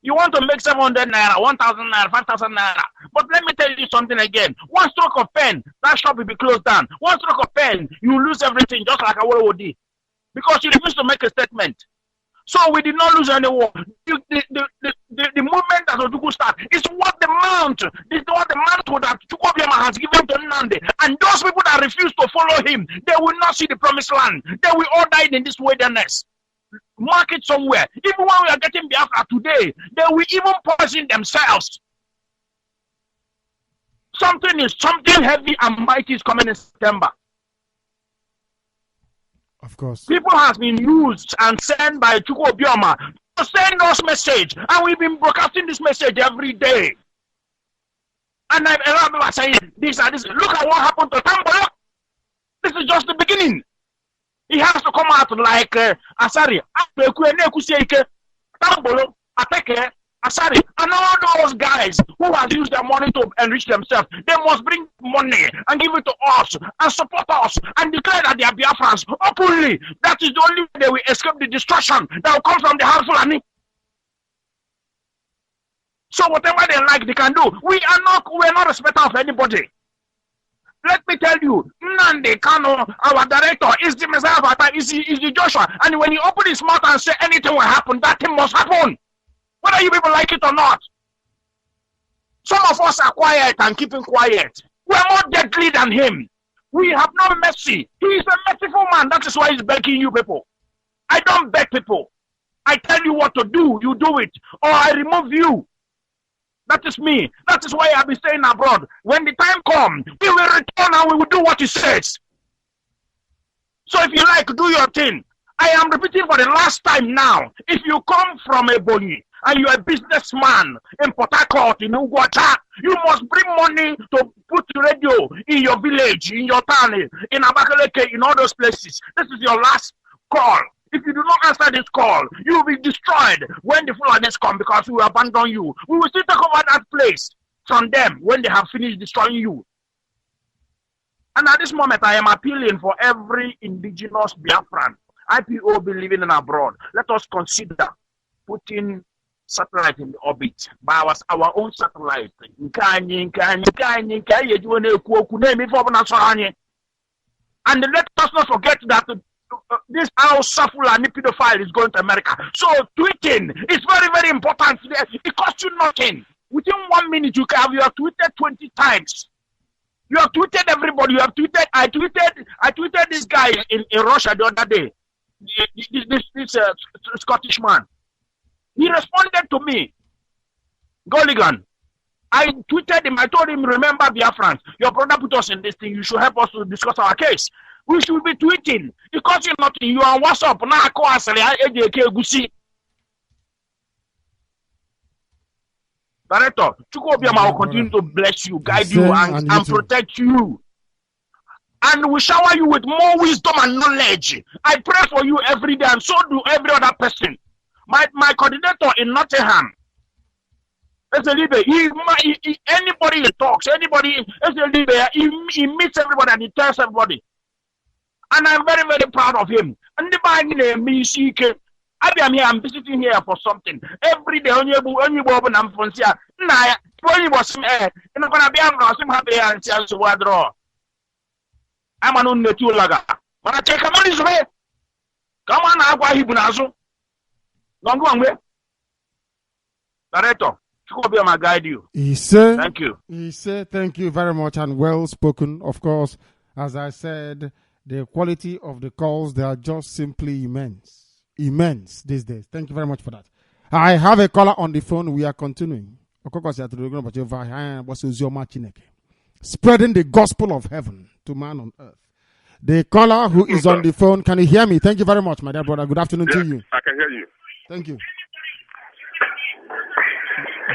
You want to make 700 naira, 1,000 naira, 5,000 naira. But let me tell you something again. One stroke of pen, that shop will be closed down. One stroke of pen, you lose everything, just like Awolowo did. Because you refuse to make a statement. So we did not lose any war. The movement that Ojukwu started is what the mantle that Chukwuobiama has given to Nnamdi. And those people that refuse to follow him, they will not see the promised land. They will all die in this wilderness. Mark it somewhere. Even when we are getting Biafra today, they will even poison themselves. Something heavy and mighty is coming in September. Of course. People has been used and sent by Chukwuobiama to send us message, and we've been broadcasting this message every day. And a lot of people are saying this and this. Look at what happened to Tambolo. This is just the beginning. He has to come out like Asari, Tambolo, Ateke, Asari, and all those guys who have used their money to enrich themselves. They must bring money and give it to us and support us and declare that they are Biafrans openly. That is the only way they will escape the destruction that will come from the house Fulani. So whatever they like, they can do. We are not respecter of anybody. Let me tell you, Nnamdi Kanu, our director, is the Messiah of our time, is the Joshua. And when he open his mouth and say anything will happen, that thing must happen. Whether you people like it or not. Some of us are quiet and keeping quiet. We are more deadly than him. We have no mercy. He is a merciful man. That is why he's begging you people. I don't beg people. I tell you what to do, you do it. Or I remove you. That is me. That is why I'll be staying abroad. When the time comes, we will return and we will do what he says. So if you like, do your thing. I am repeating for the last time now. If you come from Ebonyi and you are a businessman in Port Harcourt, in Ugwata, you must bring money to put radio in your village, in your town, in Abakaleke, in all those places. This is your last call. If you do not answer this call, you will be destroyed when the Fulanis come because we will abandon you. We will still take over that place from them when they have finished destroying you. And at this moment, I am appealing for every indigenous Biafran, IPOB living in abroad. Let us consider putting satellite in the orbit by our own satellite. And let us not forget that this Hausa Fulani pedophile is going to America. So tweeting is very, very important. It costs you nothing. Within 1 minute, you have tweeted 20 times. You have tweeted everybody. You have tweeted. I tweeted this guy in Russia the other day. This Scottish man. He responded to me. Goligan. I tweeted him. I told him, remember, Biafrans, your brother put us in this thing. You should help us to discuss our case. We should be tweeting. Because you're not, you are on WhatsApp. Now I call us. Director, Chukwuobiama will continue to bless you, guide you, and protect you. And we shower you with more wisdom and knowledge. I pray for you every day, and so do every other person. My coordinator in Nottingham, anybody he talks, anybody, he meets everybody and he tells everybody. And I'm very, very proud of him. And I'm here, I'm visiting here for something. Every day, only Bob and I'm from here. Only was I'm gonna be happy and see us draw. I'm an only two laga. But I take a money's way. Come on, I'll buy Hibunazo. Don't go away. Director, Chukwuobiama guide you. He said, thank you. He said, thank you very much and well spoken. Of course, as I said, the quality of the calls, they are just simply immense. Immense these days. Thank you very much for that. I have a caller on the phone. We are continuing. Spreading the gospel of heaven to man on earth. The caller who is on the phone, can you hear me? Thank you very much, my dear brother. Good afternoon to you. I can hear you. Thank you.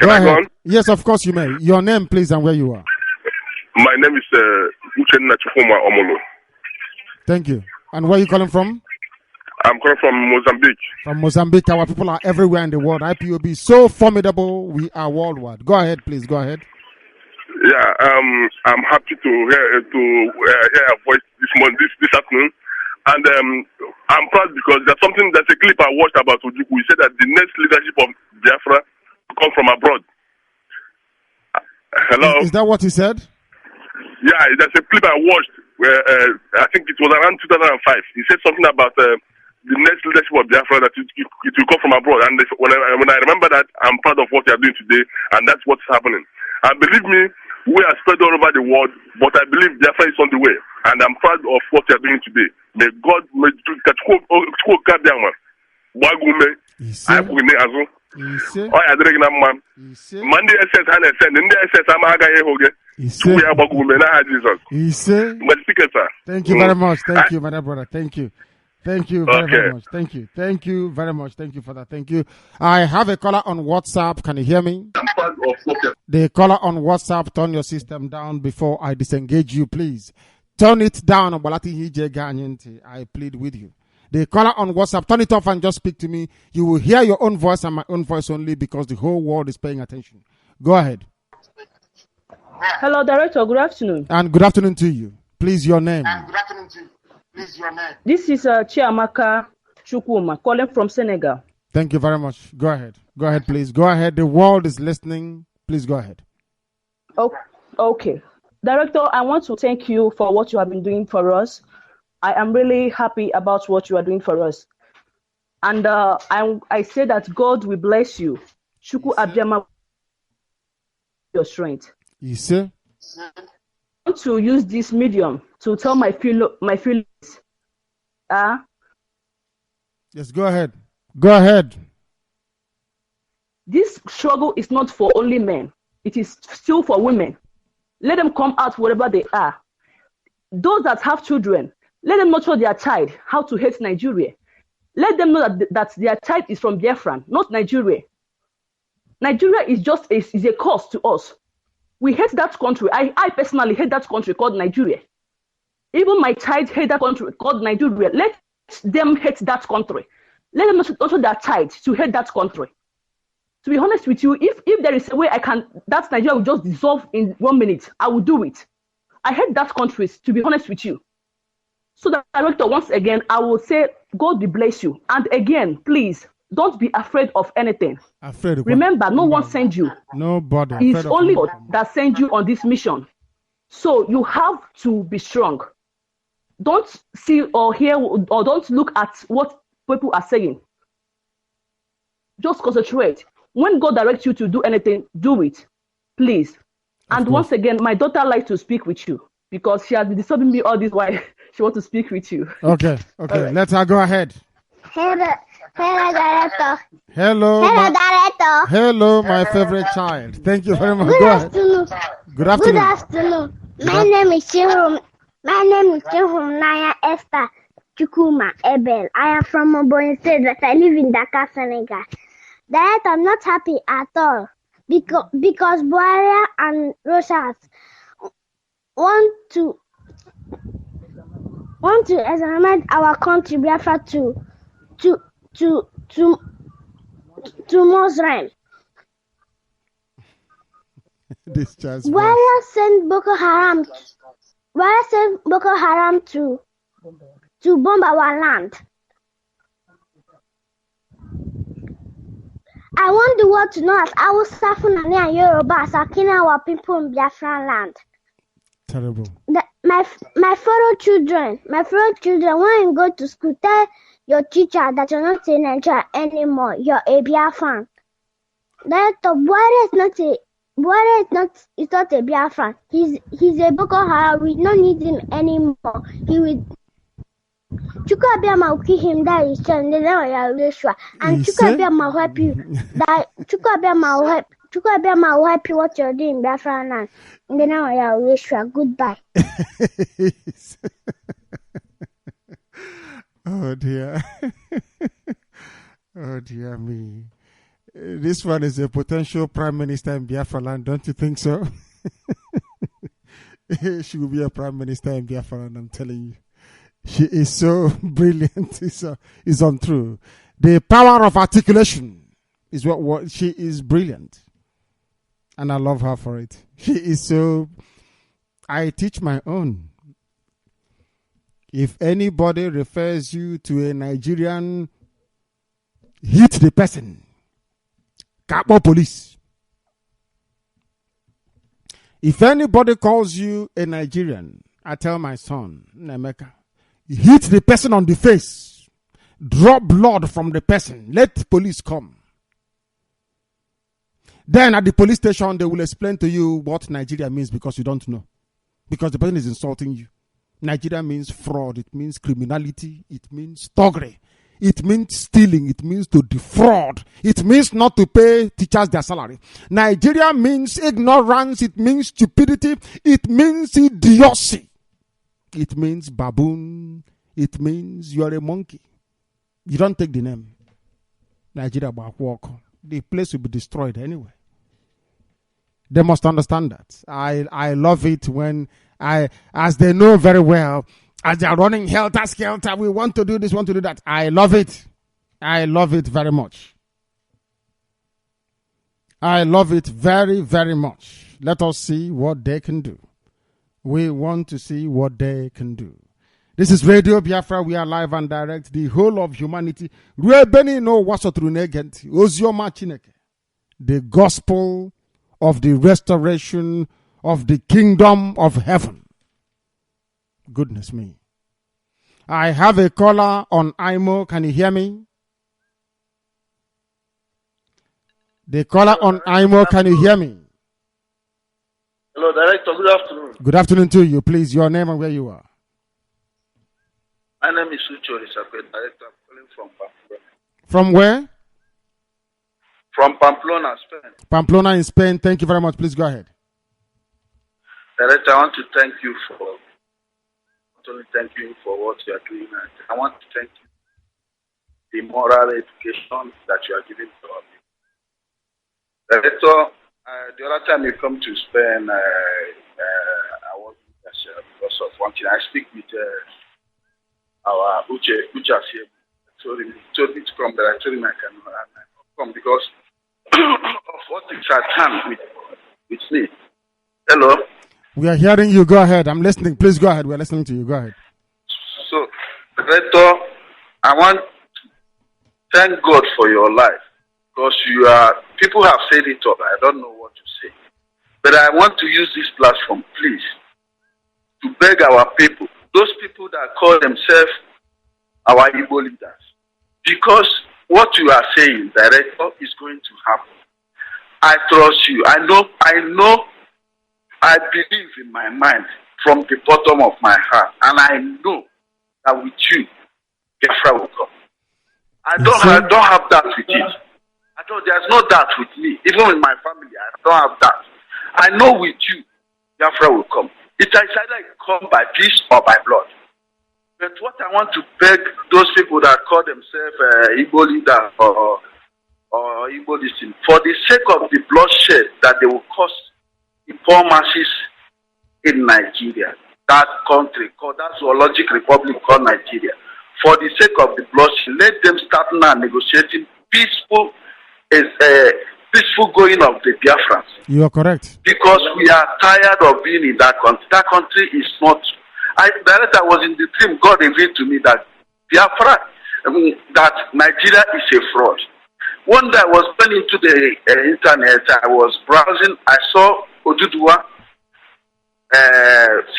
Can I go on? Yes, of course you may. Your name, please, and where you are. My name is Uchenna Chufuma Omolo. Thank you. And where are you calling from? I'm calling from Mozambique. From Mozambique, our people are everywhere in the world. IPOB is so formidable. We are worldwide. Go ahead, please. Go ahead. Yeah, I'm happy to hear a voice this afternoon, and I'm proud because there's a clip I watched about Ojukwu. He said that the next leadership of Biafra will come from abroad. Hello. Is that what he said? Yeah, there's a clip I watched where I think it was around 2005. He said something about the next leadership of Biafra, that it will come from abroad. And when I remember that, I'm proud of what they are doing today, and that's what's happening. And believe me, we are spread all over the world, but I believe Biafra is on the way, and I'm proud of what they are doing today. May God Thank you very much. Thank you, my dear brother. Thank you. Thank you very much. Thank you. Thank you very much. Thank you for that. Thank you. I have a caller on WhatsApp. Can you hear me? The caller on WhatsApp, turn your system down before I disengage you, please. Turn it down. I plead with you. The caller on WhatsApp, turn it off and just speak to me. You will hear your own voice and my own voice only because the whole world is paying attention. Go ahead. Hello, Director. Good afternoon. And good afternoon to you. Please, your name. This is Chiamaka Chukwuma calling from Senegal. Thank you very much. Go ahead. Go ahead, please. Go ahead. The world is listening. Please go ahead. Oh, okay. Director, I want to thank you for what you have been doing for us. I am really happy about what you are doing for us. And I say that God will bless you. Chukwuobiama, your strength. You see? I want to use this medium to tell my feelings. Yes, go ahead. Go ahead. This struggle is not for only men. It is still for women. Let them come out wherever they are. Those that have children, let them not show their child how to hate Nigeria. Let them know that their child is from Biafran, not Nigeria. Nigeria is just is a cause to us. We hate that country. I personally hate that country called Nigeria. Even my child hate that country called Nigeria. Let them hate that country. Let them not show their child to hate that country. To be honest with you, if there is a way that Nigeria will just dissolve in 1 minute, I will do it. I hate that country, to be honest with you. So, the Director, once again, I will say, God will bless you. And again, please, don't be afraid of anything. Remember, no one sent you. Nobody. It's only God that sent you on this mission. So, you have to be strong. Don't see or hear or don't look at what people are saying. Just concentrate. When God directs you to do anything, do it. Please. And once again, my daughter likes to speak with you because she has been disturbing me all this while. She wants to speak with you. Okay. Right. Let her go ahead. Hello, Director. Hello, Hello, Director. hello, my favorite child. Thank you very much. Good Go ahead. afternoon. Good afternoon. Good afternoon. My name is Naya Esther Chukuma Ebel. I am from Oboin State, but I live in Dakar, Senegal. Director, I'm not happy at all because Buhari and Rosas want to examine our country Biafra to Muslim. This child's Buhari sent Boko Haram. Buhari sent Boko Haram to bomb our land. I want the world to know that Hausa, Fulani, and Yoruba are killing our people in Biafran land. Terrible. My fellow children, when you go to school, tell your teacher that you're not in Nigeria anymore. You're a Biafran. That Buhari is not a Biafran. He's a Boko Haram. We don't need him anymore. He will. Chukwuabiama will kill him. That is true. And then and Chukwuabiama will help you. That Chukwuabiama will help you what you're doing in Biafran land. And then I will wish you goodbye. Oh dear. Oh dear me. This one is a potential prime minister in Biafra land, don't you think so? She will be a prime minister in Biafra land, I'm telling you. She is so brilliant. It's untrue. The power of articulation is what she is brilliant. And I love her for it. She is so... I teach my own. If anybody refers you to a Nigerian, hit the person. Capo police. If anybody calls you a Nigerian, I tell my son, Nemeka, hit the person on the face. Draw blood from the person. Let police come. Then at the police station, they will explain to you what Nigeria means because you don't know. Because the person is insulting you. Nigeria means fraud. It means criminality. It means thuggery. It means stealing. It means to defraud. It means not to pay teachers their salary. Nigeria means ignorance. It means stupidity. It means idiocy. It means baboon. It means you are a monkey. You don't take the name. Nigeria walk. The place will be destroyed anyway. They must understand that. I love it when as they know very well, as they are running helter-skelter, we want to do this, want to do that. I love it. I love it very much. I love it very, very much. Let us see what they can do. We want to see what they can do. This is Radio Biafra. We are live and direct. The whole of humanity. The gospel of the restoration of the kingdom of heaven. Goodness me. I have a caller on IMO. Can you hear me? The caller on IMO, can you hear me? Hello, Director. Good afternoon. Good afternoon to you. Please, your name and where you are. My name is Ucho Risapet, Director. I'm calling from Pamplona. From where? From Pamplona, Spain. Pamplona in Spain. Thank you very much. Please go ahead. Director, I want to thank you for what you are doing. And I want to thank you for the moral education that you are giving to us. Director, the other time you come to Spain, I was because of one thing. I speak with our Uche here. He told me to come, but I told him I cannot come because of what is at hand with me. Hello? We are hearing you. Go ahead. I'm listening. Please go ahead. We're listening to you. Go ahead. So, Director, I want to thank God for your life because people have said it all. I don't know what to say. But I want to use this platform, please, to beg our people, those people that call themselves our Igbo leaders, because what you are saying, Director, is going to happen. I trust you. I know, I believe in my mind from the bottom of my heart, and I know that with you, Biafra will come. I don't have that with it. There's no doubt with me. Even in my family, I don't have that. I know with you, Biafra will come. It is either it come by peace or by blood. But what I want to beg those people that call themselves Igbo leaders or Igbo listening, for the sake of the bloodshed that they will cause the poor masses in Nigeria, that country called that zoologic republic called Nigeria, for the sake of the bloodshed, let them start now negotiating peaceful going of the Biafrans. You are correct. Because we are tired of being in that country. That country is not. I was in the dream. God revealed to me that Biafra, that Nigeria is a fraud. One day I was going into the internet. I was browsing. I saw Oduduwa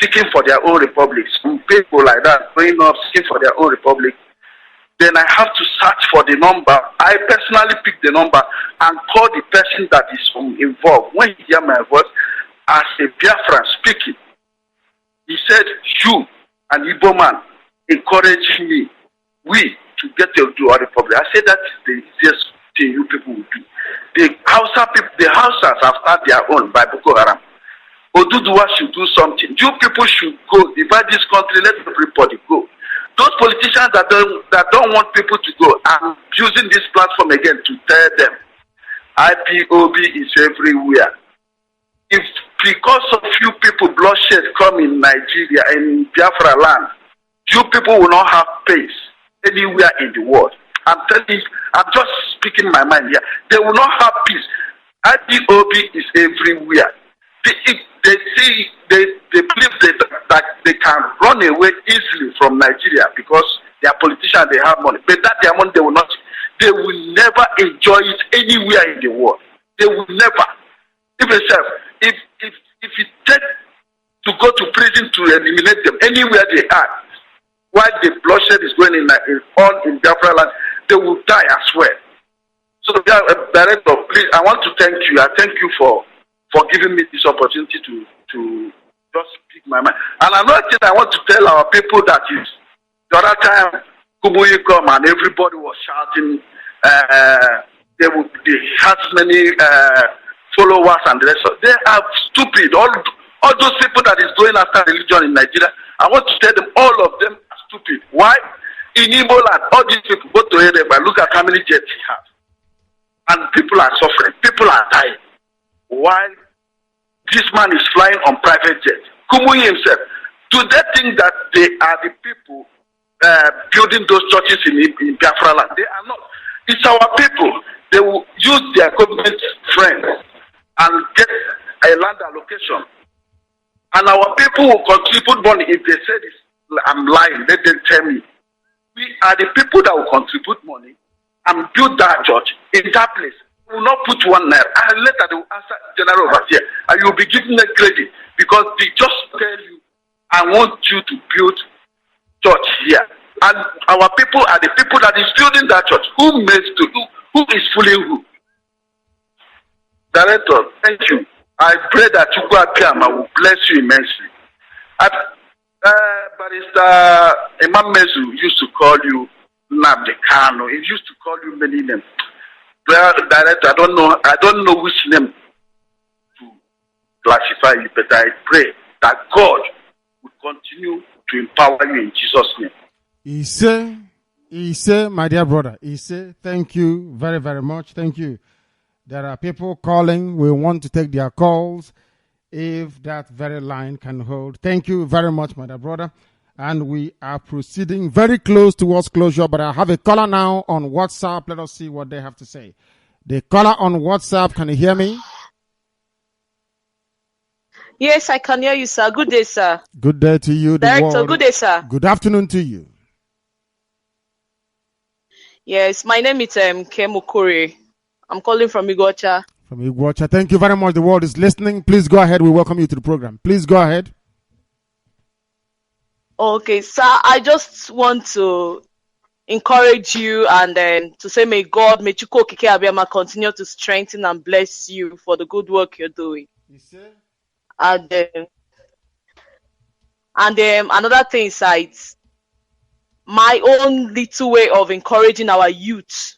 seeking for their own republic. Some people like that going up seeking for their own republic. Then I have to search for the number. I personally pick the number and call the person that is involved. When he hear my voice, as a Biafran speaking, he said, "You, an Igbo man, encourage me, we, to get to our republic." I said that is the easiest thing you people will do. The Hausa people, the Hausas have had their own by Boko Haram. Oduduwa should do something. You people should go, divide this country, let everybody go. Those politicians that don't want people to go, I'm using this platform again to tell them, IPOB is everywhere. If because of you people bloodshed come in Nigeria and Biafra land, you people will not have peace anywhere in the world. I'm telling you, I'm just speaking my mind here. They will not have peace. IPOB is everywhere. They believe that they can run away easily from Nigeria because they are politicians, they have money. But that their money they will never enjoy it anywhere in the world. They will never. If it takes to go to prison to eliminate them anywhere they are, while the bloodshed is going on in Biafra land, they will die as well. So, Director, please, I want to thank you. I thank you for giving me this opportunity to just speak my mind. And another thing I want to tell our people that is, the other time Kumuyi come and everybody was shouting, they had many followers and the rest of they are stupid. All those people that is going after religion in Nigeria, I want to tell them all of them are stupid. Why? In Igbo land, all these people go to Ereba, look at how many jets he has. And people are suffering, people are dying. While this man is flying on private jet. Kumuyi himself, do they think that they are the people building those churches in Biafra land? They are not. It's our people. They will use their government friends and get a land allocation. And our people will contribute money. If they say this, I'm lying, let them tell me. We are the people that will contribute money and build that church in that place. We will not put one naira. And later they will answer General Overseer. And you will be giving them credit because they just tell you, I want you to build church here. And our people are the people that is building that church. Who is fooling who? Director, thank you. I pray that Chukwu Abiyama will bless you immensely. Barrister Imam Mezu used to call you Nnamdi Kanu. He used to call you many names. Well, Director, I don't know which name to classify you, but I pray that God will continue to empower you in Jesus' name. He say, my dear brother, thank you very, very much. Thank you. There are people calling. We want to take their calls if that very line can hold. Thank you very much, my dear brother. And we are proceeding very close towards closure, but I have a caller now on WhatsApp. Let us see what they have to say. The caller on WhatsApp, can you hear me? Yes, I can hear you, sir. Good day, sir. Good day to you. Director, good day, sir. Good afternoon to you. Yes, my name is Kemukuri. I'm calling from Igbocha. From Igbocha. Thank you very much. The world is listening. Please go ahead. We welcome you to the program. Please go ahead. Okay, sir. I just want to encourage you and then to say, may Chukwu Okike Abiyama continue to strengthen and bless you for the good work you're doing. You see? And another thing, sir, my own little way of encouraging our youth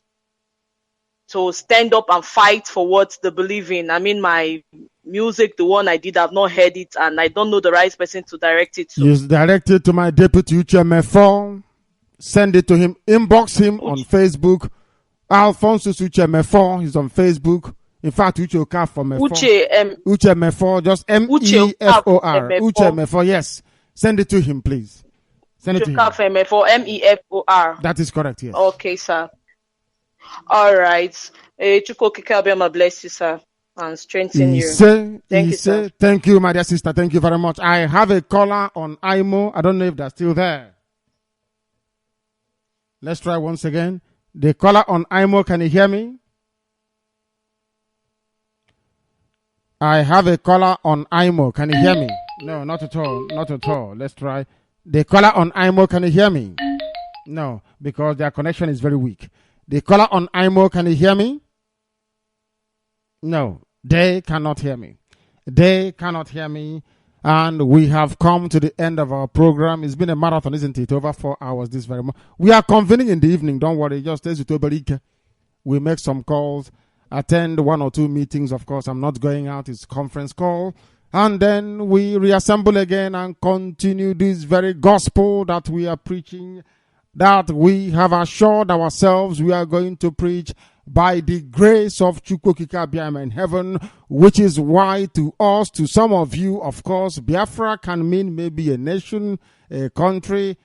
to stand up and fight for what they believe in. I mean, my music, the one I did, I've not heard it, and I don't know the right person to direct it to. You direct it to my deputy Uchemefo. Send it to him. Inbox him on Facebook. Alfonso Uchemefo. He's on Facebook. In fact, Uche Okafor Mefo. Uche Mefo. Just M-E-F-O-R. Uche Mefo. Yes. Send it to him, please. Send it to him. Mefo. M-E-F-O-R. That is correct, yes. Okay, sir. All right. Chuko Kikabiama bless you, sir, and strengthen you. Thank you, sir. Thank you, my dear sister. Thank you very much. I have a caller on IMO. I don't know if they're still there. Let's try once again. The caller on IMO, can you hear me? I have a caller on IMO. Can you hear me? No, not at all. Not at all. Let's try. The caller on IMO, can you hear me? No, because their connection is very weak. The caller on IMO, can you hear me? No, they cannot hear me. They cannot hear me. And we have come to the end of our program. It's been a marathon, isn't it? Over 4 hours this very much. We are convening in the evening. Don't worry. Just stay with Oberike. We make some calls, attend 1 or 2 meetings. Of course, I'm not going out. It's conference call. And then we reassemble again and continue this very gospel that we are preaching, that we have assured ourselves we are going to preach by the grace of Chukwokika Biama in heaven, which is why to us, to some of you, of course, Biafra can mean maybe a nation, a country,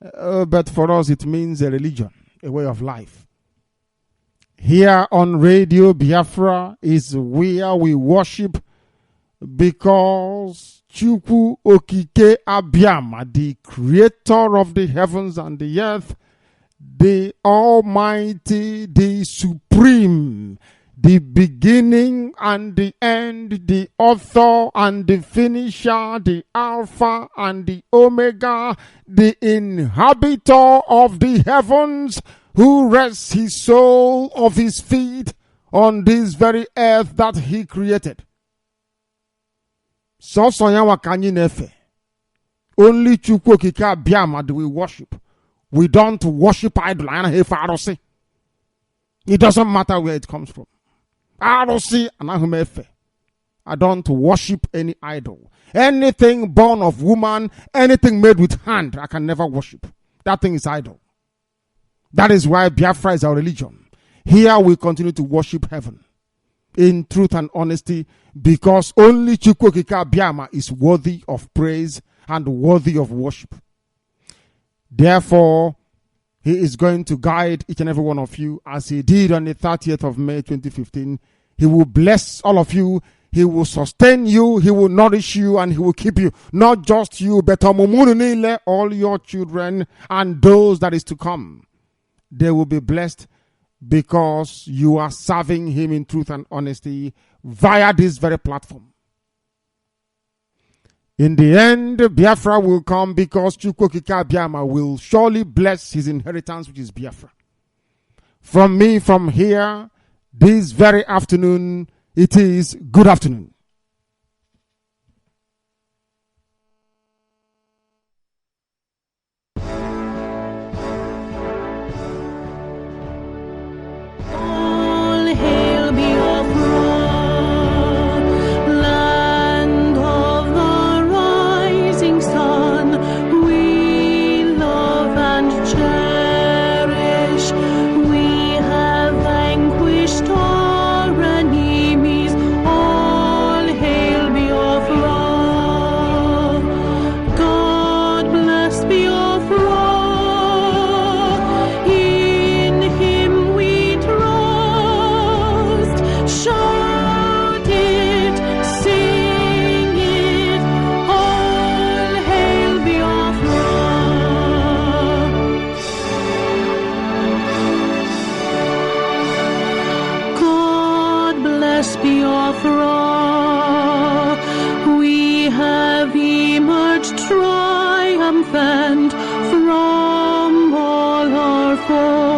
but for us it means a religion, a way of life. Here on Radio Biafra is where we worship because Chukwu Okike Abiama, the creator of the heavens and the earth, the Almighty, the Supreme, the beginning and the end, the author and the finisher, the Alpha and the Omega, the inhabitor of the heavens, who rests his soul of his feet on this very earth that he created. So Sonyawa Kanyi Nefe. Only Chukwu Okike Abiama do we worship. We don't worship idol. It doesn't matter where it comes from. I don't worship any idol. Anything born of woman, anything made with hand, I can never worship. That thing is idol. That is why Biafra is our religion. Here we continue to worship heaven in truth and honesty, because only Chukwu Okike Abiama is worthy of praise and worthy of worship. Therefore, he is going to guide each and every one of you as he did on the 30th of May 2015. He will bless all of you. He will sustain you. He will nourish you and he will keep you. Not just you, but all your children and those that is to come. They will be blessed because you are serving him in truth and honesty via this very platform. In the end, Biafra will come because Chukwu Okike Abiama will surely bless his inheritance, which is Biafra. From me, from here, this very afternoon, it is good afternoon. triumphant from all our foes.